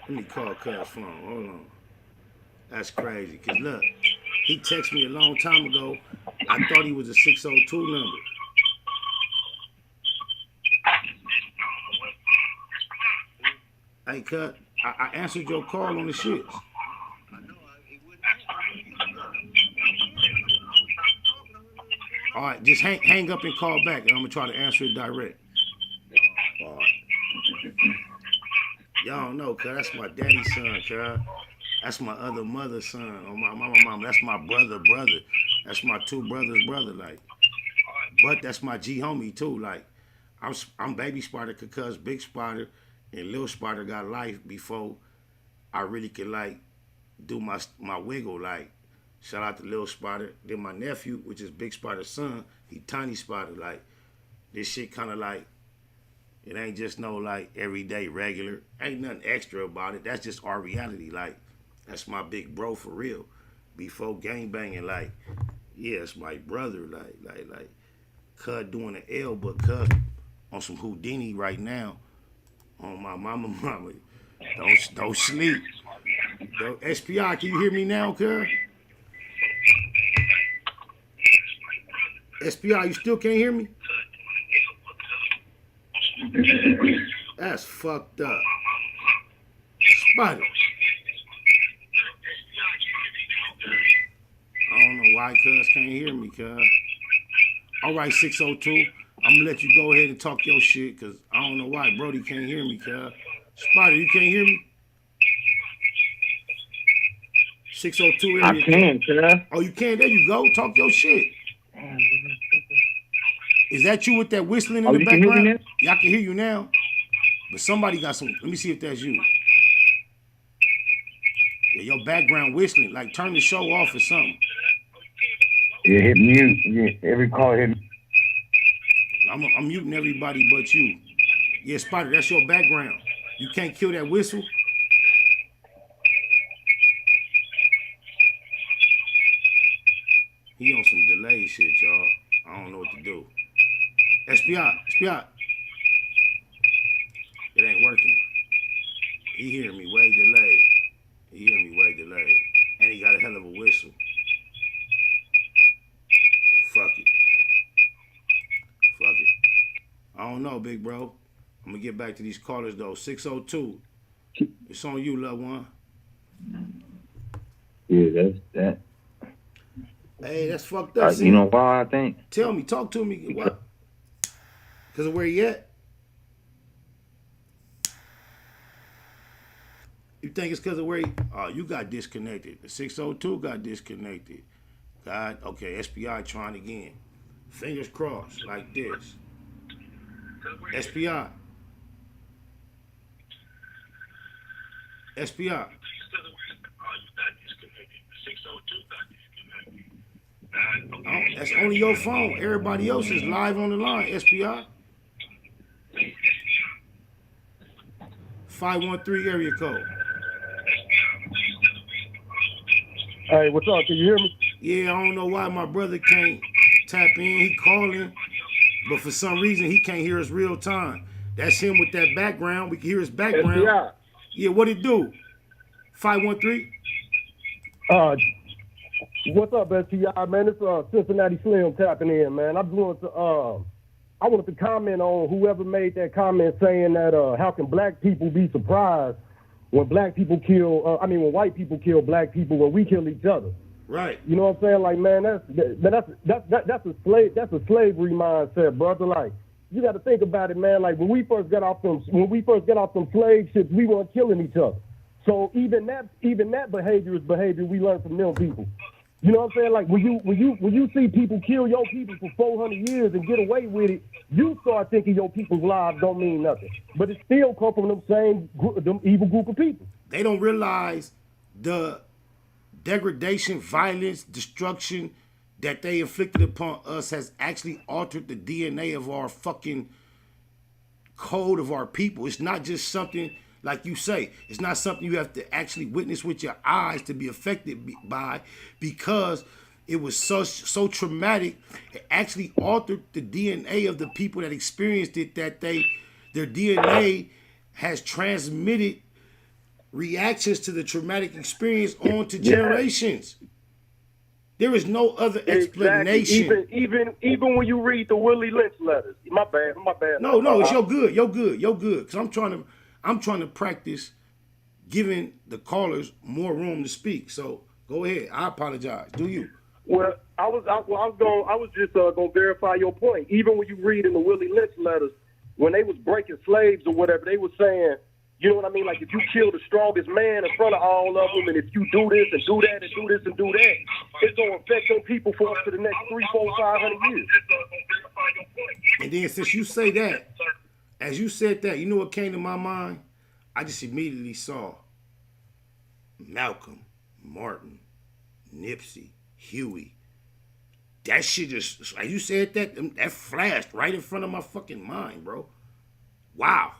Speaker 20: me call Cuz phone. Hold on. That's crazy. Cause look, he texted me a long time ago. I thought he was a 602 number. Hey, Cuz, I answered your call on the shits. All right, just hang up and call back, and I'm gonna try to answer it direct. All right. Y'all don't know, cuz that's my daddy's son, cuz. That's my other mother's son. Oh, my mama. That's my brother. That's my two brothers' brother, like. But that's my G homie too, like. I'm baby Spider, cuz Big Spider and Lil Spider got life before I really could like do my wiggle, like. Shout out to Lil Spider. Then my nephew, which is Big Spider's son, he Tiny Spider. Like, this shit kind of like, it ain't just no like everyday regular. Ain't nothing extra about it. That's just our reality. Like, that's my big bro for real. Before gangbanging, like, yeah, it's my brother. Like, Cud doing the L, but Cud on some Houdini right now. On my mama. Don't sleep. SPI, can you hear me now, Cud? SPI, you still can't hear me? That's fucked up. Spider. I don't know why cuz can't hear me, cuz. All right, 602. I'm gonna let you go ahead and talk your shit, cause I don't know why Brody can't hear me, cuz. Spider, you can't hear me? 602 area.
Speaker 2: I can, cuz.
Speaker 20: Oh, you can? There you go. Talk your shit. Is that you with that whistling in the
Speaker 2: you can hear me
Speaker 20: background?
Speaker 2: now?
Speaker 20: Yeah, I can hear you now. But somebody got some. Let me see if that's you. Yeah, your background whistling. Like turn the show off or something.
Speaker 2: Yeah, hit mute. Yeah, every call hit mute.
Speaker 20: I'm muting everybody but you. Yeah, Spider, that's your background. You can't kill that whistle. He on some delay shit, y'all. I don't know what to do. SPI. It ain't working. He hearing me way delayed. And he got a hell of a whistle. Fuck it. I don't know, big bro. I'm gonna get back to these callers though. 602. It's on you, loved one.
Speaker 2: Yeah, that's that.
Speaker 20: Hey, that's fucked up.
Speaker 2: You know why I think?
Speaker 20: Tell me, talk to me. What? Because of where he at? You think it's because of where he... Oh, you got disconnected. The 602 got disconnected. Okay, SPI trying again. Fingers crossed, like this. SPI. That's only your phone. Everybody else is live on the line, SPI. 513 area code.
Speaker 19: Hey, what's up? Can you hear me?
Speaker 20: Yeah, I don't know why my brother can't tap in. He calling, but for some reason he can't hear us real time. That's him with that background. We can hear his background.
Speaker 19: SPI.
Speaker 20: Yeah, what it do? 513?
Speaker 19: What's up, SPI, man? It's Cincinnati Slim tapping in, man. I wanted to comment on whoever made that comment saying that how can black people be surprised when black people kill, when white people kill black people when we kill each other.
Speaker 20: Right.
Speaker 19: You know what I'm saying? Like, man, that's a slavery mindset, brother. Like, you got to think about it, man. Like when we first got off them slave ships, we weren't killing each other. So even that behavior is behavior we learned from them people. You know what I'm saying? Like when you see people kill your people for 400 years and get away with it, you start thinking your people's lives don't mean nothing. But it still come from them evil group of people.
Speaker 20: They don't realize the degradation, violence, destruction that they inflicted upon us has actually altered the DNA of our fucking code of our people. It's not just something, like you say, it's not something you have to actually witness with your eyes to be affected by, because it was so traumatic. It actually altered the DNA of the people that experienced it, that their DNA has transmitted reactions to the traumatic experience onto generations. There is no other explanation.
Speaker 19: Exactly. Even when you read the Willie Lynch letters. My bad.
Speaker 20: No, it's you're good. Cause I'm trying to practice giving the callers more room to speak. So go ahead. I apologize. Do you?
Speaker 19: Well, I was just gonna verify your point. Even when you read in the Willie Lynch letters, when they was breaking slaves or whatever, they were saying, you know what I mean? Like if you kill the strongest man in front of all of them, and if you do this and do that and do this and do that, it's gonna affect them people for up to the next 300, 400, 500 years.
Speaker 20: And then since you say that, as you said that, you know what came to my mind? I just immediately saw Malcolm, Martin, Nipsey, Huey. That shit just, as you said that flashed right in front of my fucking mind, bro. Wow.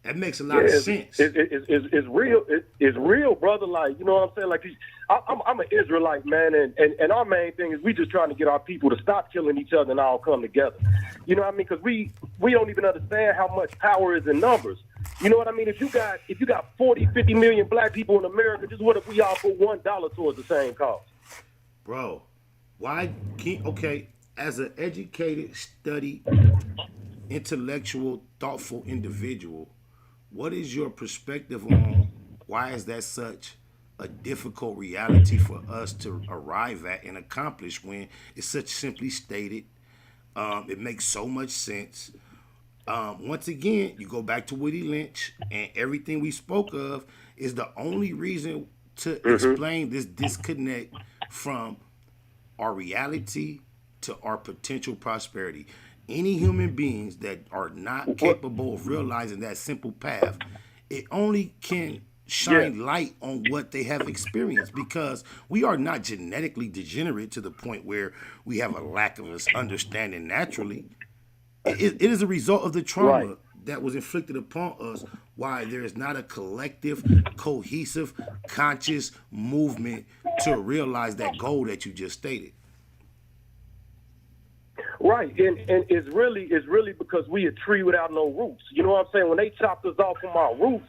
Speaker 20: That makes a lot of sense.
Speaker 19: It's real. It's real, brother. Like, you know what I'm saying? Like, I'm an Israelite, man, and our main thing is we just trying to get our people to stop killing each other and all come together. You know what I mean? Because we don't even understand how much power is in numbers. You know what I mean? If you got 40, 50 million black people in America, just what if we all put $1 towards the same cause?
Speaker 20: Bro, as an educated, studied, intellectual, thoughtful individual, what is your perspective on why is that such a difficult reality for us to arrive at and accomplish when it's such simply stated It makes so much sense. Once again, you go back to Woody Lynch, and everything we spoke of is the only reason to explain this disconnect from our reality to our potential prosperity. Any human beings that are not capable of realizing that simple path, it only can shine light on what they have experienced, because we are not genetically degenerate to the point where we have a lack of us understanding naturally. It is a result of the trauma that was inflicted upon us, why there is not a collective, cohesive, conscious movement to realize that goal that you just stated.
Speaker 11: Right, and it's really because we a tree without no roots. You know what I'm saying? When they chopped us off from our roots,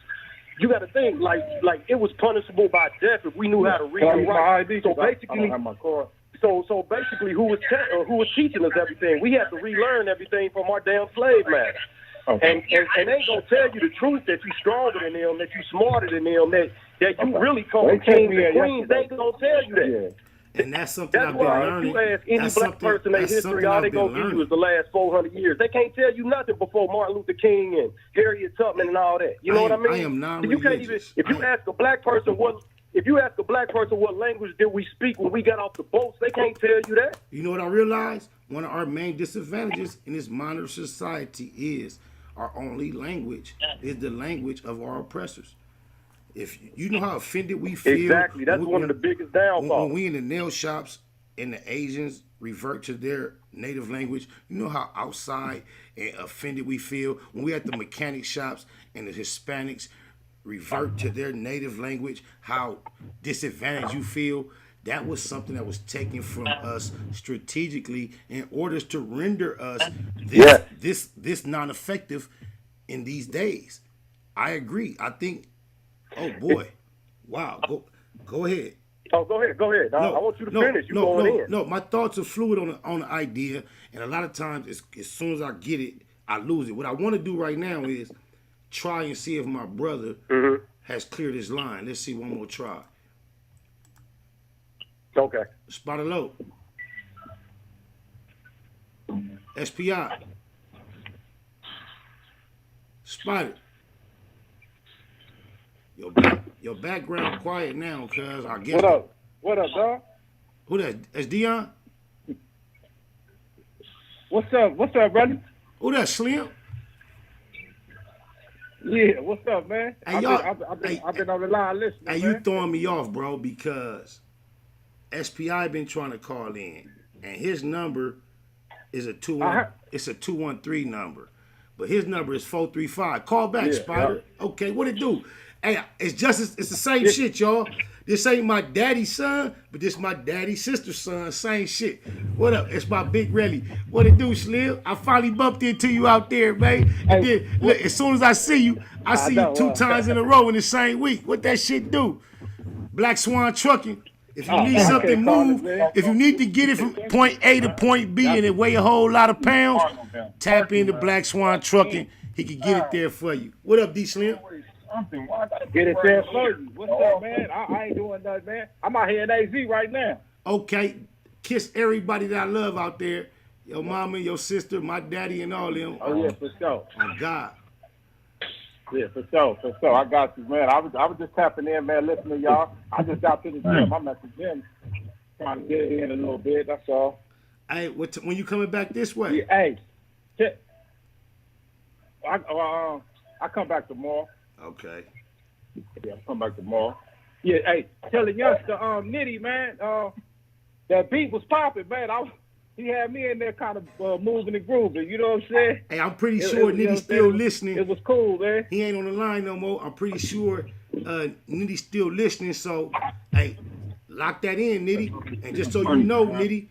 Speaker 11: you got to think like it was punishable by death if we knew how to read and write. So basically, I don't have my car. So basically, who was teaching us everything? We had to relearn everything from our damn slave master. Okay. And they ain't gonna tell you the truth that you stronger than them, that you smarter than them, that you really come from kings and queens. They ain't gonna tell you that. Yeah.
Speaker 20: And that's something I've been learning.
Speaker 11: If you ask any black person in history, all they gonna give you is the last 400 years. They can't tell you nothing before Martin Luther King and Harriet Tubman and all that. You know what I mean?
Speaker 20: I am non-religious.
Speaker 11: You can't even. If you ask a black person what language did we speak when we got off the boats, they can't tell you that.
Speaker 20: You know what I realized? One of our main disadvantages in this modern society is our only language is the language of our oppressors. If you know how offended we feel.
Speaker 11: Exactly. That's one of the biggest downfalls.
Speaker 20: When we in the nail shops and the Asians revert to their native language, you know how outside and offended we feel. When we at the mechanic shops and the Hispanics revert to their native language, how disadvantaged you feel. That was something that was taken from us strategically in order to render us this non-effective in these days. I agree. I think. Oh boy, wow. Go ahead.
Speaker 11: Oh, go ahead. I want you to finish. You going in?
Speaker 20: No, my thoughts are fluid on the idea, and a lot of times, as soon as I get it, I lose it. What I want to do right now is try and see if my brother has cleared his line. Let's see one more try.
Speaker 11: Okay.
Speaker 20: Spot low. SPI. Spotted. Your background quiet now, cuz I guess.
Speaker 11: What up, dog?
Speaker 20: Who that? That's Dion?
Speaker 11: What's up, brother?
Speaker 20: Who that, Slim?
Speaker 11: Yeah, what's up, man?
Speaker 20: Hey,
Speaker 11: I've been on the line listening.
Speaker 20: Hey, you throwing me off, bro, because SPI been trying to call in, and his number is a 213 number, but his number is 435. Call back, Spider. Yeah. Okay, what it do? Hey, it's the same shit, y'all. This ain't my daddy's son, but this my daddy's sister's son. Same shit. What up? It's my big Relly. What it do, Slim? I finally bumped into you out there, man. And then, look, as soon as I see you, I see you 2 times in a row in the same week. What that shit do? Black Swan Trucking. If you need something moved, if you need to get it from point A to point B and it weigh a whole lot of pounds, tap into Black Swan Trucking. He can get it there for you. What up, D Slim?
Speaker 11: Get it there for you. What's up, man? I ain't doing nothing, man. I'm out here in AZ right now.
Speaker 20: Okay. Kiss everybody that I love out there. Your mama, your sister, my daddy, and all them.
Speaker 11: Oh, yeah, for sure.
Speaker 20: On God.
Speaker 11: Yeah, for sure. I got you, man. I was just tapping in, man, listening to y'all. I just got to the gym. I'm at the gym trying to get in a little bit. That's all.
Speaker 20: Hey, when you coming back this way?
Speaker 11: Yeah, hey. I come back tomorrow.
Speaker 20: Okay.
Speaker 11: Yeah, I'll come back tomorrow. Yeah, hey, tell the youngster, Nitty, man, that beat was popping, man. He had me in there kind of moving and grooving, you know what I'm saying?
Speaker 20: Hey, I'm pretty sure Nitty's still listening.
Speaker 11: It was cool, man.
Speaker 20: He ain't on the line no more. I'm pretty sure Nitty's still listening, so, hey, lock that in, Nitty. And just so you know, Nitty,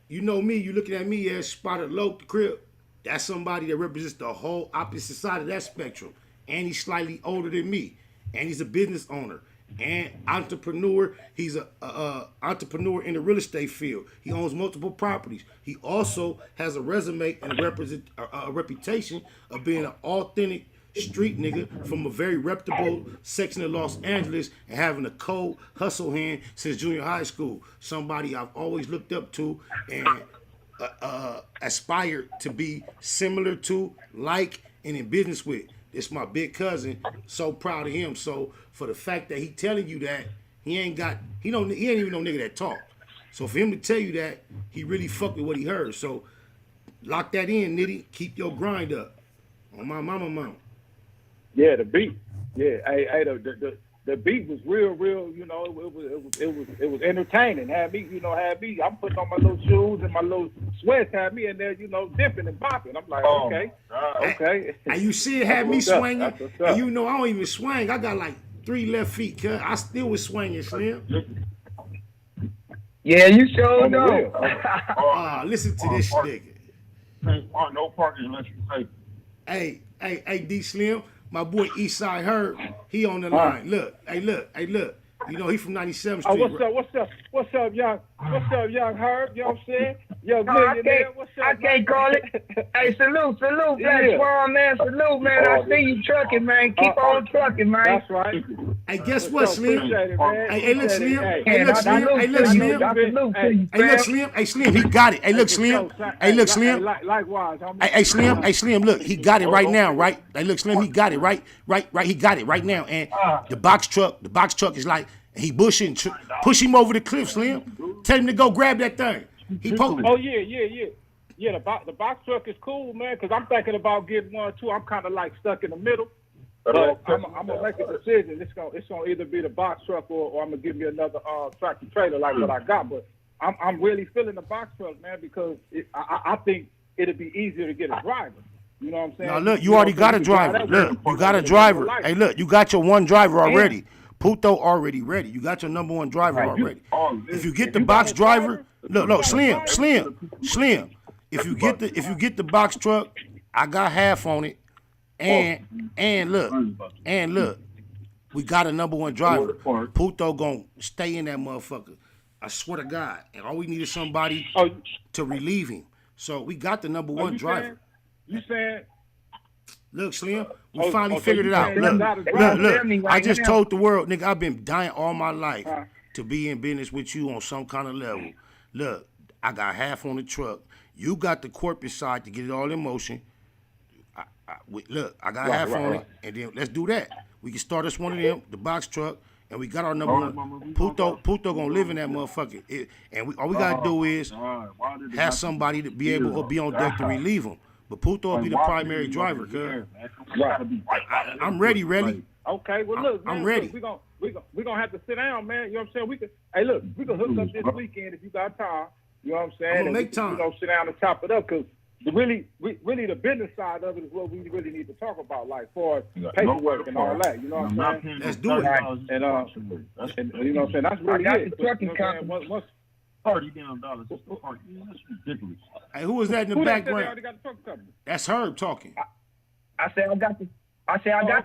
Speaker 20: you know me, you looking at me as Spotted Low, the crib. That's somebody that represents the whole opposite side of that spectrum. And he's slightly older than me, and he's a business owner and entrepreneur. He's a entrepreneur in the real estate field. He owns multiple properties. He also has a resume and a reputation of being an authentic street nigga from a very reputable section of Los Angeles and having a cold hustle hand since junior high school. Somebody I've always looked up to, and aspire to be similar to, like, and in business with. It's my big cousin. So proud of him. So for the fact that he telling you that, he ain't even no nigga that talk. So for him to tell you that, he really fucked with what he heard. So lock that in, Nitty. Keep your grind up. On my mama.
Speaker 5: Yeah, the beat. Yeah, the beat was real. You know, it was entertaining. Had me. I'm putting on my little shoes and my little sweats. Had me in there, dipping and bopping. I'm like, okay.
Speaker 20: And you see it had me swinging. And you know I don't even swing. I got like 3 left feet. Cause I still was swinging, Slim.
Speaker 21: Yeah, you sure know.
Speaker 20: Listen to this nigga.
Speaker 22: No parking unless you pay.
Speaker 20: Hey, D Slim, my boy Eastside Herb, he on the line. Look. You know he from 97th Street.
Speaker 5: What's up, young Herb? You know what I'm saying? Young millionaire. What's up?
Speaker 21: I can't call it. Hey, salute, Black Swan, man. Salute, man. I see you trucking, man. Keep on trucking, man.
Speaker 5: That's right.
Speaker 20: Hey, guess what, Slim? Hey, look, Slim.
Speaker 21: Hey, look,
Speaker 20: Slim. Hey, Slim. He got it. Hey, look, Slim.
Speaker 5: Likewise.
Speaker 20: Hey, Slim. Look, he got it right now, right? Hey, look, Slim. He got it right. He got it right now. And the box truck is like, he pushing, push him over the cliff, Slim. Tell him to go grab that thing.
Speaker 5: Oh yeah. Yeah, the box truck is cool, man. Because I'm thinking about getting one too. I'm kind of like stuck in the middle. But I'm gonna make a decision. It's gonna either be the box truck or I'm gonna give me another tractor trailer like what I got. But I'm really feeling the box truck, man, because I think it'd be easier to get a driver. You know what I'm saying?
Speaker 20: Now look, you already got a driver. Look, you got a driver. Hey, look, you got your one driver already. Puto already ready. You got your number one driver already. If you get the box driver, look, Slim. If you get the box truck, I got half on it. And look, we got a number one driver. Puto gonna stay in that motherfucker. I swear to God. And all we need is somebody to relieve him. So we got the number one driver.
Speaker 5: You saying?
Speaker 20: Look, Slim, we finally figured it out. Look. I just told the world, nigga, I've been dying all my life to be in business with you on some kind of level. Look, I got half on the truck. You got the corporate side to get it all in motion. I got half on it, and then let's do that. We can start us one of them, the box truck, and we got our number one. Puto gonna live in that motherfucker. All we gotta do is have somebody to be able to be on deck to relieve him. But Puto will be the primary driver, cuz. I'm ready.
Speaker 5: Okay, well look, man,
Speaker 20: I'm ready.
Speaker 5: Look, we gonna have to sit down, man. You know what I'm saying? We can hook up this weekend if you got time. You know what I'm saying?
Speaker 20: I'm gonna make time.
Speaker 5: We gonna sit down and chop it up, because really the business side of it is what we really need to talk about, like for paperwork and all that. You know what I'm saying?
Speaker 20: Let's do it.
Speaker 5: And you know what I'm saying? That's really it.
Speaker 21: The trucking company.
Speaker 22: $30 That's ridiculous.
Speaker 20: Hey, who was that in the background? That's Herb talking.
Speaker 21: I said I got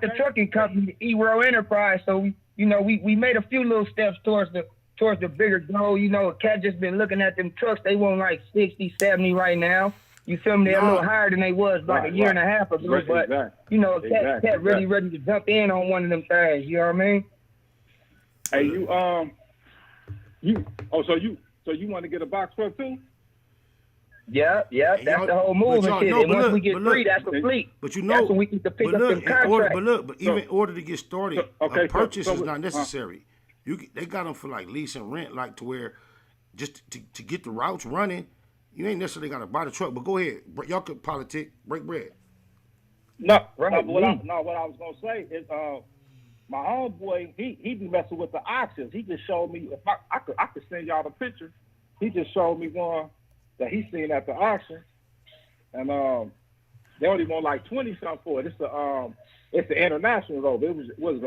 Speaker 21: the trucking company, the E-World Enterprise. So we made a few little steps towards the bigger goal. You know, Cat just been looking at them trucks. They want like 60, 70 right now. You feel me? They're a little higher than they was like a year and a half ago. But you know, Cat really ready to jump in on one of them things. You know what I mean?
Speaker 5: Hey, so you want to get a box truck too?
Speaker 21: Yeah, that's the whole movement. And once we get free, that's the fleet.
Speaker 20: But you know,
Speaker 21: that's when we get to pick up them contracts.
Speaker 20: But even in order to get started, a purchase is not necessary. They got them for like lease and rent, like to where just to get the routes running, you ain't necessarily got to buy the truck. But go ahead, y'all could politic, break bread.
Speaker 5: What I was gonna say is, my homeboy, he be messing with the auctions. He just showed me, if I could send y'all the picture. He just showed me one that he seen at the auction, and they only want like 20 something for it. It's the international though. I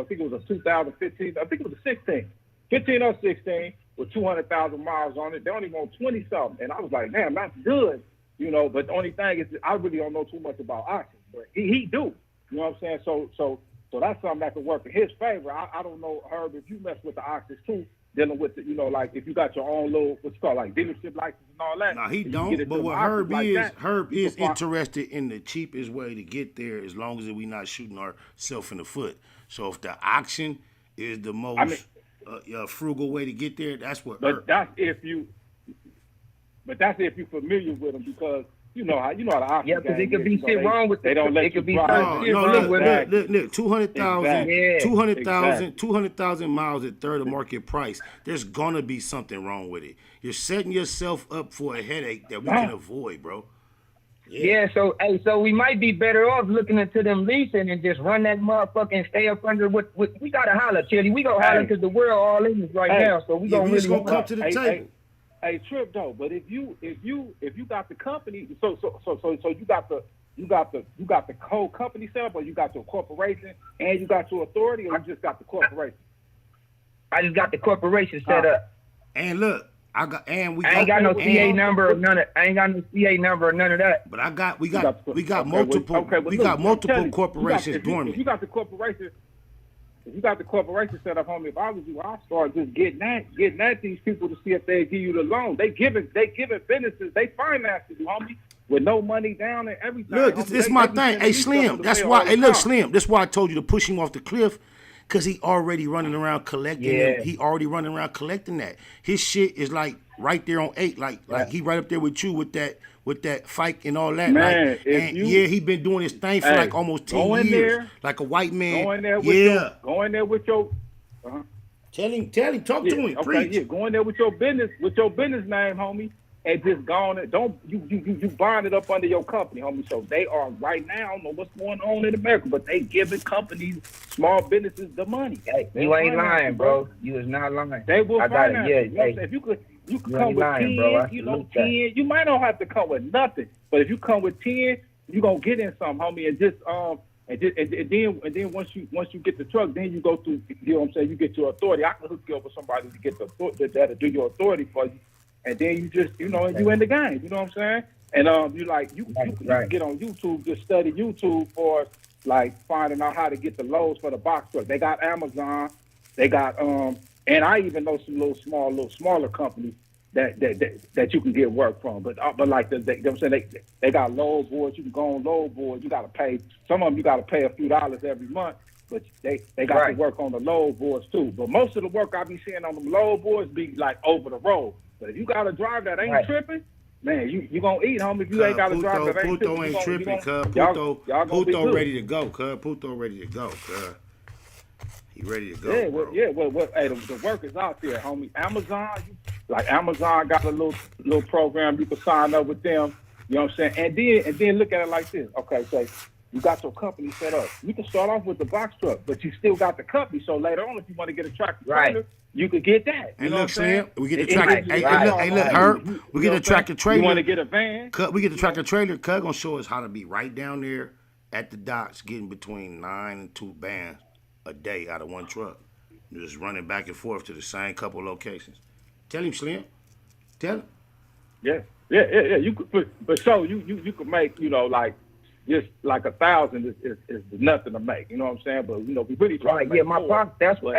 Speaker 5: think it was a 2015. I think it was a 16, 15 or 16 with 200,000 miles on it. They only want 20 something, and I was like, damn, that's good, you know. But the only thing is, I really don't know too much about auctions, but he do. You know what I'm saying? So that's something that could work in his favor. I don't know, Herb, if you mess with the auctions too, dealing with the, like if you got your own little, what's called like dealership license and all that.
Speaker 20: No, he don't. But what Herb is interested in the cheapest way to get there, as long as we not shooting ourselves in the foot. So if the auction is the most frugal way to get there, that's what.
Speaker 5: But that's if you.
Speaker 11: but that's if you're familiar with them because you know how the auction
Speaker 4: Yeah, because
Speaker 11: game
Speaker 4: it could be
Speaker 11: is,
Speaker 4: shit wrong with
Speaker 11: they don't let
Speaker 4: it.
Speaker 11: you
Speaker 4: Could be
Speaker 11: drive.
Speaker 4: shit wrong with it.
Speaker 20: Look, 200,000,
Speaker 4: Yeah.
Speaker 20: 200,000, 200,000 miles at third of market price. There's gonna be something wrong with it. You're setting yourself up for a headache that we can avoid, bro.
Speaker 4: Yeah, so we might be better off looking into them leasing and just run that motherfucker and stay up under what we gotta holler, Chili. We gonna holler because the world all in this right now. So we gonna really
Speaker 20: come to the table.
Speaker 11: Hey, Trip though, but if you got the company, so you got the whole company set up, or you got your corporation and you got your authority, or you just got the corporation?
Speaker 4: I just got the corporation set up.
Speaker 20: And look, I
Speaker 4: ain't got no CA number or none of. I ain't got no CA number or none of that.
Speaker 20: But we got multiple corporations doing
Speaker 11: If you got the corporation set up, homie, if I was you, I'd start just getting at these people to see if they give you the loan. They giving businesses, they financing you, homie, with no money down and everything.
Speaker 20: Look, this is my thing. Hey, Slim, that's why. Hey, look, Slim, that's why I told you to push him off the cliff. Cause he already running around collecting them. He already running around collecting that. His shit is like right there on 8, like he right up there with you with that fight and all that.
Speaker 11: Man,
Speaker 20: like, and he been doing his thing for like almost 10 years.
Speaker 11: There,
Speaker 20: like a white man.
Speaker 11: Go in there with your
Speaker 20: Tell him, talk to him, preach.
Speaker 11: Yeah, go in there with your business name, homie. And just go on it. Don't you bind it up under your company, homie. So they are right now. I don't know what's going on in America, but they giving companies, small businesses, the money.
Speaker 4: Hey, you ain't lying, bro. You is not lying.
Speaker 11: They will finance it.
Speaker 4: Yeah,
Speaker 11: If you could come with 10, bro. 10. You might not have to come with nothing, but if you come with 10, you gonna get in some, homie. And just and then once you get the truck, then you go through. You know what I'm saying? You get your authority. I can hook you up with somebody to get the authority that'll do your authority for you. And then you just, you in the game. You know what I'm saying? And you can get on YouTube, just study YouTube for like finding out how to get the loads for the box truck. They got Amazon, they got and I even know some smaller companies that you can get work from. But like you know what I'm saying, they got load boards. You can go on load boards. You got to pay. Some of them you got to pay a few dollars every month. But they got to work on the load boards too. But most of the work I be seeing on them load boards be like over the road. But if you got a drive that ain't tripping, man, you gonna eat, homie. If you ain't got a drive that ain't tripping,
Speaker 20: ain't tripping, cuz. Puto ready to go, cuz. Puto ready to go, cuz. He ready to go,
Speaker 11: hey, the work is out there, homie. Amazon got a little program you can sign up with them. You know what I'm saying? And then look at it like this. Okay, so you got your company set up. You can start off with the box truck, but you still got the company. So later on, if you want to get a tractor trailer, you could get that.
Speaker 20: And look, Slim, we get the tractor. Hey, look, Herb, we get a tractor trailer.
Speaker 11: You want to get a van?
Speaker 20: We get the tractor trailer. Cuz gonna show us how to be right down there at the docks, getting between 9 and 2 bands a day out of one truck, just running back and forth to the same couple locations. Tell him, Slim. Tell him.
Speaker 11: Yeah. You could, but so you could make like. Just like 1,000 is nothing to make, you know what I'm saying? But we really try to make
Speaker 4: my
Speaker 11: more.
Speaker 4: pops. That's what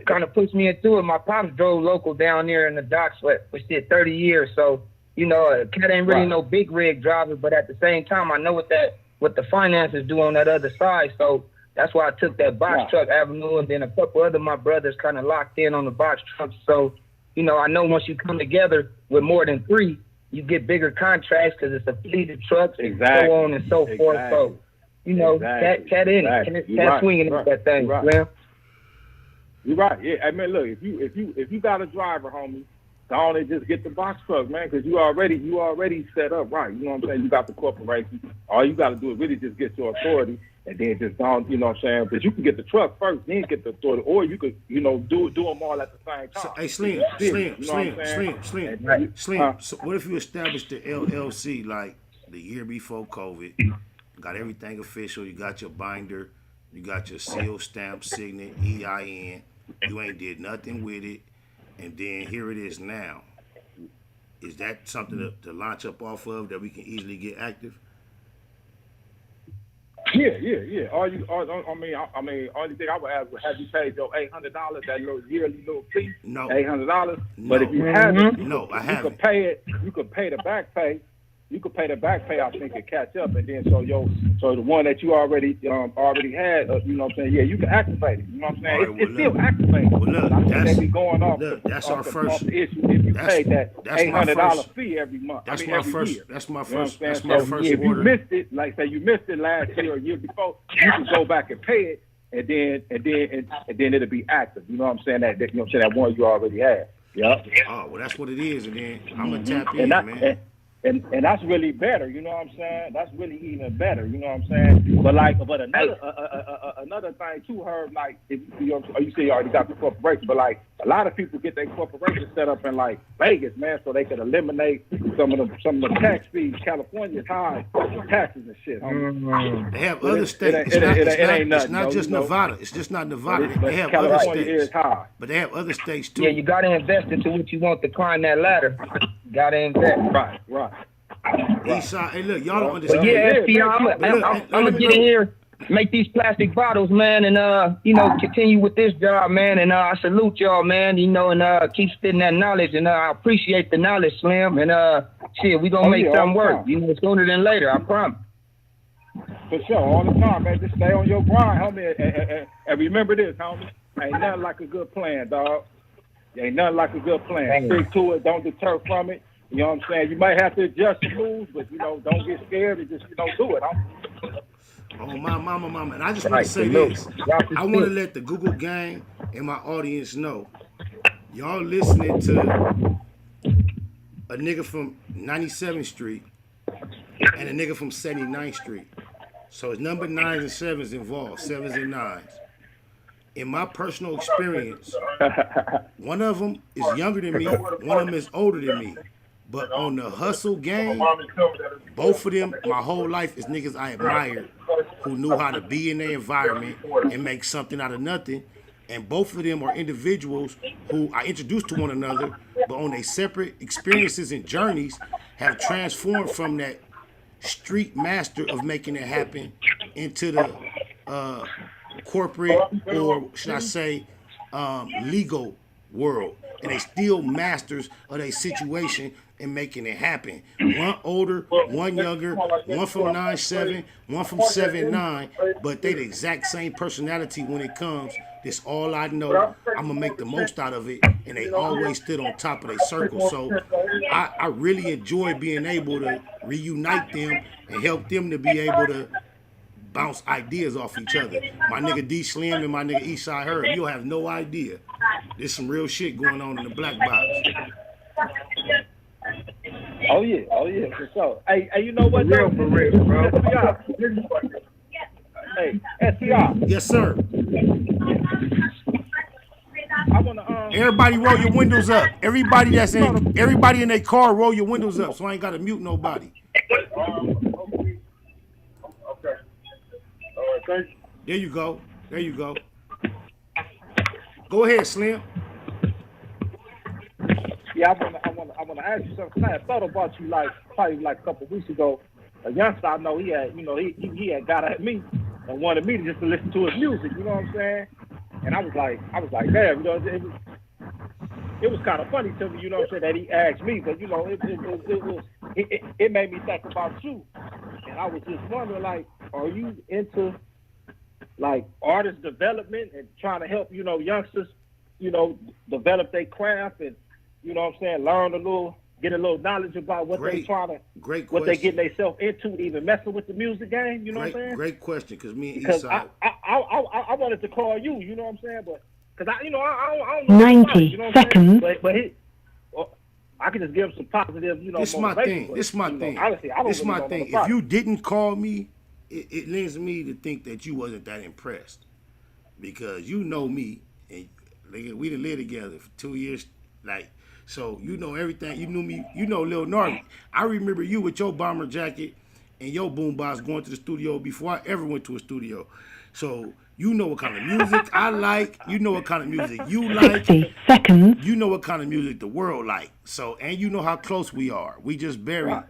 Speaker 4: kind of pushed me into it. My pops drove local down there in the docks for 30 years. So cat ain't really no big rig driver, but at the same time, I know what the finances do on that other side. So that's why I took that box truck avenue, and then a couple other my brothers kind of locked in on the box trucks. So I know once you come together with more than 3. You get bigger contracts because it's a fleet of trucks and so on and so forth. So, cat swinging at that thing, man.
Speaker 11: You're right. Yeah, I mean, look, if you got a driver, homie, go on and just get the box truck, man, because you already set up right. You know what I'm saying? You got the corporation. All you got to do is really just get your authority, and then just go on. You know what I'm saying? But you can get the truck first, then get the authority, or you could, do them all at the same time.
Speaker 20: So, hey, Slim. So what if you established the LLC like the year before COVID? Got everything official. You got your binder. You got your seal, stamp, signet, EIN. You ain't did nothing with it, and then here it is now. Is that something to launch up off of that we can easily get active?
Speaker 11: Yeah. Only thing I would ask would have you paid your $800, that little yearly little fee.
Speaker 20: No.
Speaker 11: $800.
Speaker 20: No.
Speaker 11: But if you haven't,
Speaker 20: I haven't.
Speaker 11: You could pay it. You could pay the back pay.
Speaker 5: you could pay the back pay, I think, and catch up, and then so the one that you already had, you know what I'm saying? Yeah, you can activate it. You know what I'm saying?
Speaker 20: Right,
Speaker 5: It's still activated.
Speaker 20: Well, look,
Speaker 5: I think
Speaker 20: that's,
Speaker 5: they be going off.
Speaker 20: Look, that's
Speaker 5: off
Speaker 20: our
Speaker 5: the,
Speaker 20: first
Speaker 5: off the issue if you pay that $800 fee every month.
Speaker 20: That's
Speaker 5: every year.
Speaker 20: That's my
Speaker 5: You know
Speaker 20: first.
Speaker 5: what I'm
Speaker 20: That's
Speaker 5: saying?
Speaker 20: my
Speaker 5: So
Speaker 20: first
Speaker 5: if
Speaker 20: order.
Speaker 5: you missed it, like say you missed it last year or year before, you can go back and pay it, and then it'll be active. You know what I'm saying? That you know what I'm saying, that one you already had. Yep.
Speaker 20: Oh, well, that's what it is, and then I'm gonna tap in, man.
Speaker 5: And that's really better, you know what I'm saying? That's really even better, you know what I'm saying? But another thing too, Herb, like if you say you already got the corporation, but like a lot of people get their corporation set up in like Vegas, man, so they could eliminate some of the tax fees. California is high taxes and shit.
Speaker 20: They have other states. It's not just Nevada. It's just not Nevada. They have other states. But they have other states too.
Speaker 4: Yeah, you got to invest into what you want to climb that ladder. Got to invest.
Speaker 5: Right.
Speaker 20: Eastside, hey, look, y'all don't understand.
Speaker 4: But yeah, I'm gonna get in here, make these plastic bottles, man, and continue with this job, man. And I salute y'all, man. And keep spitting that knowledge, and I appreciate the knowledge, Slim. And shit, we gonna make something work. Sooner than later, I promise.
Speaker 5: For sure, all the time, man. Just stay on your grind, homie, and remember this, homie. Ain't nothing like a good plan, dog. Ain't nothing like a good plan. Stick to it. Don't deter from it. You know what I'm saying? You might have to adjust the moves, but, don't get scared and just, do it, huh?
Speaker 20: Oh, my mama. And I just want to say this. I want to let the Google gang and my audience know. Y'all listening to a nigga from 97th Street and a nigga from 79th Street. So it's number 9s and 7s involved, 7s and 9s. In my personal experience, one of them is younger than me, one of them is older than me. But on the hustle game, both of them, my whole life is niggas I admired who knew how to be in their environment and make something out of nothing. And both of them are individuals who I introduced to one another, but on their separate experiences and journeys have transformed from that street master of making it happen into the corporate, or should I say, legal world. And they still masters of their situation and making it happen. One older, one younger, one from 9-7, one from 7-9, but they the exact same personality when it comes. This all I know. I'm gonna make the most out of it, and they always stood on top of their circle. So I really enjoy being able to reunite them and help them to be able to bounce ideas off each other. My nigga D Slim and my nigga Eastside Herb, you'll have no idea. There's some real shit going on in the black box.
Speaker 5: Oh yeah, for sure. Hey, you know what?
Speaker 19: For real, bro.
Speaker 5: Hey, SCR.
Speaker 20: Yes, sir.
Speaker 5: I wanna
Speaker 20: everybody roll your windows up. Everybody in their car, roll your windows up, so I ain't gotta mute nobody.
Speaker 19: Okay. All right, thank you.
Speaker 20: There you go. There you go. Go ahead, Slim.
Speaker 5: Yeah, I wanna ask you something. I had thought about you probably a couple of weeks ago. A youngster I know, he had got at me and wanted me to just listen to his music. You know what I'm saying? And I was like, damn, it was kind of funny to me, you know what I'm saying, that he asked me, but it made me think about you. And I was just wondering, like, are you into like artist development and trying to help, youngsters, develop their craft and, you know what I'm saying, get a little knowledge about what they're what they're getting themselves into, even messing with the music game, you know what I'm saying?
Speaker 20: Great question, because me and
Speaker 5: Because
Speaker 20: Eastside.
Speaker 5: I wanted to call you, you know what I'm saying, but because I don't know
Speaker 6: 90
Speaker 5: you know what I'm
Speaker 6: seconds.
Speaker 5: saying? But I can just give him some positive,
Speaker 20: This my thing.
Speaker 5: but,
Speaker 20: This my thing.
Speaker 5: Honestly, I don't
Speaker 20: This
Speaker 5: really
Speaker 20: my
Speaker 5: know
Speaker 20: thing.
Speaker 5: nothing about
Speaker 20: If you didn't call me, it lends me to think that you wasn't that impressed, because you know me and we done lived together for 2 years, like. So you know everything. You knew me. You know Lil Narky. I remember you with your bomber jacket and your boombox going to the studio before I ever went to a studio. So you know what kind of music I like. You know what kind of music you like.
Speaker 6: 60 seconds.
Speaker 20: You know what kind of music the world like. So, and you know how close we are. We just buried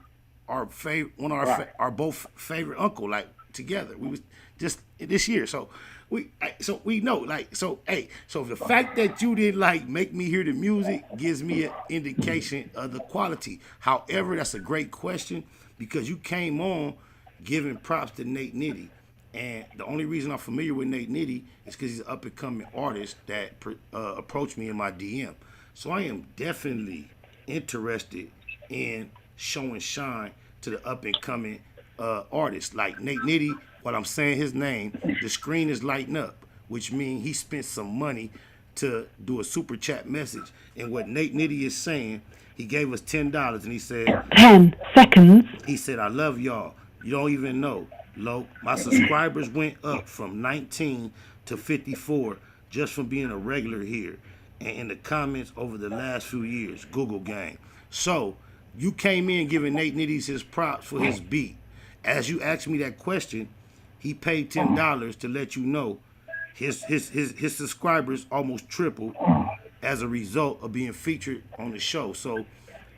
Speaker 20: our favorite, one of our both favorite uncle, like together. We was just this year. So we know, like, so the fact that you didn't like make me hear the music gives me an indication of the quality. However, that's a great question, because you came on giving props to Nate Nitty. And the only reason I'm familiar with Nate Nitty is because he's an up-and-coming artist that approached me in my DM. So I am definitely interested in showing shine to the up-and-coming artists. Like Nate Nitty, while I'm saying his name, the screen is lighting up, which means he spent some money to do a super chat message. And what Nate Nitty is saying, he gave us $10 and he said
Speaker 6: 10 seconds.
Speaker 20: He said, I love y'all. You don't even know. Lo, my subscribers went up from 19 to 54 just from being a regular here. And in the comments over the last few years, Google gang. So you came in giving Nate Nitty his props for his beat. As you asked me that question, he paid $10 to let you know his subscribers almost tripled as a result of being featured on the show. So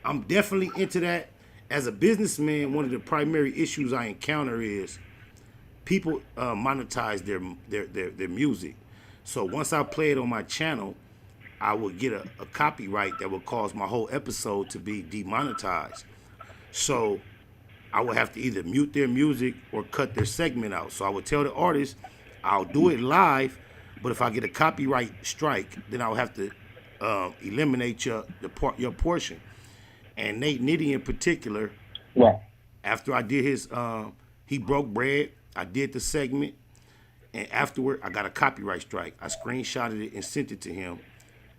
Speaker 20: I'm definitely into that. As a businessman, one of the primary issues I encounter is people monetize their music. So once I play it on my channel, I would get a copyright that would cause my whole episode to be demonetized. So I would have to either mute their music or cut their segment out. So I would tell the artist, I'll do it live, but if I get a copyright strike, then I'll have to eliminate your portion. And Nate Nitty in particular, after I did his, he broke bread, I did the segment, and afterward I got a copyright strike. I screenshotted it and sent it to him.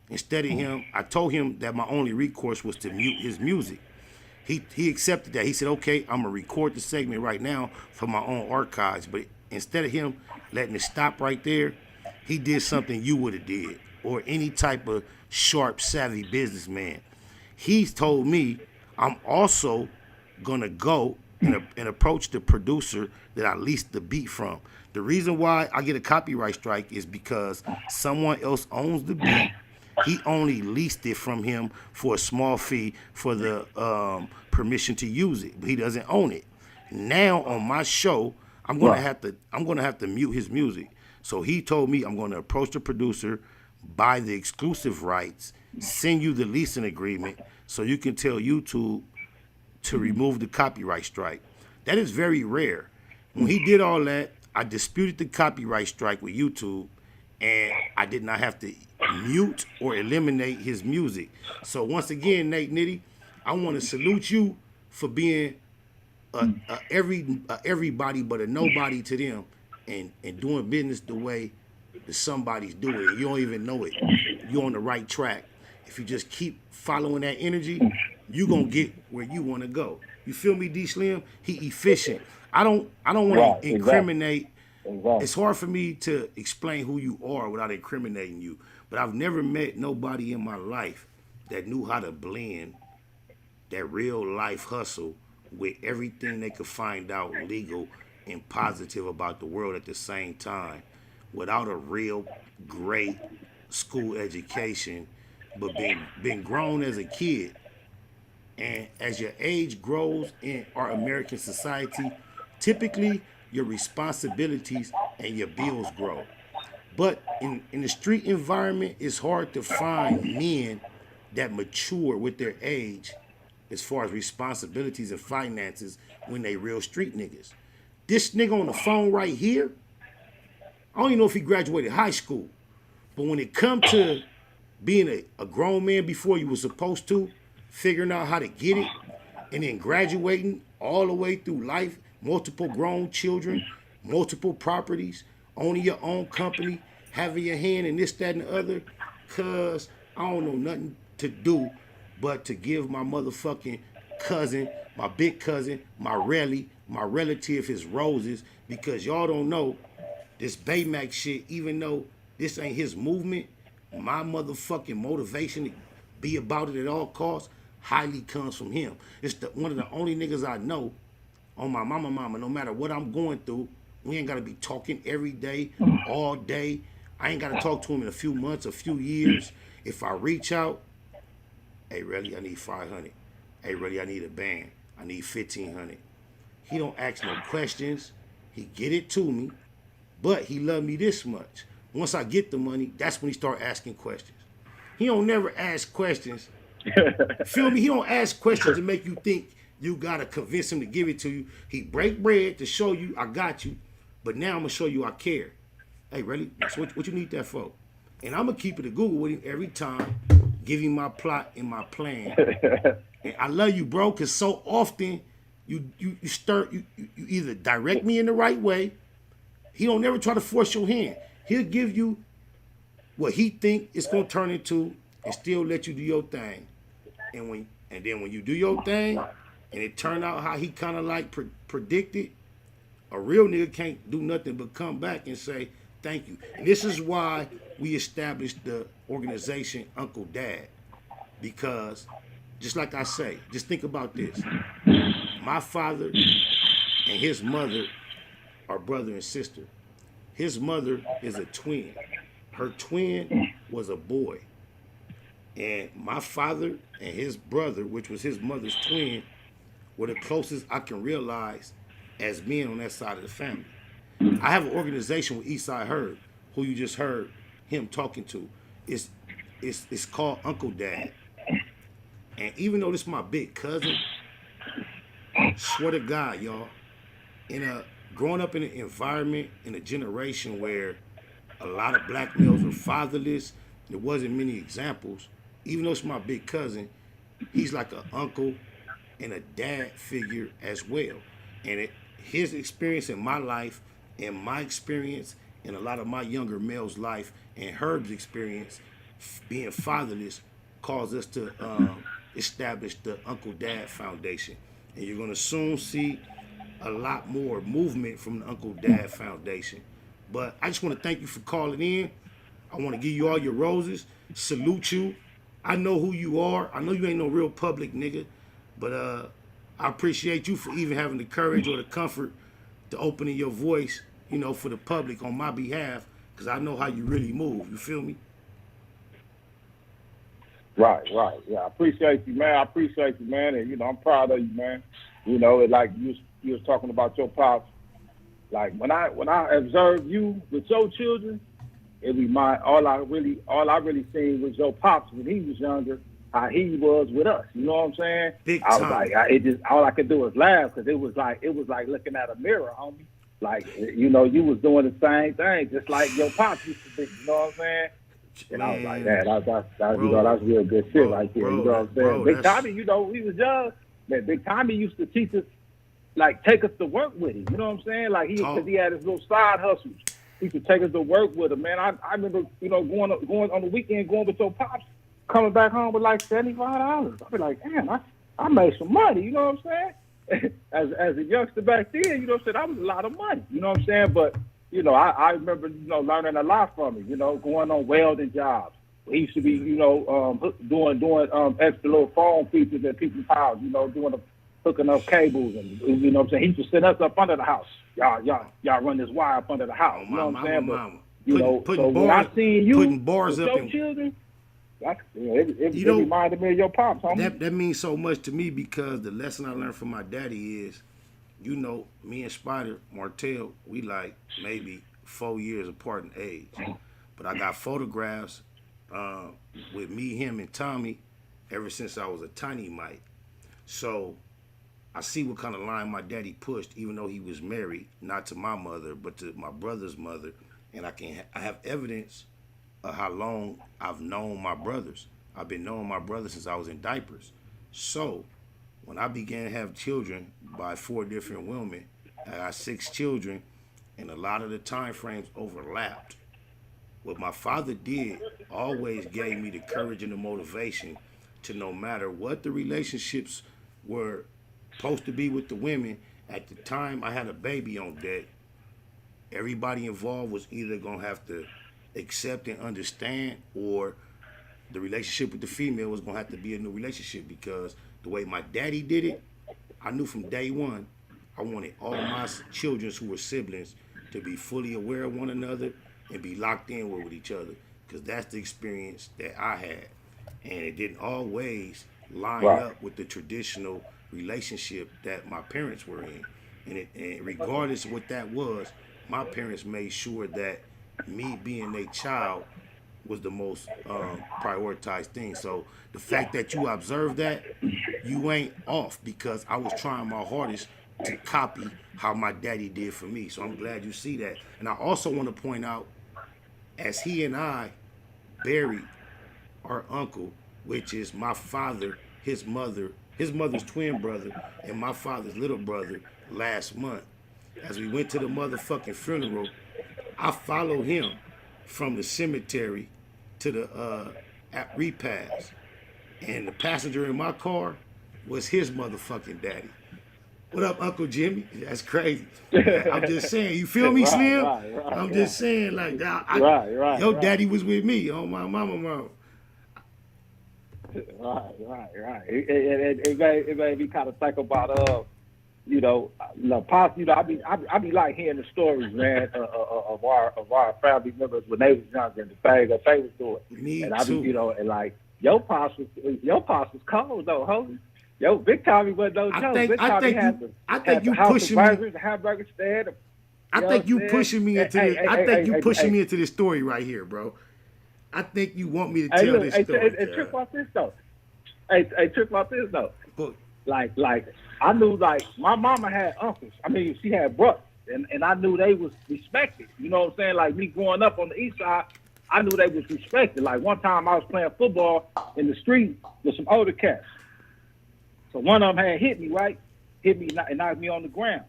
Speaker 20: Instead of him, I told him that my only recourse was to mute his music. He accepted that. He said, okay, I'm gonna record the segment right now for my own archives. But instead of him letting it stop right there, he did something you would have did, or any type of sharp, savvy businessman. He's told me I'm also gonna go and approach the producer that I leased the beat from. The reason why I get a copyright strike is because someone else owns the beat. He only leased it from him for a small fee for the permission to use it, but he doesn't own it. Now on my show, I'm gonna have to mute his music. So he told me I'm gonna approach the producer, buy the exclusive rights, send you the leasing agreement so you can tell YouTube to remove the copyright strike. That is very rare. When he did all that, I disputed the copyright strike with YouTube, and I did not have to mute or eliminate his music. So once again, Nate Nitty, I want to salute you for being everybody but a nobody to them, and doing business the way that somebody's doing it. You don't even know it. You're on the right track. If you just keep following that energy, you're gonna get where you want to go. You feel me, D Slim? He efficient. I don't want to incriminate. Exactly. It's hard for me to explain who you are without incriminating you. But I've never met nobody in my life that knew how to blend that real life hustle with everything they could find out legal and positive about the world at the same time, without a real great school education, but being grown as a kid. And as your age grows in our American society, typically your responsibilities and your bills grow. But in the street environment, it's hard to find men that mature with their age as far as responsibilities and finances when they real street niggas. This nigga on the phone right here, I don't even know if he graduated high school, but when it comes to being a grown man before you were supposed to, figuring out how to get it, and then graduating all the way through life, multiple grown children, multiple properties, owning your own company, having your hand in this, that, and the other, cause I don't know nothing to do but to give my motherfucking cousin, my big cousin, my relative his roses, because y'all don't know this Baymax shit, even though this ain't his movement, my motherfucking motivation to be about it at all costs highly comes from him. It's one of the only niggas I know on my mama, no matter what I'm going through, we ain't gotta be talking every day, all day. I ain't gotta talk to him in a few months, a few years. If I reach out, hey, really, I need 500. Hey, really, I need a band. I need 1,500. He don't ask no questions. He get it to me, but he love me this much. Once I get the money, that's when he start asking questions. He don't never ask questions. Feel me? He don't ask questions to make you think You gotta convince him to give it to you. He break bread to show you I got you, but now I'm gonna show you I care. Hey, ready? So what you need that for? And I'm gonna keep it a Google with him every time, give him my plot and my plan. And I love you, bro, because so often you either direct me in the right way. He don't never try to force your hand. He'll give you what he think it's gonna turn into, and still let you do your thing. And then when you do your thing, and it turned out how he kind of like predicted, a real nigga can't do nothing but come back and say thank you. And this is why we established the organization Uncle Dad, because just like I say, just think about this. My father and his mother are brother and sister. His mother is a twin. Her twin was a boy. And my father and his brother, which was his mother's twin, were the closest I can realize as being on that side of the family. I have an organization with Eastside Herb, who you just heard him talking to. It's called Uncle Dad. And even though this is my big cousin, swear to God, y'all, growing up in an environment, in a generation where a lot of black males were fatherless, there wasn't many examples. Even though it's my big cousin, he's like an uncle and a dad figure as well. And his experience in my life and my experience in a lot of my younger males' life and Herb's experience being fatherless caused us to establish the Uncle Dad Foundation. And you're going to soon see a lot more movement from the Uncle Dad Foundation. But I just want to thank you for calling in. I want to give you all your roses, salute you. I know who you are. I know you ain't no real public nigga, but I appreciate you for even having the courage or the comfort to opening your voice, you know, for the public on my behalf, because I know how you really move. You feel me?
Speaker 5: Right. Yeah, I appreciate you, man. And, you know, I'm proud of you, man. You know, like you was talking about your pops. Like, when I observed you with your children, it remind all I really seen was your pops when he was younger, how he was with us. You know what I'm saying?
Speaker 20: Big
Speaker 5: I was
Speaker 20: time.
Speaker 5: like, all I could do was laugh, because it was like looking at a mirror, homie. Like, you know, you was doing the same thing, just like your pops used to do. You know what I'm saying? And I was like, that's real good shit right there. You know what I'm saying? Big Tommy, you know, he was young. Man, Big Tommy used to teach us, like, take us to work with him. You know what I'm saying? Like, because he had his little side hustles. He used to take us to work with him, man. I remember, you know, going on the weekend, going with your pops, coming back home with like $75. I'd be like, damn, I made some money. You know what I'm saying? as a youngster back then, you know what I'm saying? That was a lot of money. You know what I'm saying? But, you know, I remember, you know, learning a lot from him, you know, going on welding jobs. He used to be, you know, doing extra little phone features at people's house, you know, hooking up cables, and, you know what I'm saying? He used to set us up under the house. Y'all run this wire up under the house. You know what I'm saying? But, you know, so when I seen you putting bars up your children, it reminded me of your pops, homie.
Speaker 20: That means so much to me, because the lesson I learned from my daddy is, you know, me and Spider Martell, we like maybe 4 years apart in age. But I got photographs with me, him, and Tommy ever since I was a tiny mite. So I see what kind of line my daddy pushed, even though he was married, not to my mother, but to my brother's mother. And I have evidence of how long I've known my brothers. I've been knowing my brothers since I was in diapers. So when I began to have children by 4 different women, I got 6 children, and a lot of the time frames overlapped. What my father did always gave me the courage and the motivation to, no matter what the relationships were supposed to be with the women, at the time I had a baby on deck, everybody involved was either going to have to accept and understand, or the relationship with the female was going to have to be a new relationship, because the way my daddy did it, I knew from day one I wanted all my children who were siblings to be fully aware of one another and be locked in with each other, because that's the experience that I had. And it didn't always line up with the traditional relationship that my parents were in. And regardless of what that was, my parents made sure that me being a child was the most prioritized thing. So the fact that you observed that, you ain't off, because I was trying my hardest to copy how my daddy did for me. So I'm glad you see that. And I also want to point out, as he and I buried our uncle, which is my father, his mother's twin brother, and my father's little brother last month, as we went to the motherfucking funeral, I followed him from the cemetery to the at repast. And the passenger in my car was his motherfucking daddy. What up, Uncle Jimmy? That's crazy. I'm just saying, you feel me, Slim? I'm just saying, like, your daddy was with me on my mama mom.
Speaker 5: Right. It made me kind of think about I be like hearing the stories, man, of our family members when they was younger and the things that they was doing.
Speaker 20: Me
Speaker 5: and I
Speaker 20: too.
Speaker 5: be, and like your pops was cold though, homie. Yo, Big Tommy wasn't no joke. I think you pushing me. The hamburger stand.
Speaker 20: I think you pushing me into this. I think you pushing me into this story right here, bro. I think you want me to tell this story.
Speaker 5: Hey, trick about this though. Hey, trick about this though. Like I knew, like, my mama had uncles. I mean, she had brothers, and I knew they was respected. You know what I'm saying? Like, me growing up on the east side, I knew they was respected. Like, one time I was playing football in the street with some older cats. So one of them had hit me, right? Hit me and knocked me on the ground.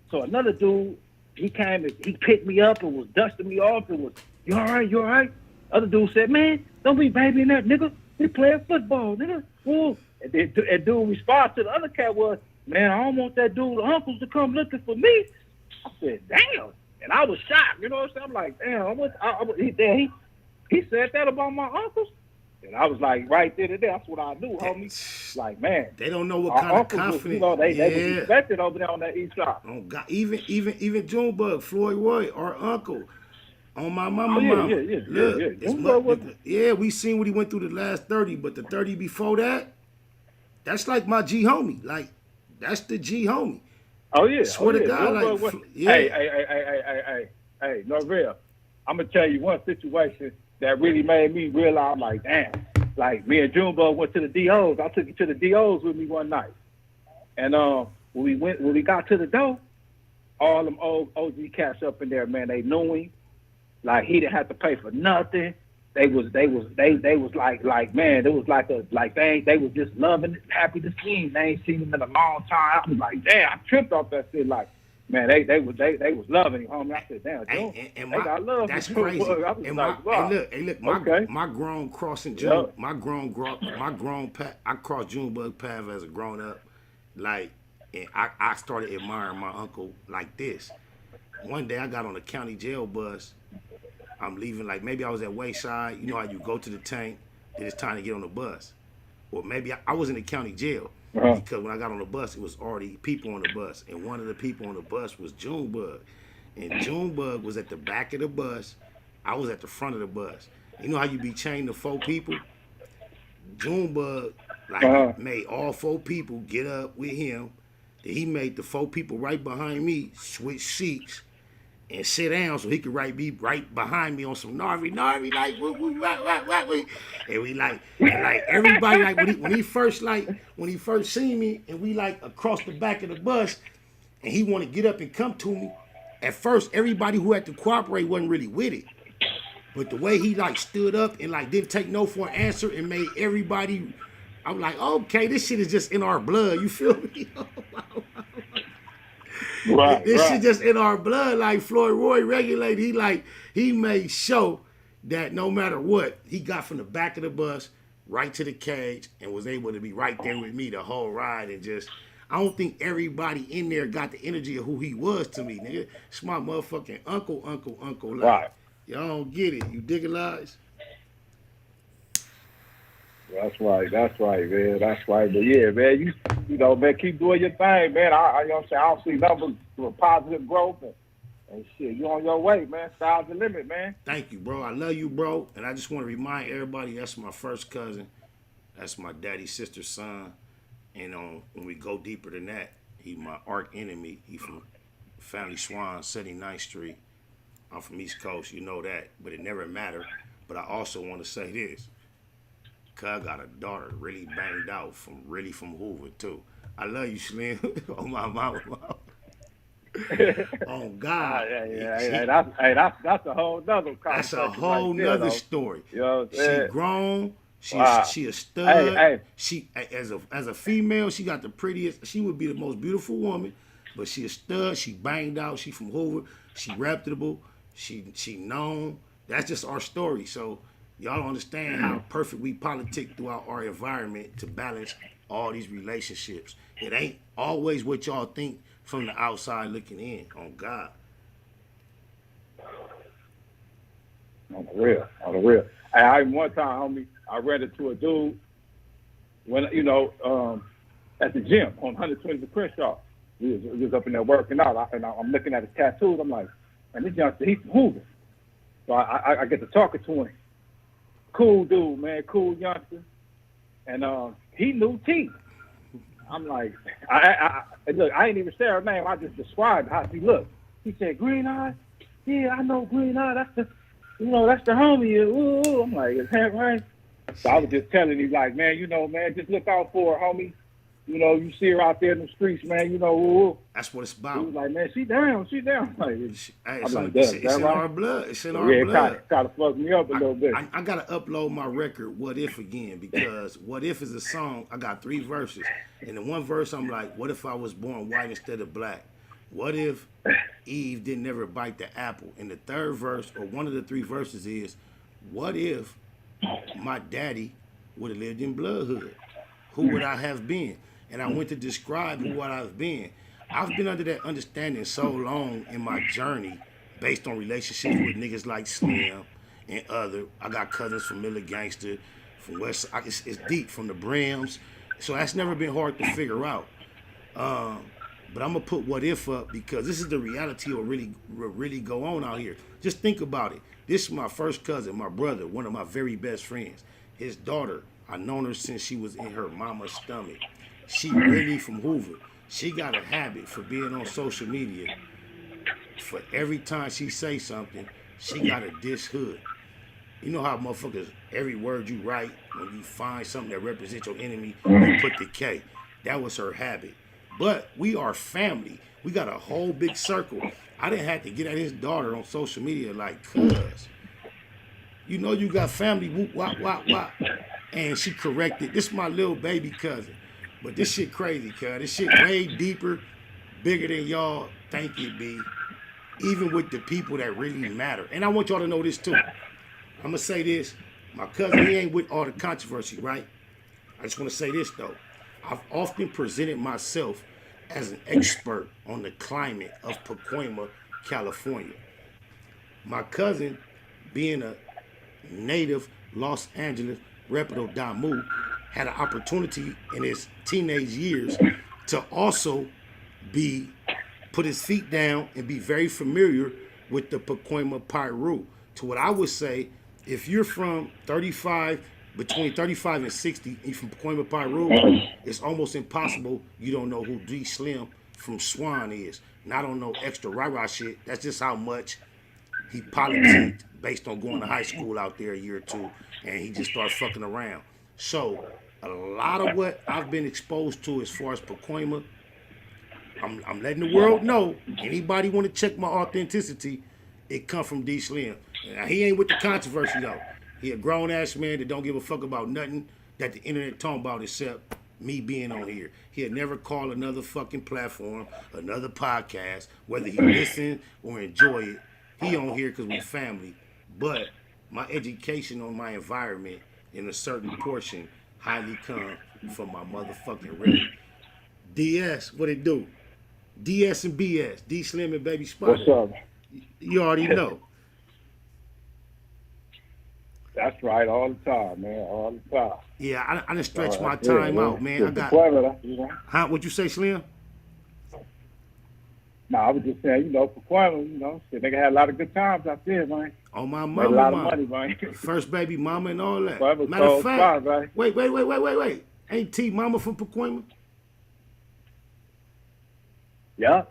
Speaker 5: So another dude, he came and he picked me up and was dusting me off and was, you all right? You all right? Other dude said, man, don't be babying that nigga. We playing football, nigga. Ooh. And dude response to the other cat was, man, I don't want that dude, uncles, to come looking for me. I said, damn. And I was shocked, you know what I'm saying? I'm like, damn, he said that about my uncles? And I was like, right there, that's what I knew, homie. Like, man.
Speaker 20: They don't know what kind of confidence.
Speaker 5: They was respected over there on that east side.
Speaker 20: Oh, God. Even Junebug, Floyd Roy, our uncle, on my mama.
Speaker 5: Yeah,
Speaker 20: we seen what he went through the last 30, but the 30 before that, that's like my G homie. Like, that's the G homie.
Speaker 5: Oh yeah.
Speaker 20: Swear to God, like, yeah.
Speaker 5: Hey, Norvell, I'm gonna tell you one situation that really made me realize, like, damn, like, me and Junebug went to the DOs. I took you to the DOs with me one night, and when we got to the door, all them old OG cats up in there, man, they knew him. Like, he didn't have to pay for nothing. They was like, man, it was like they was just loving it, happy to see him. They ain't seen him in a long time. I was like, damn, I tripped off that shit. Like, man, they was loving him, homie. I said, damn, they got love.
Speaker 20: That's crazy. And look, my grown crossing June, my grown path. I crossed Junebug path as a grown up, like, and I started admiring my uncle like this. One day I got on a county jail bus. I'm leaving, like, maybe I was at Wayside. You know how you go to the tank, then it's time to get on the bus. Or maybe I was in the county jail, because when I got on the bus, it was already people on the bus. And one of the people on the bus was Junebug. And Junebug was at the back of the bus. I was at the front of the bus. You know how you be chained to 4 people? Junebug, like, made all 4 people get up with him. Then he made the 4 people right behind me switch seats and sit down so he could be right behind me on some Narvi, like, and we like everybody, like, when he first seen me, and we like across the back of the bus, and he wanted to get up and come to me. At first, everybody who had to cooperate wasn't really with it, but the way he like stood up and like didn't take no for an answer and made everybody, I'm like, okay, this shit is just in our blood. You feel me? This shit just in our blood. Like Floyd Roy regulated, he made sure that no matter what, he got from the back of the bus right to the cage and was able to be right there with me the whole ride. And just, I don't think everybody in there got the energy of who he was to me, nigga. It's my motherfucking uncle. Like,
Speaker 5: right.
Speaker 20: Y'all don't get it. You dig it, lies?
Speaker 5: That's right, man. That's right. But yeah, man, you know, man, keep doing your thing, man. I you know what I'm saying? I don't see nothing but positive growth and shit. You on your way, man. Sky's the limit, man.
Speaker 20: Thank you, bro. I love you, bro. And I just want to remind everybody, that's my first cousin. That's my daddy's sister's son. And when we go deeper than that, he my arch enemy. He from Family Swan, 79th Street. I'm from East Coast, you know that. But it never mattered. But I also want to say this. Cuz got a daughter really banged out from Hoover too. I love you, Slim. Oh my mama. Oh God.
Speaker 5: That's a whole nother conversation.
Speaker 20: That's a whole nother story.
Speaker 5: You know what I'm
Speaker 20: She
Speaker 5: saying?
Speaker 20: grown.
Speaker 5: Wow.
Speaker 20: She a stud.
Speaker 5: Hey.
Speaker 20: She as a female, she got the prettiest. She would be the most beautiful woman, but she a stud. She banged out. She from Hoover. She reputable. She known. That's just our story. So y'all don't understand how perfect we politic throughout our environment to balance all these relationships. It ain't always what y'all think from the outside looking in. On God.
Speaker 5: On the real. I one time, homie, I ran into a dude when at the gym on 120th and Crenshaw. He was up in there working out, and I'm looking at his tattoos. I'm like, man, this youngster, he's from Hoover. So I get to talking to him. Cool dude, man, cool youngster, and he knew T. I'm like, look, I ain't even say her name. I just described how she looked. He said, Green Eye? Yeah, I know Green Eye. That's the homie. Ooh. I'm like, is that right? So I was just telling him, like, man, just look out for her, homie. You see her out there in the streets, man, ooh.
Speaker 20: That's what it's about.
Speaker 5: He was like, man, she down. Like,
Speaker 20: it's
Speaker 5: in
Speaker 20: our blood. It's in our blood.
Speaker 5: It kind of fucked me up a little bit.
Speaker 20: I got to upload my record, What If, again, because What If is a song. I got 3 verses. And in one verse, I'm like, what if I was born white instead of black? What if Eve didn't never bite the apple? And the third verse, or one of the 3 verses is, what if my daddy would have lived in Bloodhood? Who would I have been? And I went to describe who I've been. I've been under that understanding so long in my journey based on relationships with niggas like Slim and other. I got cousins from Miller Gangster, from West. It's deep, from the Brims. So that's never been hard to figure out. But I'm going to put What If up because this is the reality of what really go on out here. Just think about it. This is my first cousin, my brother, one of my very best friends. His daughter, I've known her since she was in her mama's stomach. She really from Hoover. She got a habit for being on social media. For every time she say something, she got a diss hood. You know how motherfuckers, every word you write, when you find something that represents your enemy, you put the K. That was her habit. But we are family. We got a whole big circle. I didn't have to get at his daughter on social media like, cuz, you got family, whoop, wop, wop, wop. And she corrected. This is my little baby cousin. But this shit crazy, cuz. This shit way deeper, bigger than y'all think it be, even with the people that really matter. And I want y'all to know this too. I'm going to say this. My cousin, he ain't with all the controversy, right? I just want to say this, though. I've often presented myself as an expert on the climate of Pacoima, California. My cousin, being a native Los Angeles reputable Damu, had an opportunity in his teenage years to also put his feet down and be very familiar with the Pacoima Piru. To what I would say, if you're from between 35 and 60, and from Pacoima Piru, it's almost impossible you don't know who D Slim from Swan is. And I don't know extra rah-rah shit. That's just how much he politicked based on going to high school out there a year or two, and he just started fucking around. So a lot of what I've been exposed to as far as Pacoima, I'm letting the world know. Anybody want to check my authenticity, it come from D Slim. Now, he ain't with the controversy though. He a grown ass man that don't give a fuck about nothing that the internet talking about except me being on here. He'll never call another fucking platform, another podcast, whether he listen or enjoy it. He on here because we family. But my education on my environment in a certain portion highly come from my motherfucking rep. DS, what it do? DS and BS, D Slim and Baby Spider.
Speaker 5: What's up?
Speaker 20: You already know.
Speaker 5: That's right, all the time, man, all the time.
Speaker 20: Yeah, I done stretched my time out, man. I got. Huh? What'd you say, Slim?
Speaker 5: No, I was just saying, Pacoima, shit, nigga had a lot of good times out there, man.
Speaker 20: Oh, my
Speaker 5: made
Speaker 20: mama,
Speaker 5: a lot of money, man.
Speaker 20: First baby mama and all that.
Speaker 5: Pacoima
Speaker 20: Matter of fact,
Speaker 5: spot, right?
Speaker 20: wait. Ain't T Mama from Pacoima?
Speaker 5: Yeah.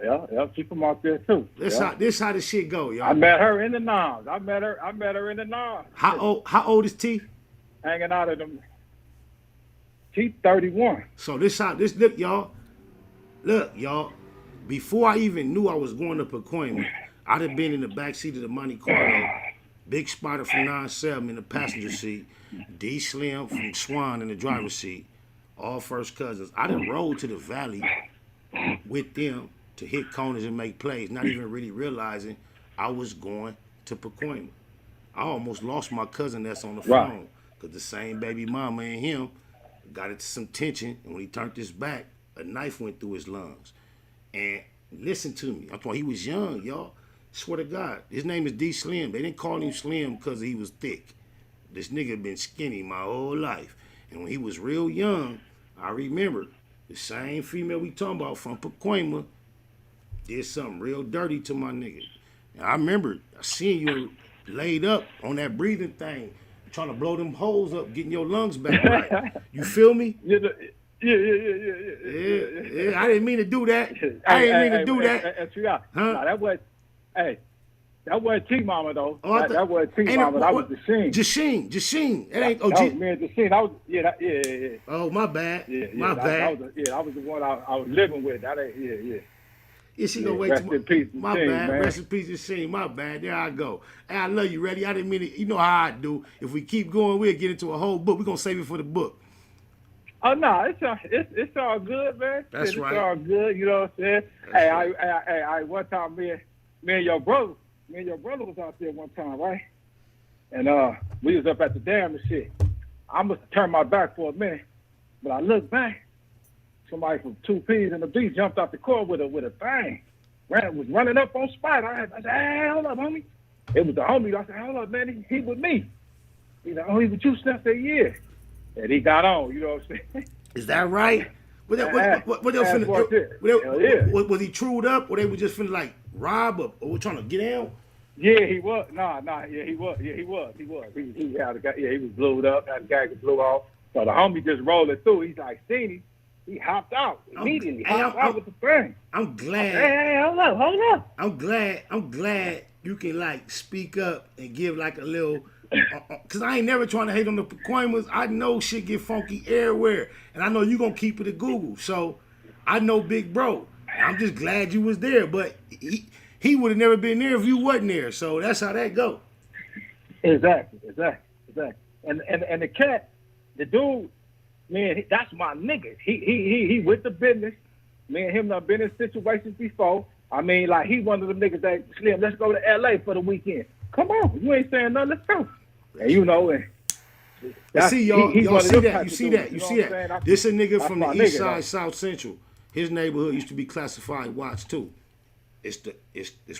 Speaker 5: She from out there too.
Speaker 20: This how the shit go, y'all.
Speaker 5: I met her in the Noms. I met her in the Noms.
Speaker 20: How old is T?
Speaker 5: Hanging out at them. He 31.
Speaker 20: So this look, y'all. Look, y'all. Before I even knew I was going to Pacoima, I'd have been in the backseat of the Monte Carlo, Big Spider from 9-7 in the passenger seat, D Slim from Swan in the driver's seat, all first cousins. I done rode to the valley with them to hit corners and make plays, not even really realizing I was going to Pacoima. I almost lost my cousin that's on the phone because the same baby mama and him got into some tension, and when he turned his back, a knife went through his lungs. And listen to me. I thought he was young, y'all. Swear to God. His name is D Slim. They didn't call him Slim because he was thick. This nigga been skinny my whole life. And when he was real young, I remember the same female we talking about from Pacoima did something real dirty to my nigga. And I remember seeing you laid up on that breathing thing, trying to blow them holes up, getting your lungs back right. You feel me?
Speaker 5: Yeah.
Speaker 20: I didn't mean to do that. I didn't mean to do that.
Speaker 5: Nah, that wasn't T-Mama though. That wasn't T-Mama. That was
Speaker 20: Jasheen. That ain't.
Speaker 5: That was me and Jasheen. Yeah.
Speaker 20: Oh, my bad. My bad.
Speaker 5: That was the one I was living with. That ain't. Yeah.
Speaker 20: Is she gonna wait?
Speaker 5: Rest in peace,
Speaker 20: my
Speaker 5: Jasheen,
Speaker 20: bad.
Speaker 5: man.
Speaker 20: Rest in peace, Jasheen. My bad. There I go. Hey, I love you. Ready? I didn't mean it. You know how I do. If we keep going, we'll get into a whole book. We're gonna save it for the book.
Speaker 5: Oh no, it's all good, man.
Speaker 20: That's right.
Speaker 5: It's all good. You know what I'm saying? I one time me and your brother was out there one time, right? And we was up at the dam and shit. I must have turned my back for a minute, but I looked back. Somebody from 2Ps in the beach jumped out the car with a bang. Was running up on spot. I said, hey, hold up, homie. It was the homie. I said, hold up, man. He with me. He's like, oh, he with you, Steph? I said, yeah. And he got on, you know what I'm saying?
Speaker 20: Is that right? Was he trued up, or they were just finna like rob or trying to get out?
Speaker 5: Yeah, he was. He was. He had a guy. Yeah, he was blew up. Had a guy that blew off. So the homie just rolling through. He's like, seen him. He hopped out immediately. Hopped out with the thing.
Speaker 20: I'm glad.
Speaker 5: Hey, hold up.
Speaker 20: I'm glad you can like speak up and give like a little. Cause I ain't never trying to hate on the Pacoimas. I know shit get funky everywhere, and I know you gonna keep it at Google. So I know Big Bro. I'm just glad you was there, but he would have never been there if you wasn't there. So that's how that go.
Speaker 5: Exactly. And the cat, the dude, man, that's my nigga. He with the business. Me and him done been in situations before. I mean, like he one of them niggas that Slim, let's go to LA for the weekend. Come on, you ain't saying nothing. Let's go. And you know,
Speaker 20: see y'all see that. You see that. This a nigga from the East Side, South Central. His neighborhood used to be classified Watts too. It's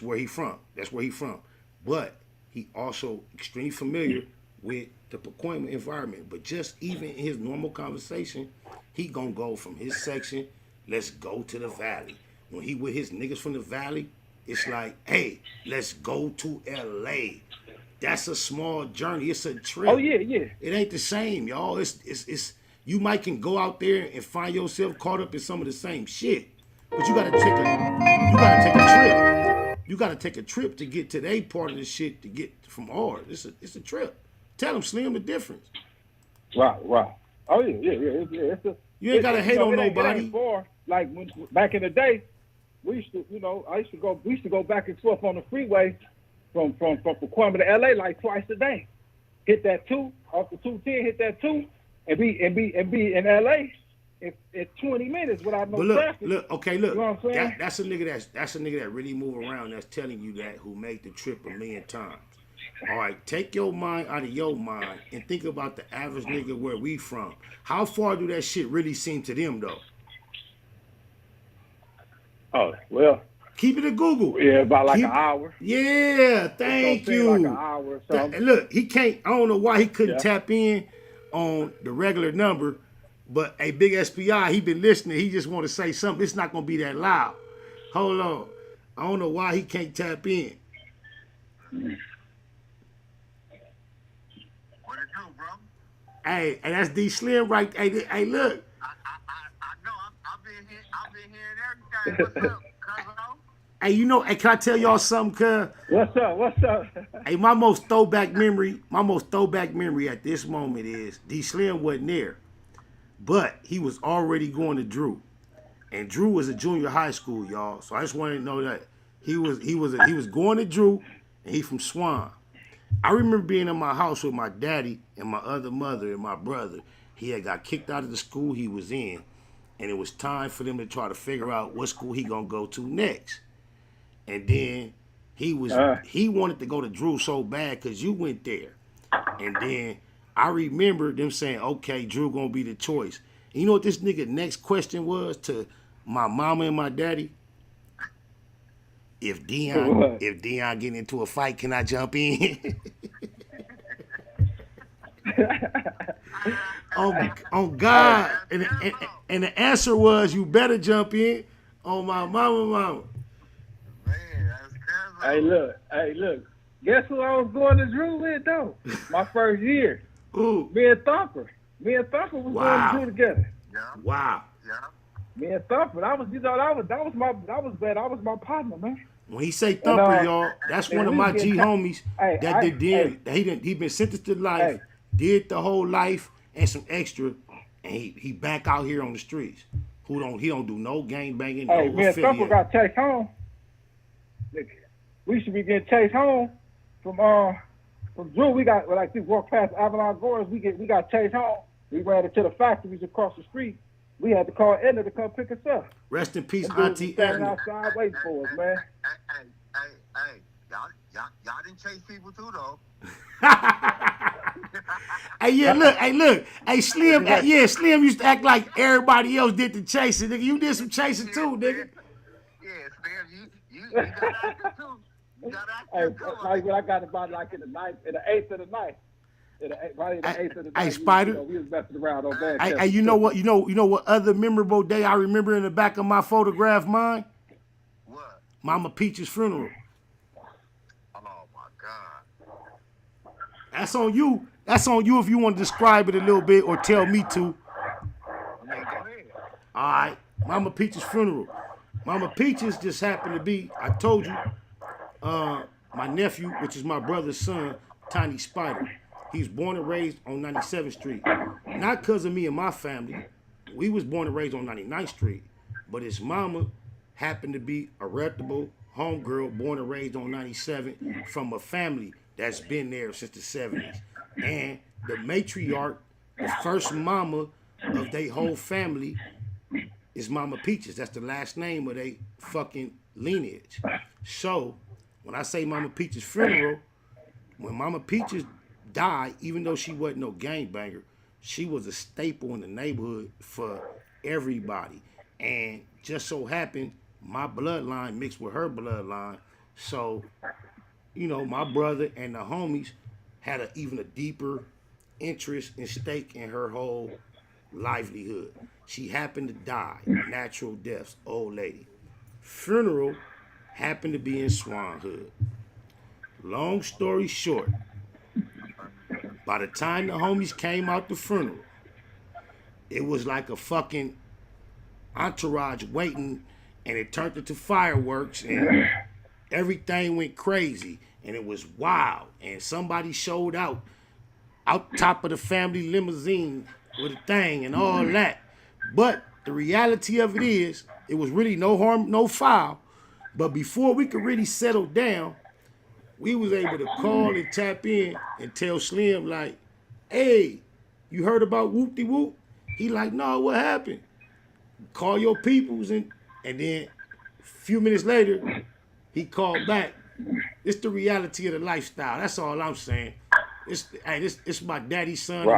Speaker 20: where he from. That's where he from. But he also extremely familiar with the Pacoima environment. But just even in his normal conversation, he gonna go from his section. Let's go to the valley. When he with his niggas from the valley, it's like, hey, let's go to LA. That's a small journey. It's a trip.
Speaker 5: Oh yeah.
Speaker 20: It ain't the same, y'all. It's you might can go out there and find yourself caught up in some of the same shit. But you gotta take a trip. You gotta take a trip to get to their part of the shit to get from ours. It's a trip. Tell them, Slim, the difference.
Speaker 5: Right. Oh yeah.
Speaker 20: You ain't gotta hate on nobody.
Speaker 5: Like when back in the day, we used to go back and forth on the freeway from Pacoima to LA like twice a day. Hit that 2 off the 210, hit that 2, and be in LA in 20 minutes without no traffic.
Speaker 20: Look. You know
Speaker 5: what I'm saying?
Speaker 20: That's a nigga that really move around. That's telling you that who made the trip a million times. All right, take your mind out of your mind and think about the average nigga where we from. How far do that shit really seem to them though?
Speaker 5: Oh well.
Speaker 20: Keep it at Google.
Speaker 5: Yeah, about like an hour.
Speaker 20: Yeah, thank you.
Speaker 5: Like an hour or something.
Speaker 20: Look, he can't. I don't know why he couldn't tap in on the regular number, but a big SPI, he been listening. He just want to say something. It's not gonna be that loud. Hold on. I don't know why he can't tap in.
Speaker 13: What it do, bro?
Speaker 20: Hey, that's D Slim right. Hey, look.
Speaker 13: I know. I've been hearing everything. What's up, cuz?
Speaker 20: Hey, you know, hey, can I tell y'all something, cuz?
Speaker 5: What's up?
Speaker 20: Hey, my most throwback memory at this moment is D Slim wasn't there. But he was already going to Drew. And Drew was a junior high school, y'all. So I just wanted to know that he was going to Drew, and he from Swan. I remember being in my house with my daddy and my other mother and my brother. He had got kicked out of the school he was in, and it was time for them to try to figure out what school he gonna go to next. And then he wanted to go to Drew so bad because you went there. And then I remember them saying, okay, Drew gonna be the choice. And you know what this nigga next question was to my mama and my daddy? If Dion get into a fight, can I jump in? on God. And the answer was, you better jump in on my mama.
Speaker 11: Hey, look. Guess who I was going to Drew with, though? My first year.
Speaker 20: Ooh.
Speaker 11: Me and Thumper was going to Drew together.
Speaker 13: Yeah.
Speaker 20: Wow.
Speaker 13: Yeah.
Speaker 11: Me and Thumper, that was my partner, man.
Speaker 20: When he say Thumper, y'all, that's one of my G homies he been sentenced to life, did the whole life and some extra, and he back out here on the streets. He don't do no gang banging.
Speaker 11: Hey,
Speaker 20: no
Speaker 11: me and Thumper got chased home. We should be getting chased home from Drew. We got we walked past Avalon Gores. We got chased home. We ran into the factories across the street. We had to call Edna to come pick us up.
Speaker 20: Rest in peace, Auntie Edna.
Speaker 11: Outside waiting for us, man.
Speaker 13: Hey, y'all didn't chase people too, though.
Speaker 20: Hey, Slim, Slim used to act like everybody else did the chasing, nigga. You did some chasing too, nigga.
Speaker 13: Yeah, Slim, you got active too. You got active too.
Speaker 11: Like when I got about in the 8th of the night. Probably the 8th of the night.
Speaker 20: Hey, Spider.
Speaker 11: We was messing around on bad.
Speaker 20: Hey, you know what? You know what other memorable day I remember in the back of my photograph mine?
Speaker 13: What?
Speaker 20: Mama Peach's funeral.
Speaker 13: Oh my God.
Speaker 20: That's on you. That's on you if you want to describe it a little bit or tell me to. All right. Mama Peach's funeral. Mama Peach's just happened to be, I told you, my nephew, which is my brother's son, Tiny Spider. He was born and raised on 97th Street. Not because of me and my family. We was born and raised on 99th Street. But his mama happened to be a reputable homegirl born and raised on 97 from a family that's been there since the 70s. And the matriarch, the first mama of their whole family is Mama Peaches. That's the last name of their fucking lineage. So, when I say Mama Peaches' funeral, when Mama Peaches died, even though she wasn't no gangbanger, she was a staple in the neighborhood for everybody. And just so happened, my bloodline mixed with her bloodline. So, you know, my brother and the homies had even a deeper interest and stake in her whole livelihood. She happened to die, natural deaths, old lady. Funeral happened to be in Swan Hood. Long story short, by the time the homies came out the funeral, it was like a fucking entourage waiting, and it turned into fireworks, and everything went crazy, and it was wild, and somebody showed out top of the family limousine with a thing and all that. But the reality of it is, it was really no harm, no foul. But before we could really settle down, we was able to call and tap in and tell Slim, like, hey, you heard about whoop-de-whoop? He like, no, what happened? Call your peoples, and then a few minutes later, he called back. It's the reality of the lifestyle. That's all I'm saying. It's my daddy's son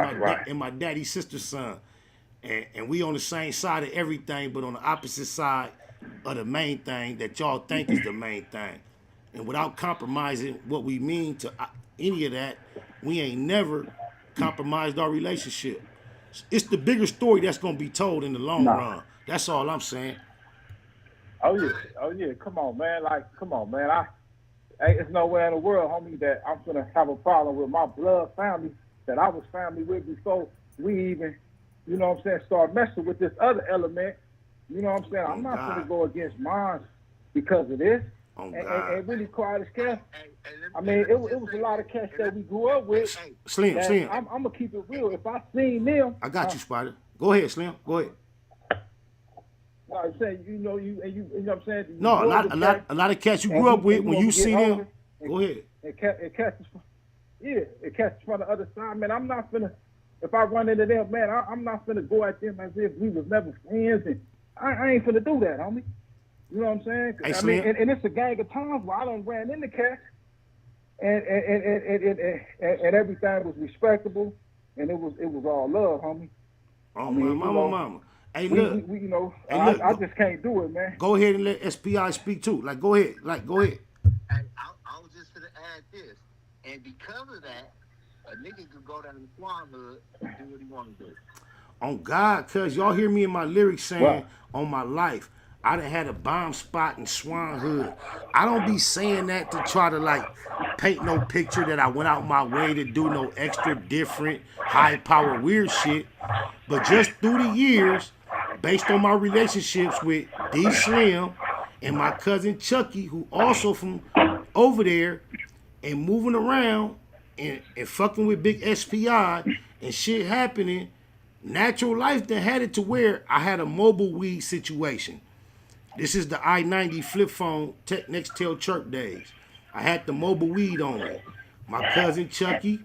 Speaker 20: and my daddy's sister's son. And we on the same side of everything, but on the opposite side of the main thing that y'all think is the main thing. And without compromising what we mean to any of that, we ain't never compromised our relationship. It's the bigger story that's going to be told in the long run. That's all I'm saying.
Speaker 11: Oh yeah. Come on, man. It's nowhere in the world, homie, that I'm going to have a problem with my blood family that I was family with before we even, you know what I'm saying, start messing with this other element. You know what I'm saying? I'm not going to go against mine because of this. And really quiet as kept. I mean, it was a lot of cats that we grew up with.
Speaker 20: Slim.
Speaker 11: I'm going to keep it real. If I seen them.
Speaker 20: I got you, Spider. Go ahead, Slim. Go ahead.
Speaker 5: No, I'm saying, you know what I'm saying?
Speaker 20: No, a lot of cats you grew up with, when you see them, go ahead.
Speaker 5: It catches from the other side, man. I'm not finna, if I run into them, man, I'm not finna go at them as if we was never friends, and I ain't finna do that, homie. You know what I'm saying?
Speaker 20: Hey,
Speaker 5: I mean, and it's a gang of times where I done ran into cats, and everything was respectable, and it was all love, homie.
Speaker 20: Oh, mama. Hey, look.
Speaker 5: We you know,
Speaker 20: hey,
Speaker 5: I just can't do it, man.
Speaker 20: Go ahead and let SPI speak too. Like, go ahead. Go ahead.
Speaker 13: And I was just gonna add this, and because of that, a nigga could go down to the Swan Hood and do what he want to do.
Speaker 20: On God, cuz y'all hear me in my lyrics saying, on my life, I done had a bomb spot in Swan Hood. I don't be saying that to try to like paint no picture that I went out my way to do no extra different, high power weird shit. But just through the years, based on my relationships with D Slim and my cousin Chucky, who also from over there, and moving around and fucking with big SPI and shit happening, natural life that had it to where I had a mobile weed situation. This is the I-90 flip phone Nextel chirp days. I had the mobile weed on me. My cousin Chucky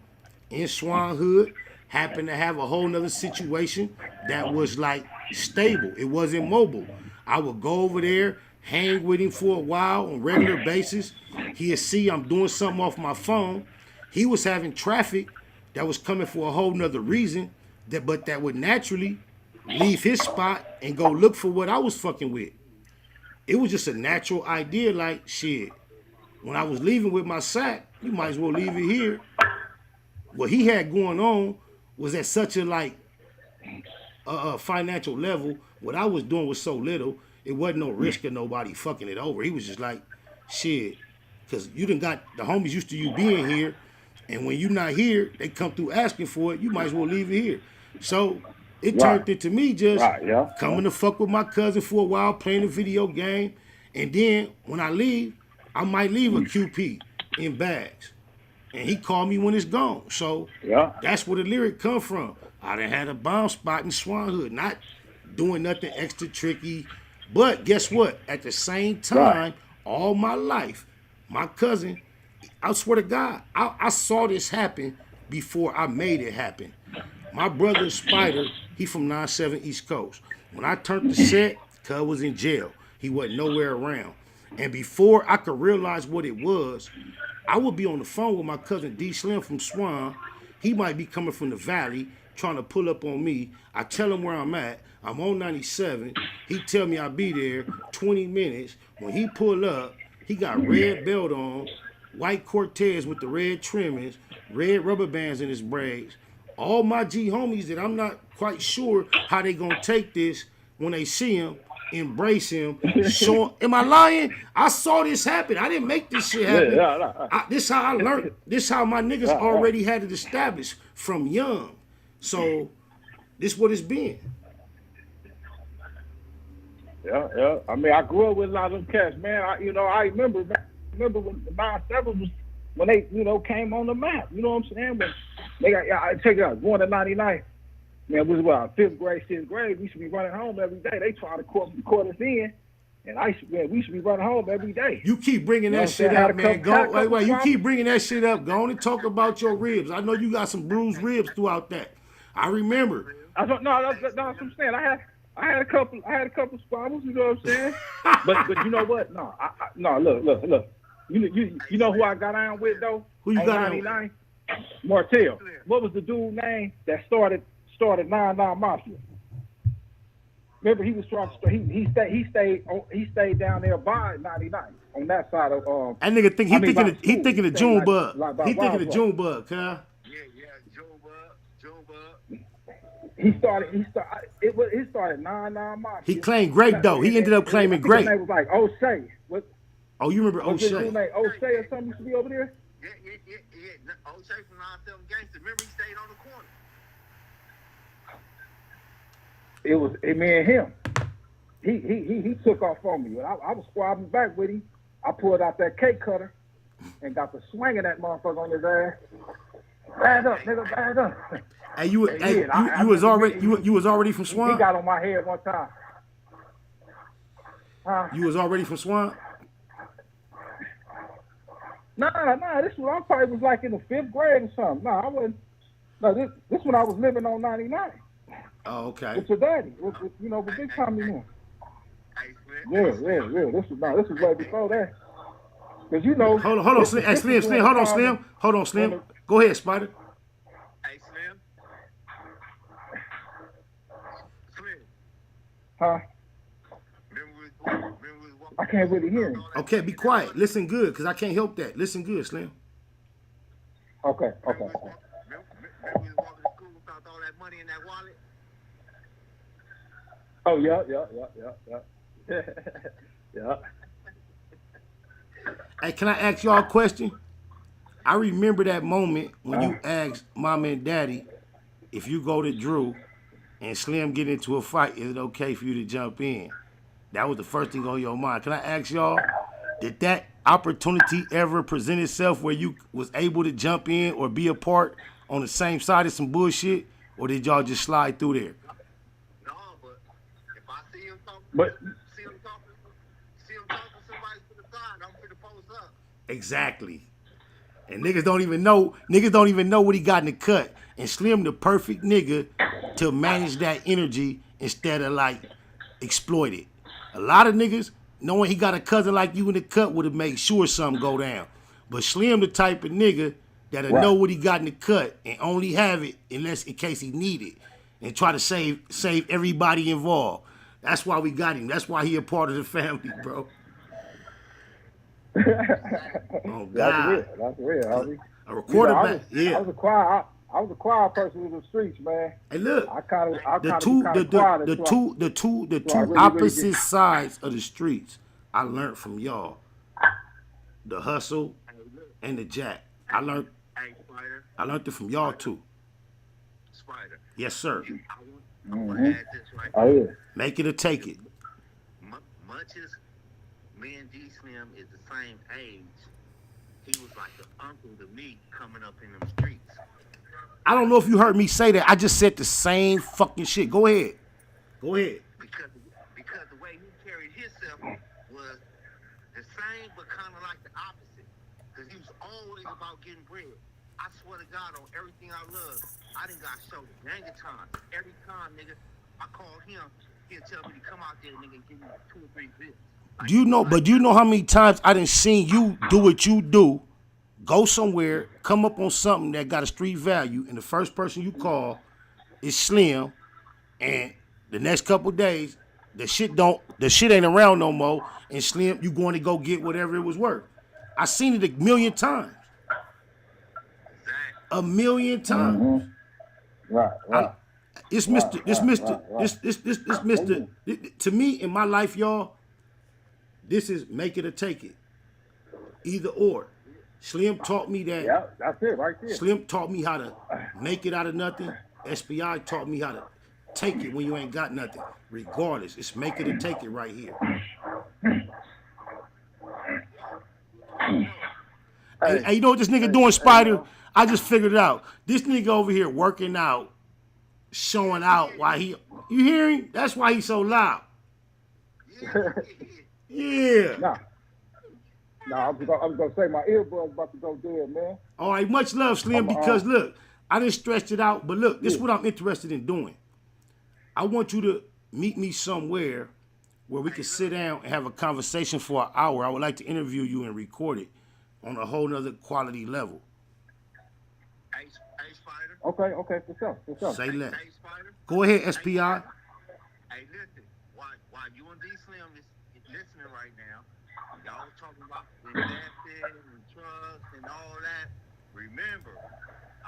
Speaker 20: in Swan Hood happened to have a whole nother situation that was like stable. It wasn't mobile. I would go over there, hang with him for a while on a regular basis. He'd see I'm doing something off my phone. He was having traffic that was coming for a whole nother reason, but that would naturally leave his spot and go look for what I was fucking with. It was just a natural idea, like, shit, when I was leaving with my sack, you might as well leave it here. What he had going on was at such a, like, financial level. What I was doing was so little, it wasn't no risk of nobody fucking it over. He was just like, shit, because you done got the homies used to you being here, and when you not here, they come through asking for it, you might as well leave it here. So it turned into me just coming to fuck with my cousin for a while, playing a video game, and then when I leave, I might leave a QP in bags, and he called me when it's gone. So that's where the lyric come from. I done had a bomb spot in Swan Hood, not doing nothing extra tricky, but guess what? At the same time, all my life, my cousin, I swear to God, I saw this happen before I made it happen. My brother Spider, he from 9-7 East Coast. When I turned the set, cuz was in jail. He wasn't nowhere around. And before I could realize what it was, I would be on the phone with my cousin D Slim from Swan. He might be coming from the valley, trying to pull up on me. I tell him where I'm at. I'm on 97. He tell me I'll be there 20 minutes. When he pull up, he got red belt on, white Cortez with the red trimmings, red rubber bands in his braids. All my G homies that I'm not quite sure how they gonna take this when they see him, embrace him, show him. Am I lying? I saw this happen. I didn't make this shit happen. This how I learned. This how my niggas already had it established from young. So this what it's been.
Speaker 5: Yeah. I mean, I grew up with a lot of them cats, man. I remember when the 9-7 was, when they, came on the map. You know what I'm saying? When they got, check it out, going to 99. Man, we was about 5th grade, 6th grade. We should be running home every day. They try to court us in, and we should be running home every day.
Speaker 20: You keep bringing that shit up, man. Wait. You keep bringing that shit up. Go on and talk about your ribs. I know you got some bruised ribs throughout that. I remember.
Speaker 5: That's what I'm saying. I had a couple squabbles. You know what I'm saying? but you know what? No. Look. You know who I got on with though?
Speaker 20: Who you got 99?
Speaker 5: Martell. What was the dude name that started 9-9 Mafia? Remember, he was trying to he stayed down there by 99 on that side of
Speaker 20: that nigga think he thinking of Junebug. He thinking of Junebug, huh?
Speaker 5: He started 9-9 Mafia.
Speaker 20: He claimed Grape though. He ended up claiming Grape.
Speaker 5: His name was like O'Shea.
Speaker 20: Oh, you remember O'Shea?
Speaker 5: What's his name? O'Shea or something used to be over there?
Speaker 13: Yeah. O'Shea from 9-7 Gangster. Remember, he stayed on the corner.
Speaker 5: It was me and him. He took off on me. I was squabbling back with him. I pulled out that cake cutter and got the swing of that motherfucker on his ass.
Speaker 11: Bad up, nigga, bad up.
Speaker 20: Hey, you was already from Swan?
Speaker 11: He got on my head one time.
Speaker 20: You was already from Swan?
Speaker 11: Nah, this one I probably was like in the 5th grade or something. Nah, I wasn't. No, this when I was living on 99.
Speaker 20: Oh, okay.
Speaker 11: With your daddy, with Big Tommy now. Yeah. This was way before that. Cause
Speaker 20: Hold on, Slim. Hey, Slim. Hold on, Slim. Go ahead, Spider.
Speaker 13: Hey, Slim.
Speaker 11: Huh? I can't really hear him.
Speaker 20: Okay, be quiet. Listen good, because I can't help that. Listen good, Slim.
Speaker 11: Okay.
Speaker 13: Remember we was walking to school without all that money in that wallet?
Speaker 11: Oh, yeah. Yeah.
Speaker 20: Hey, can I ask y'all a question? I remember that moment when you asked Mama and Daddy, if you go to Drew and Slim get into a fight, is it okay for you to jump in? That was the first thing on your mind. Can I ask y'all, did that opportunity ever present itself where you was able to jump in or be a part on the same side of some bullshit, or did y'all just slide through there?
Speaker 13: No, but if I see him talking to somebody to the side, I'm finna post up.
Speaker 20: Exactly. And niggas don't even know what he got in the cut. And Slim the perfect nigga to manage that energy instead of like exploit it. A lot of niggas, knowing he got a cousin like you in the cut, would have made sure something go down. But Slim the type of nigga that'll know what he got in the cut and only have it in case he need it. And try to save everybody involved. That's why we got him. That's why he a part of the family, bro. Oh God.
Speaker 11: That's real, homie.
Speaker 20: A quarterback,
Speaker 11: I was a quiet person in the streets, man.
Speaker 20: Hey, look, the two
Speaker 11: really
Speaker 20: opposite sides of the streets I learned from y'all. The hustle and the jack. I learned it from y'all too.
Speaker 13: Spider.
Speaker 20: Yes, sir.
Speaker 13: I want to add this right
Speaker 11: Oh, yeah.
Speaker 20: Make it or take it.
Speaker 13: Much as me and D Slim is the same age, he was like an uncle to me coming up in them streets.
Speaker 20: I don't know if you heard me say that. I just said the same fucking shit. Go ahead.
Speaker 13: Because the way he carried himself was the same, but kind of like the opposite. Because he was always about getting bread. I swear to God, on everything I love, I done got showed a gang of time. Every time, nigga, I call him, he'll tell me to come out there, nigga, and give me 2 or 3 bits.
Speaker 20: Do you know how many times I done seen you do what you do, go somewhere, come up on something that got a street value, and the first person you call is Slim, and the next couple days, the shit ain't around no more, and Slim, you going to go get whatever it was worth. I seen it a million times. A million times.
Speaker 11: Mm-hmm. Right.
Speaker 20: It's Mr. To me, in my life, y'all, this is make it or take it. Either or. Slim taught me that.
Speaker 11: Yeah, that's it right there.
Speaker 20: Slim taught me how to make it out of nothing. SPI taught me how to take it when you ain't got nothing. Regardless, it's make it or take it right here. Hey, you know what this nigga doing, Spider? I just figured it out. This nigga over here working out, showing out why you hear him? That's why he's so loud. Yeah.
Speaker 11: Nah, I was gonna say my earbud's about to go dead, man.
Speaker 20: All right, much love, Slim, because look, I didn't stretch it out, but look, this is what I'm interested in doing. I want you to meet me somewhere where we can sit down and have a conversation for an hour. I would like to interview you and record it on a whole nother quality level.
Speaker 13: Hey, Spider.
Speaker 11: Okay, for sure.
Speaker 20: Say less.
Speaker 13: Hey, Spider.
Speaker 20: Go ahead, SPI.
Speaker 13: Hey, listen. While you and D Slim is listening right now, y'all talking about investing and trust and all that. Remember, I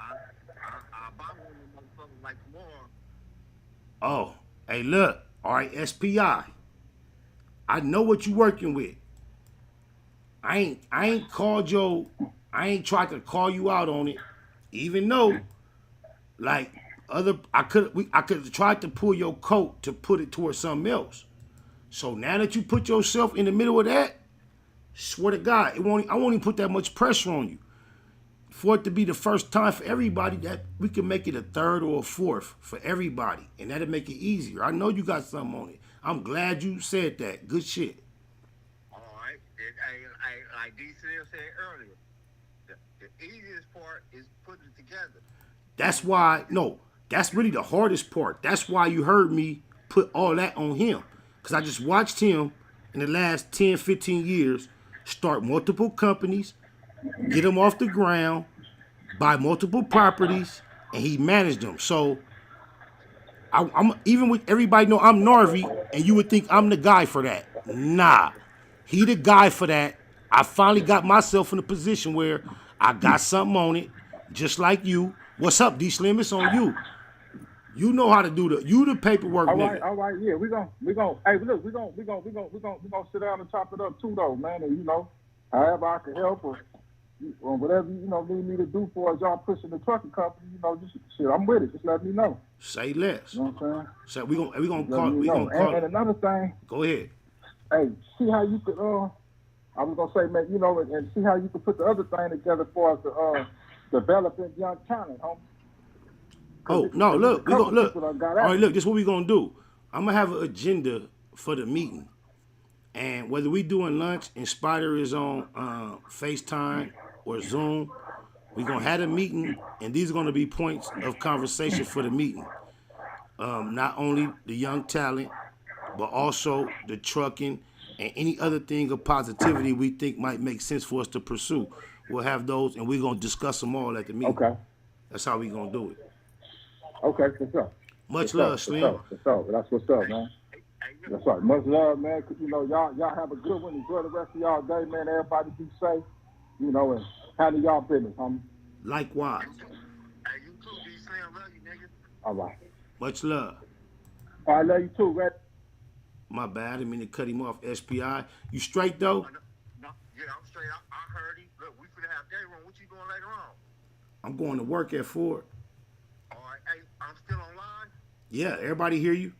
Speaker 13: buy one of them motherfuckers like tomorrow.
Speaker 20: Oh, hey, look. All right, SPI. I know what you working with. I ain't tried to call you out on it, even though, like I could have tried to pull your coat to put it towards something else. So now that you put yourself in the middle of that, swear to God, I won't even put that much pressure on you. for it to be the first time for everybody, that we can make it a third or a fourth for everybody, and that'll make it easier. I know you got something on it. I'm glad you said that. Good shit.
Speaker 13: All right. Like D. Slim said earlier, the easiest part is putting it together.
Speaker 20: That's why, no, that's really the hardest part. That's why you heard me put all that on him. Because I just watched him in the last 10, 15 years start multiple companies, get them off the ground, buy multiple properties, and he managed them. So I'm even with everybody know I'm Narvi, and you would think I'm the guy for that. Nah, he the guy for that. I finally got myself in a position where I got something on it, just like you. What's up, D Slim? It's on you. You know how to do the paperwork, nigga.
Speaker 22: All right, yeah, we gonna. Hey, look, we gonna sit down and chop it up too, though, man. And however I can help or whatever need me to do for us, y'all pushing the trucking company, just shit, I'm with it. Just let me know.
Speaker 20: Say less.
Speaker 22: You know what I'm saying?
Speaker 20: So we gonna call.
Speaker 22: And another thing.
Speaker 20: Go ahead.
Speaker 22: Hey, see how you could. I was gonna say, man, and see how you could put the other thing together for us to developing young talent, homie.
Speaker 20: Oh no! Look, All right, look. This is what we gonna do. I'm gonna have an agenda for the meeting, and whether we doing lunch and Spider is on FaceTime or Zoom, we gonna have a meeting, and these are gonna be points of conversation for the meeting. Not only the young talent, but also the trucking and any other thing of positivity we think might make sense for us to pursue. We'll have those, and we're gonna discuss them all at the meeting.
Speaker 22: Okay.
Speaker 20: That's how we gonna do it.
Speaker 22: Okay, what's up?
Speaker 20: Much love, Slim.
Speaker 22: That's what's up, man. That's right. Much love, man. Y'all have a good one. Enjoy the rest of y'all day, man. Everybody be safe, and handle y'all business, homie.
Speaker 20: Likewise.
Speaker 13: Hey, you too, D. Slim. Love you, nigga.
Speaker 22: All right.
Speaker 20: Much love.
Speaker 22: I love you too, Red.
Speaker 20: My bad. I didn't mean to cut him off. SPI. You straight though?
Speaker 13: No, yeah, I'm straight. I heard him. Look, we finna have day room. What you doing later on?
Speaker 20: I'm going to work at 4.
Speaker 13: All right. Hey, I'm still online.
Speaker 20: Yeah, everybody hear you?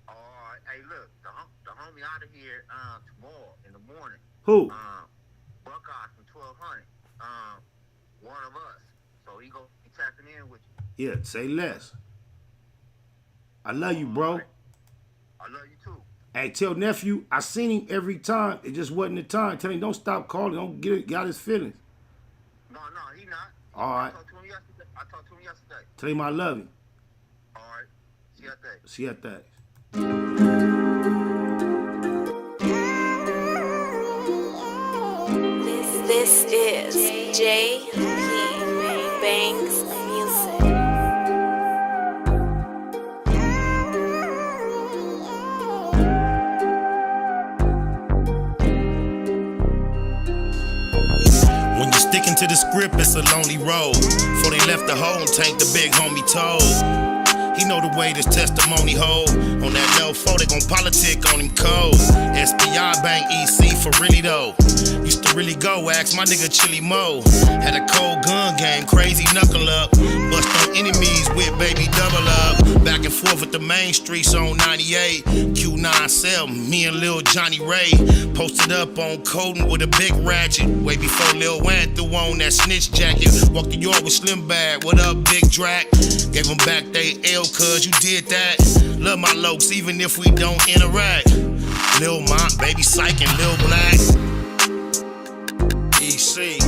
Speaker 13: All right. Hey, look, the homie out of here tomorrow in the morning.
Speaker 20: Who?
Speaker 13: Buckeye from 1200. One of us. So he gonna be tapping in with you.
Speaker 20: Yeah, say less. I love you, bro.
Speaker 13: Right. I love you too.
Speaker 20: Hey, tell nephew, I seen him every time. It just wasn't the time. Tell him don't stop calling. Don't get his feelings.
Speaker 13: No, he not.
Speaker 20: All right.
Speaker 13: I talked to him yesterday.
Speaker 20: Tell him I love him.
Speaker 13: All right. See ya, thanks.
Speaker 20: See ya, thanks.
Speaker 16: This is J.P. Banks Music.
Speaker 7: When you're sticking to the script, it's a lonely road. Before they left the hole and tank, the big homie told. He know the way this testimony hold. On that low 4, they gon' politic on him cold. SPI Bank EC for really though. Used to really go, ask my nigga Chili Mo. Had a cold gun game, crazy knuckle up. Bust on enemies with baby double up. Back and forth with the main streets on 98. Q9 cell, me and Lil Johnny Ray. Posted up on Colton with a big ratchet. Way before Lil Wayne threw on that snitch jacket. Walked the yard with Slim Bag, what up Big Drac? Gave them back they L cuz you did that. Love my lokes even if we don't interact. Lil Mont, Baby Psych and Lil Black. EC.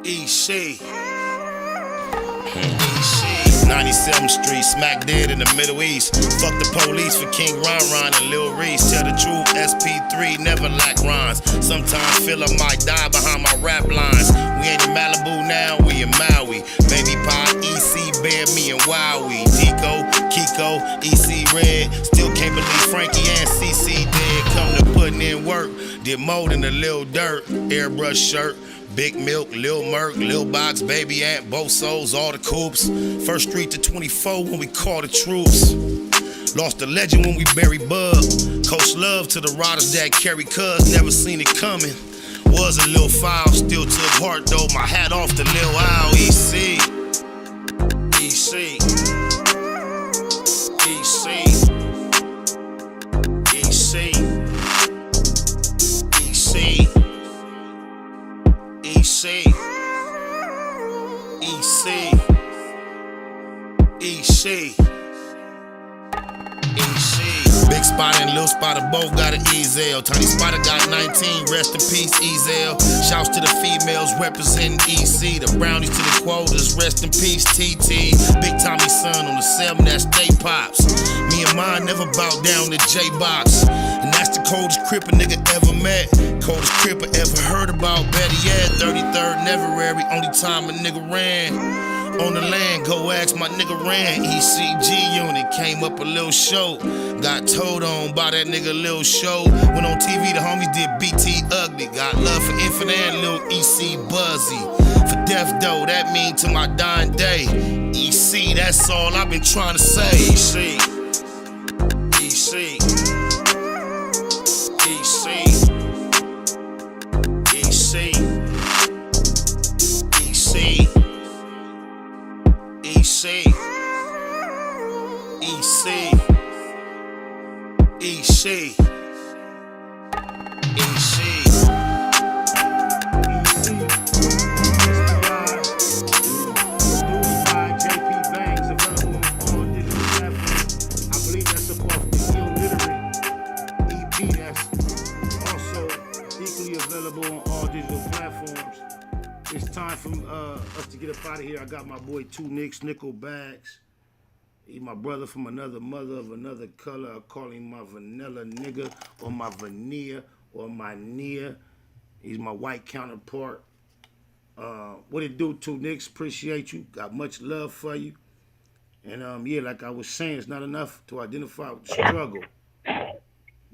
Speaker 7: EC. 97th Street, smack dead in the Middle East. Fuck the police for King Ron and Lil Reese. Tell the truth, SP3 never lack rhymes. Sometimes feel I might die behind my rap lines. We ain't in Malibu now, we in Maui. Baby Pie, EC, Bear, me and Wowie. Tico, Kiko, EC Red. Still can't believe Frankie and CC dead. Come to putting in work, did more than a little dirt. Airbrush shirt. Big Milk, Lil Merc, Lil Box, Baby Ant, both souls, all the coops. First Street to 24 when we call the troops. Lost the legend when we buried Bub. Coach love to the riders that carry cuz, never seen it coming.
Speaker 3: was a little foul, still took heart though. My hat off to Lil Al. EC. EC. EC. Big Spot and Lil Spotter both got an Ezel. Tiny Spotter got 19, rest in peace, Ezel. Shouts to the females representing EC. The brownies to the quotas, rest in peace, TT. Big Tommy son on the 7, that's Stay Pops. Me and mine never bow down to J-Box. And that's the coldest crip a nigga ever met. Coldest crip I ever heard about, better yet. 33rd Neverary, only time a nigga ran. On the land, go ask my nigga Ran. ECG unit, came up a little show. Got told on by that nigga Lil Show. Went on TV, the homies did BT Ugly. Got love for Infinite and Lil EC Buzzy. For death though, that mean to my dying day. EC, that's all I've been trying to say. EC. EC.
Speaker 20: It's time for us to get up out of here. I got my boy 2 Nicks, Nickel Bags. He my brother from another mother of another color. I call him my vanilla nigga or my veneer or my Nia. He's my white counterpart. What it do, 2 Nicks? Appreciate you. Got much love for you. And yeah, like I was saying, it's not enough to identify with the struggle.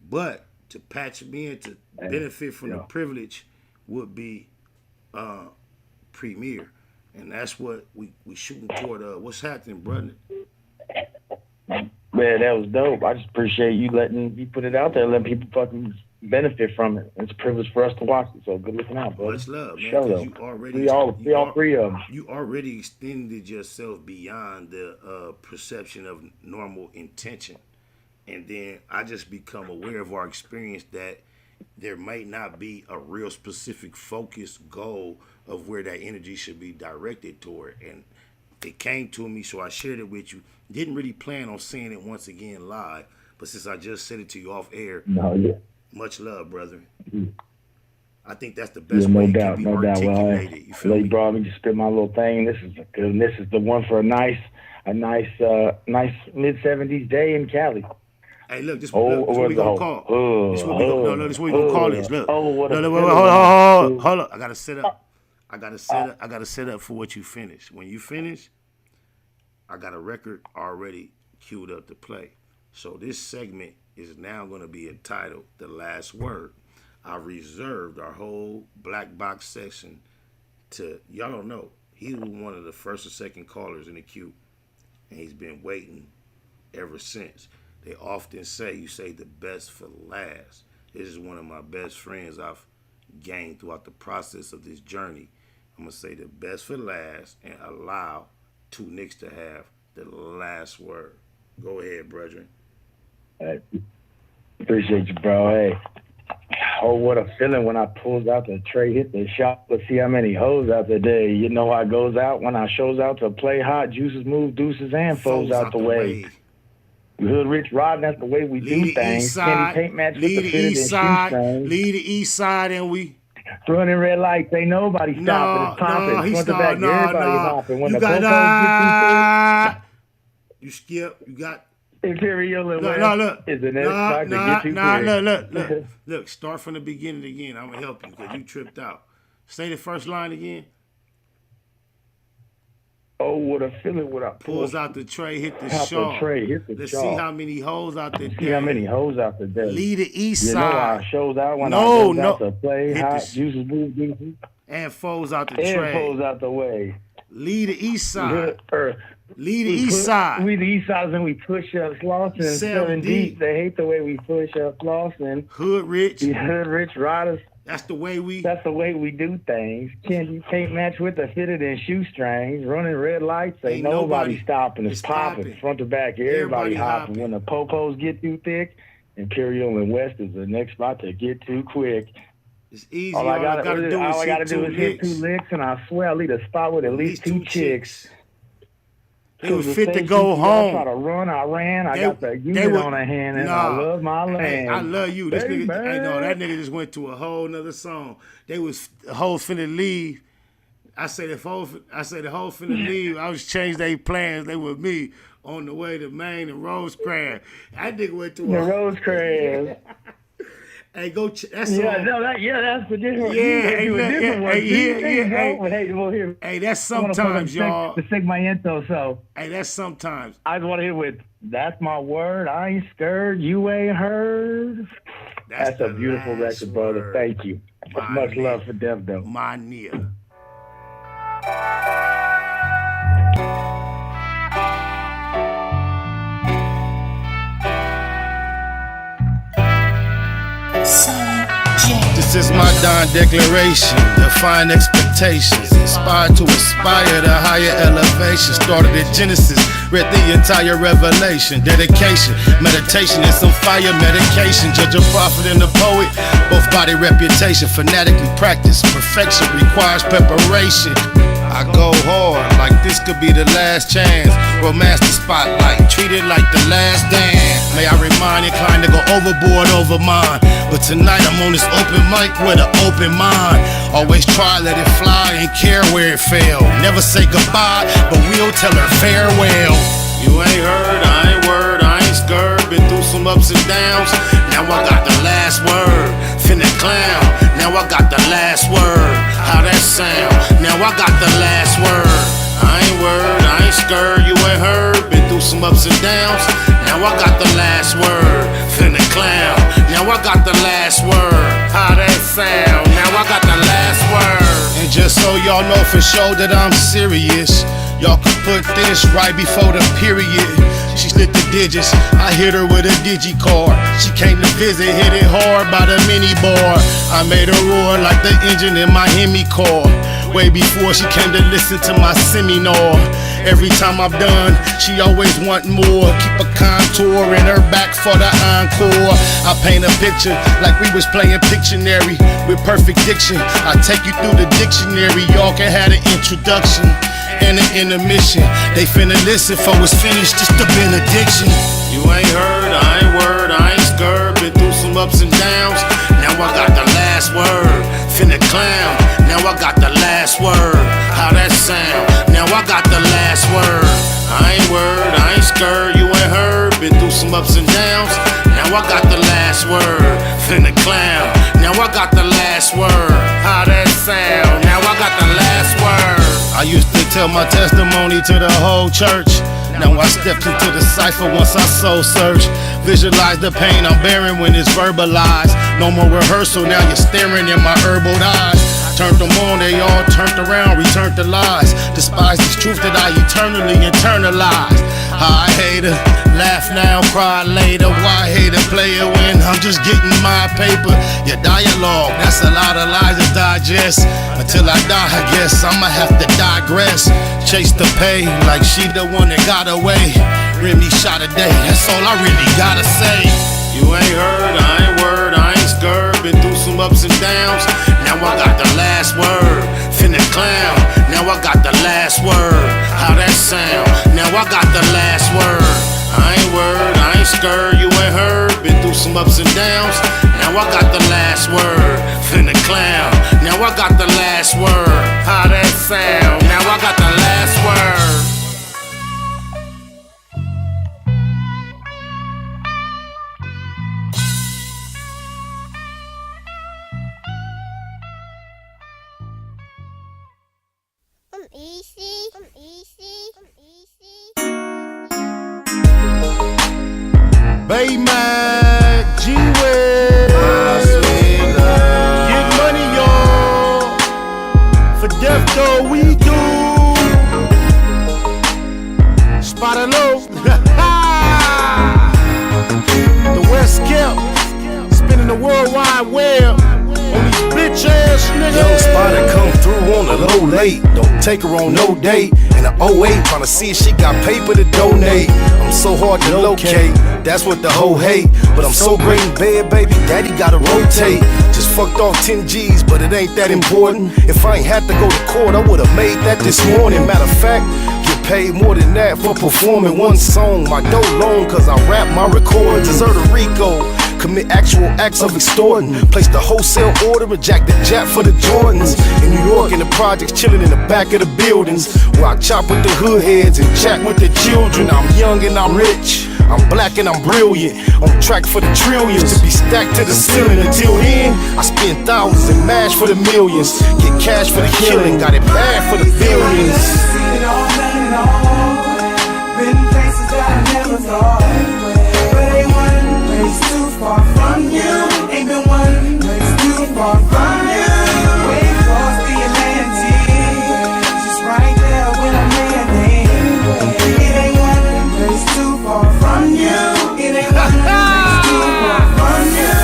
Speaker 20: But to patch me in, to benefit from the privilege would be premier. And that's what we shooting toward. What's happening, brother?
Speaker 2: Man, that was dope. I just appreciate you letting me put it out there, letting people fucking benefit from it. It's a privilege for us to watch it. So good looking out, bro.
Speaker 20: Much love, man. Because you already,
Speaker 2: all three of them.
Speaker 20: You already extended yourself beyond the perception of normal intention, and then I just become aware of our experience that there might not be a real specific focus goal of where that energy should be directed toward. And it came to me, so I shared it with you. Didn't really plan on saying it once again live, but since I just said it to you off air, much love, brother. Mm-hmm. I think that's the best way it can be articulated. You feel me?
Speaker 2: You brought me to spit my little thing. This is the one for a nice mid-70s day in Cali.
Speaker 20: Hey, look, this what we gonna call. This what we gonna call this. Look, hold up. I gotta set up for what you finish. When you finish, I got a record already queued up to play. So this segment is now gonna be entitled "The Last Word." I reserved our whole black box section to y'all. Don't know. He was one of the first or second callers in the queue, and he's been waiting ever since. They often say you say the best for last. This is one of my best friends I've gained throughout the process of this journey. I'm going to say the best for last and allow 2 Nicks to have the last word. Go ahead, brethren.
Speaker 2: Hey, appreciate you, bro. Hey, oh, what a feeling when I pulled out the tray, hit the shop. Let's see how many hoes out there. You know how it goes out when I shows out to play hot. Juices move, deuces, and foes out the way. Hood Rich Rod, that's the way we do things. Candy paint match with the fitted and shoestrings.
Speaker 20: Lead the east side, and we
Speaker 2: running red lights. Ain't nobody stopping. It's popping. Front to back, everybody hopping. When the popos get too
Speaker 20: you skip. You got
Speaker 2: Imperial.
Speaker 20: Look.
Speaker 2: Isn't it?
Speaker 20: Look. Start from the beginning again. I'm gonna help you because you tripped out. Say the first line again.
Speaker 2: Oh, what a feeling when I
Speaker 20: pulls out the tray, hit the shawl. Let's see how many hoes out there.
Speaker 2: See how many hoes out there.
Speaker 20: Lead the east side.
Speaker 2: You know how it shows out when I goes out to play hot, juices move, deuces.
Speaker 20: And foes out the tray.
Speaker 2: And foes out the way.
Speaker 20: Lead the east side. Lead the east side.
Speaker 2: We the east side and we push up Slauson. 7 deep. They hate the way we push up Slauson.
Speaker 20: Hood Rich.
Speaker 2: The Hood Rich Riders.
Speaker 20: That's the way we
Speaker 6: do things. You can't match with the fitted in shoestrings, running red lights. Ain't nobody stopping. It's popping front to back. Everybody hopping. When the popos get too thick, Imperial and West is the next spot to get too quick.
Speaker 20: It's easy.
Speaker 6: All I gotta do is hit 2 licks, and I swear I'll lead a spot with at least 2 chicks.
Speaker 20: They was fit to go home.
Speaker 6: I try to run, I ran. I got the unit on a hand, and I love my land.
Speaker 20: Hey, I love you. This
Speaker 6: Baby.
Speaker 20: nigga, hey, no, that nigga just went to a whole nother song. The whole finna leave. I say the whole finna leave. I was change their plans. They with me on the way to Maine and Rosecrans. That nigga went to
Speaker 6: the Rosecrans.
Speaker 20: Hey, go. That's
Speaker 6: that's the different.
Speaker 20: Hey, that's sometimes, y'all.
Speaker 6: To sing my intro, so.
Speaker 20: Hey, that's sometimes.
Speaker 6: I just want to hit with, that's my word. I ain't scared. You ain't heard. That's a beautiful record, brother. Thank you. Much love for Dev, though.
Speaker 20: My near.
Speaker 3: This is my Don declaration, define expectations, inspired to aspire to higher elevation. Started at Genesis, read the entire Revelation. Dedication, meditation, and some fire medication. Judge a prophet and a poet, both body reputation. Fanatically practice, perfection requires preparation. I go hard, like this could be the last chance. Romance the spotlight, treat it like the last dance. May I remind, inclined to go overboard over mine. But tonight I'm on this open mic with an open mind. Always try, let it fly, ain't care where it fell. Never say goodbye, but we'll tell her farewell. You ain't heard, I ain't word, I ain't scared. Been through some ups and downs, now I got the last word. Finna clown, now I got the last word. How that sound? Now I got the last word. I ain't word, I ain't scared, you ain't heard. Been through some ups and downs, now I got the last word. Finna clown, now I got the last word. How that sound? Now I got the last word. And just so y'all know for sure that I'm serious, y'all can put this right before the period. She slid the digits, I hit her with a digi-card. She came to visit, hit it hard by the mini bar. I made her roar like the engine in my Hemi car. Way before she came to listen to my seminar. Every time I'm done, she always want more. Keep a contour in her back for the encore. I paint a picture like we was playing Pictionary with perfect diction. I take you through the dictionary, y'all can have an introduction and an intermission. They finna listen for it's finished, just a benediction. You ain't heard, I ain't word, I ain't scared. Been through some ups and downs, now I got the last word. Finna clown, now I got the last word. How that sound? Now I got the last word. I ain't word, I ain't scared, you ain't heard. Been through some ups and downs, now I got the last word. Finna clown, now I got the last word. How that sound? Now I got the last word. I used to tell my testimony to the whole church. Now I stepped into the cipher once I soul search. Visualize the pain I'm bearing when it's verbalized. No more rehearsal, now you're staring in my herbal eyes. Turned them on, they all turned around, returned to lies. Despise this truth that I eternally internalized. I hate her, laugh now, cry later. Why hate a player when I'm just getting my paper? Your dialogue, that's a lot of lies to digest. Until I die, I guess I'ma have to digress. Chase the pay like she the one that got away. Remy shot a day, that's all I really gotta say. You ain't heard, I ain't word, I ain't scared. Been through some ups and downs, now I got the last word. Finna clown, now I got the last word. How that sound? Now I got the last word. I ain't word, I ain't scared, you ain't heard. Been through some ups and downs, now I got the last word. Finna clown, now I got the last word. How that sound? Now I got the last word. Baymax, G-West, get money, y'all. For death, though, we do. Spot low. The West kept spinning the world wide web on these big
Speaker 7: low late. Don't take her on no date. In the 08, tryna see if she got paper to donate. I'm so hard to locate, that's what the hoe hate. But I'm so great in bed, baby, daddy gotta rotate. Just fucked off 10 G's, but it ain't that important. If I ain't had to go to court, I would've made that this morning. Matter of fact, get paid more than that for performing one song. My dough long, cause I rap my records. Deserve a Rico, commit actual acts of extorting. Place the wholesale order and jack the jet for the Jordans. In New York, in the projects, chilling in the back of the buildings, where I chop with the hood heads and chat with the children. I'm young and I'm rich, I'm black and I'm brilliant. On track for the trillions, to be stacked to the ceiling. Until then, I spend thousands and mash for the millions. Get cash for the killing, got it bad for the billions.
Speaker 14: Been places that I never thought, but ain't one place too far from you. Ain't been one place too far from you. Way across the Atlantic, just right there when I'm landing. It ain't one place too far from you. It ain't one place too far from you.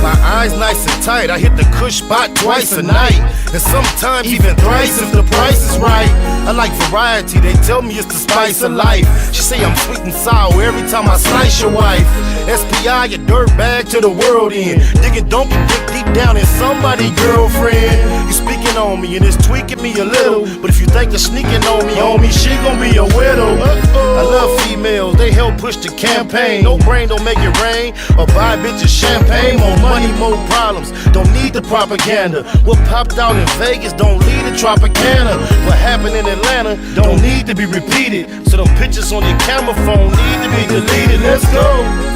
Speaker 7: My eyes nice and tight, I hit the kush spot twice a night, and sometimes even thrice if the price is right. I like variety, they tell me it's the spice of life. She say I'm sweet and sour every time I slice your wife. SPI, your dirt bag to the world in. Digging donkey dick deep down in somebody's girlfriend. You speaking on me and it's tweaking me a little, but if you think you're sneaking on me, homie, she gon' be a widow. I love females, they help push the campaign. No brain, don't make it rain, or buy bitches champagne. More money, more problems, don't need the propaganda. What popped out in Vegas don't lead to Tropicana. What happened in Atlanta don't need to be repeated. So them pictures on your camera phone need to be deleted. Let's go.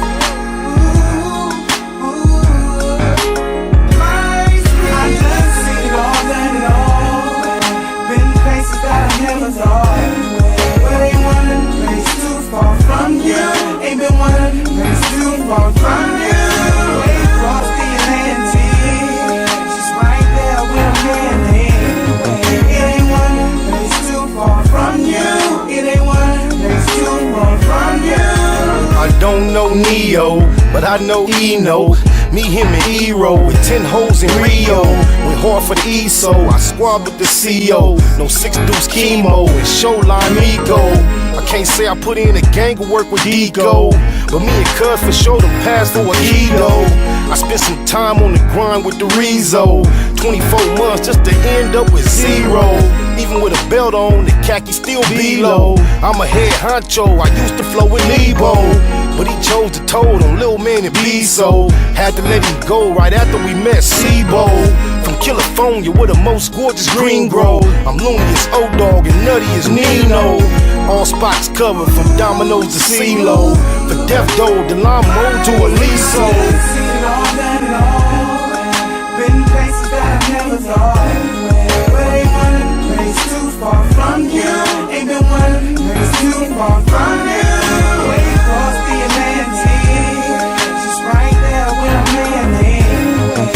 Speaker 14: Never thought, but ain't one place too far from you. Ain't been one place too far from you. Way across the Atlantic, just right there where I'm landing. It ain't one place too far from you. It ain't one place too far from you.
Speaker 7: I don't know Neo, but I know Eno. Me, him, and Hero with 10 hoes in Rio. Went hard for the ESO, I squad with the CO. No 6 deuce chemo and showline ego. I can't say I put in a gang of work with Deco, but me and Cuz for sure them pass for a keto. I spent some time on the grind with the Rezo. 24 months just to end up with zero. Even with a belt on, the khaki still below. I'm a head honcho, I used to flow with Nebo, but he chose to told on Lil Man and Bezo. Had to let him go right after we met Sebo. From California where the most gorgeous green grow. I'm loony as O-Dog and nutty as Nino. All spots covered from Domino's to CeeLo. For Death Doe, the Lamo to Aliso.
Speaker 14: Been places that I never thought, but ain't one place too far from you. Ain't been one place too far from you. Way across the Atlantic, just right there where I'm landing.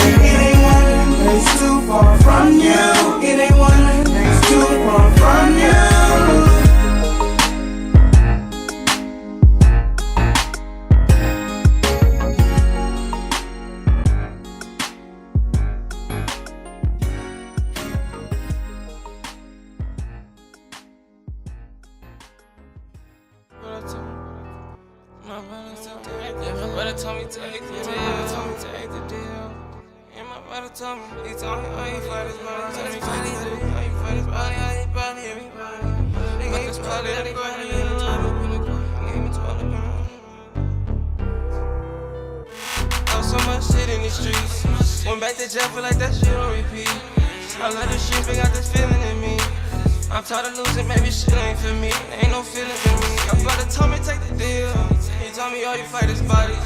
Speaker 14: It ain't one place too far from you. It ain't one place too far from you.
Speaker 10: Told me take the deal. And my brother told me, he told me, oh, you fight his body, tell me what he do. Oh, you fight his body, how he body, everybody. But this probably everybody in the love up in the car. Give me 12 up in I was so much shit in these streets. Went back to jail, feel like that shit on repeat. I love this shit, but got this feeling in me. I'm tired of losing, maybe shit ain't for me. Ain't no feelings in me. My brother told me take the deal. He told me, oh, you fight his body.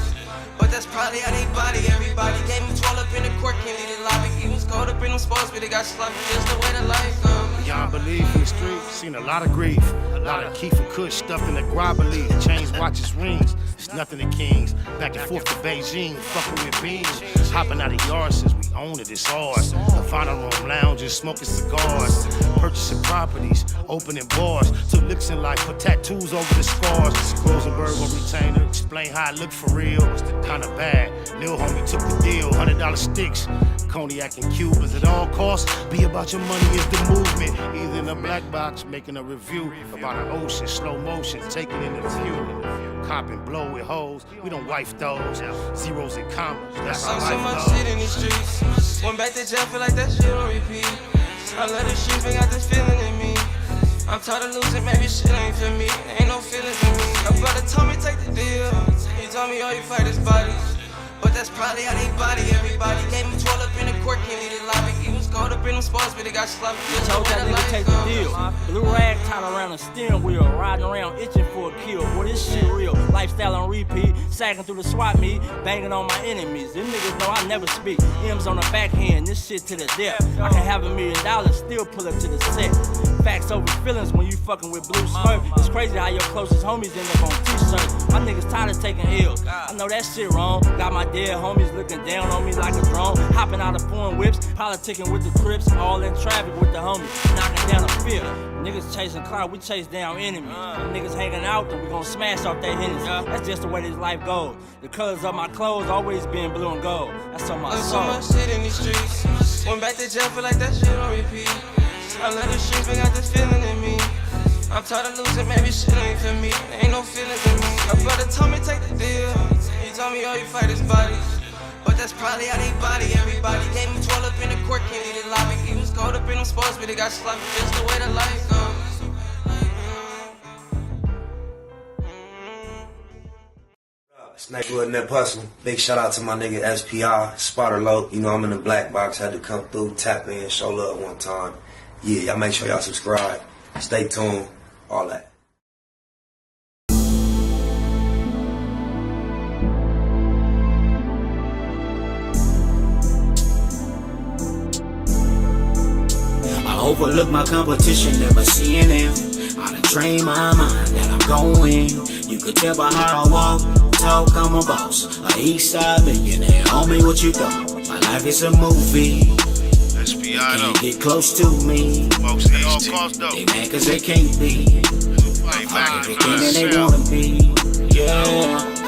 Speaker 10: But that's probably how they body everybody. Gave me 12 up in the court, can't leave the lobby. He was caught up in them sports, but they got sloppy. Just the way the life goes.
Speaker 7: Beyond belief in the streets, seen a lot of grief. A lot of Keith and Kush stuffed in the grab belief. Chains, watches, rings.
Speaker 20: nothing to kings. Back and forth to Beijing, fucking with beans. Hopping out of yards since we own it, it's ours. Havana room lounges, smoking cigars. Purchasing properties, opening bars. Took licks in life, put tattoos over the scars. Rosenberg on retainer, explain how I look for real. Kinda bad, Lil homie took the deal. $100 sticks, cognac and Cubans at all costs. Be about your money is the movement. Either in a black box, making a review about an ocean, slow motion, taking in the view. Cop and blow with hoes, we don't wife those. Zeros and commas, that's how
Speaker 10: so
Speaker 20: life
Speaker 10: much
Speaker 20: goes.
Speaker 10: shit in these streets. Went back to jail, feel like that shit on repeat. I love this shit, but got this feeling in me. I'm tired of losing, maybe shit ain't for me. Ain't no feelings in me. My brother told me take the deal. He told me all you fight is bodies. But that's probably how they body everybody. Gave him 12 up in the court, can't leave the lobby. He was caught up in them sports, but he got sloppy.
Speaker 12: Told that nigga take the deal. Blue rag tied around the steering wheel. Riding around itching for a kill. Boy, this shit real. Lifestyle on repeat. Sagging through the swap meet. Banging on my enemies. Them niggas know I never speak. M's on the backhand. This shit to the depth. I can have $1 million. Still pull up to the set. Facts over feelings when you fucking with Blue Smurf. It's crazy how your closest homies end up on t-shirts. My niggas tired of taking L's. I know that shit wrong. Got my dead homies looking down on me like a drone. Hopping out of foreign whips, politicking with the Crips, all in traffic with the homies, knocking down a field. Niggas chasing clout, we chase down enemies. Niggas hanging out, then we gon' smash off that Hennessy. That's just the way this life goes. The colors of my clothes always been blue and gold. That's on my soul.
Speaker 10: So much shit in these streets. Went back to jail, feel like that shit on repeat. I love this shit, but got this feeling in me. I'm tired of losing, maybe shit ain't for me. Ain't no feelings in me. My brother told me take the deal. He told me all you fight is bodies. But that's probably how they body everybody. Gave him 12 up in the court, can't leave the lobby. He was caught up in them sports, but he got sloppy. Just the way the life goes.
Speaker 18: Snakewood Net Hustle. Big shout out to my nigga SPI, Spotter Low. You know I'm in the black box, had to come through, tap in, show love one time. Yeah, y'all make sure y'all subscribe. Stay tuned, all that.
Speaker 8: I overlook my competition, never seeing them. I done trained my mind that I'm going. You could tell by how I walk, talk, I'm a boss. A east side millionaire, homie, what you thought? My life is a movie.
Speaker 3: SPI
Speaker 8: Can't get close to me. They mad cause they can't be. Everything that they wanna be. Yeah.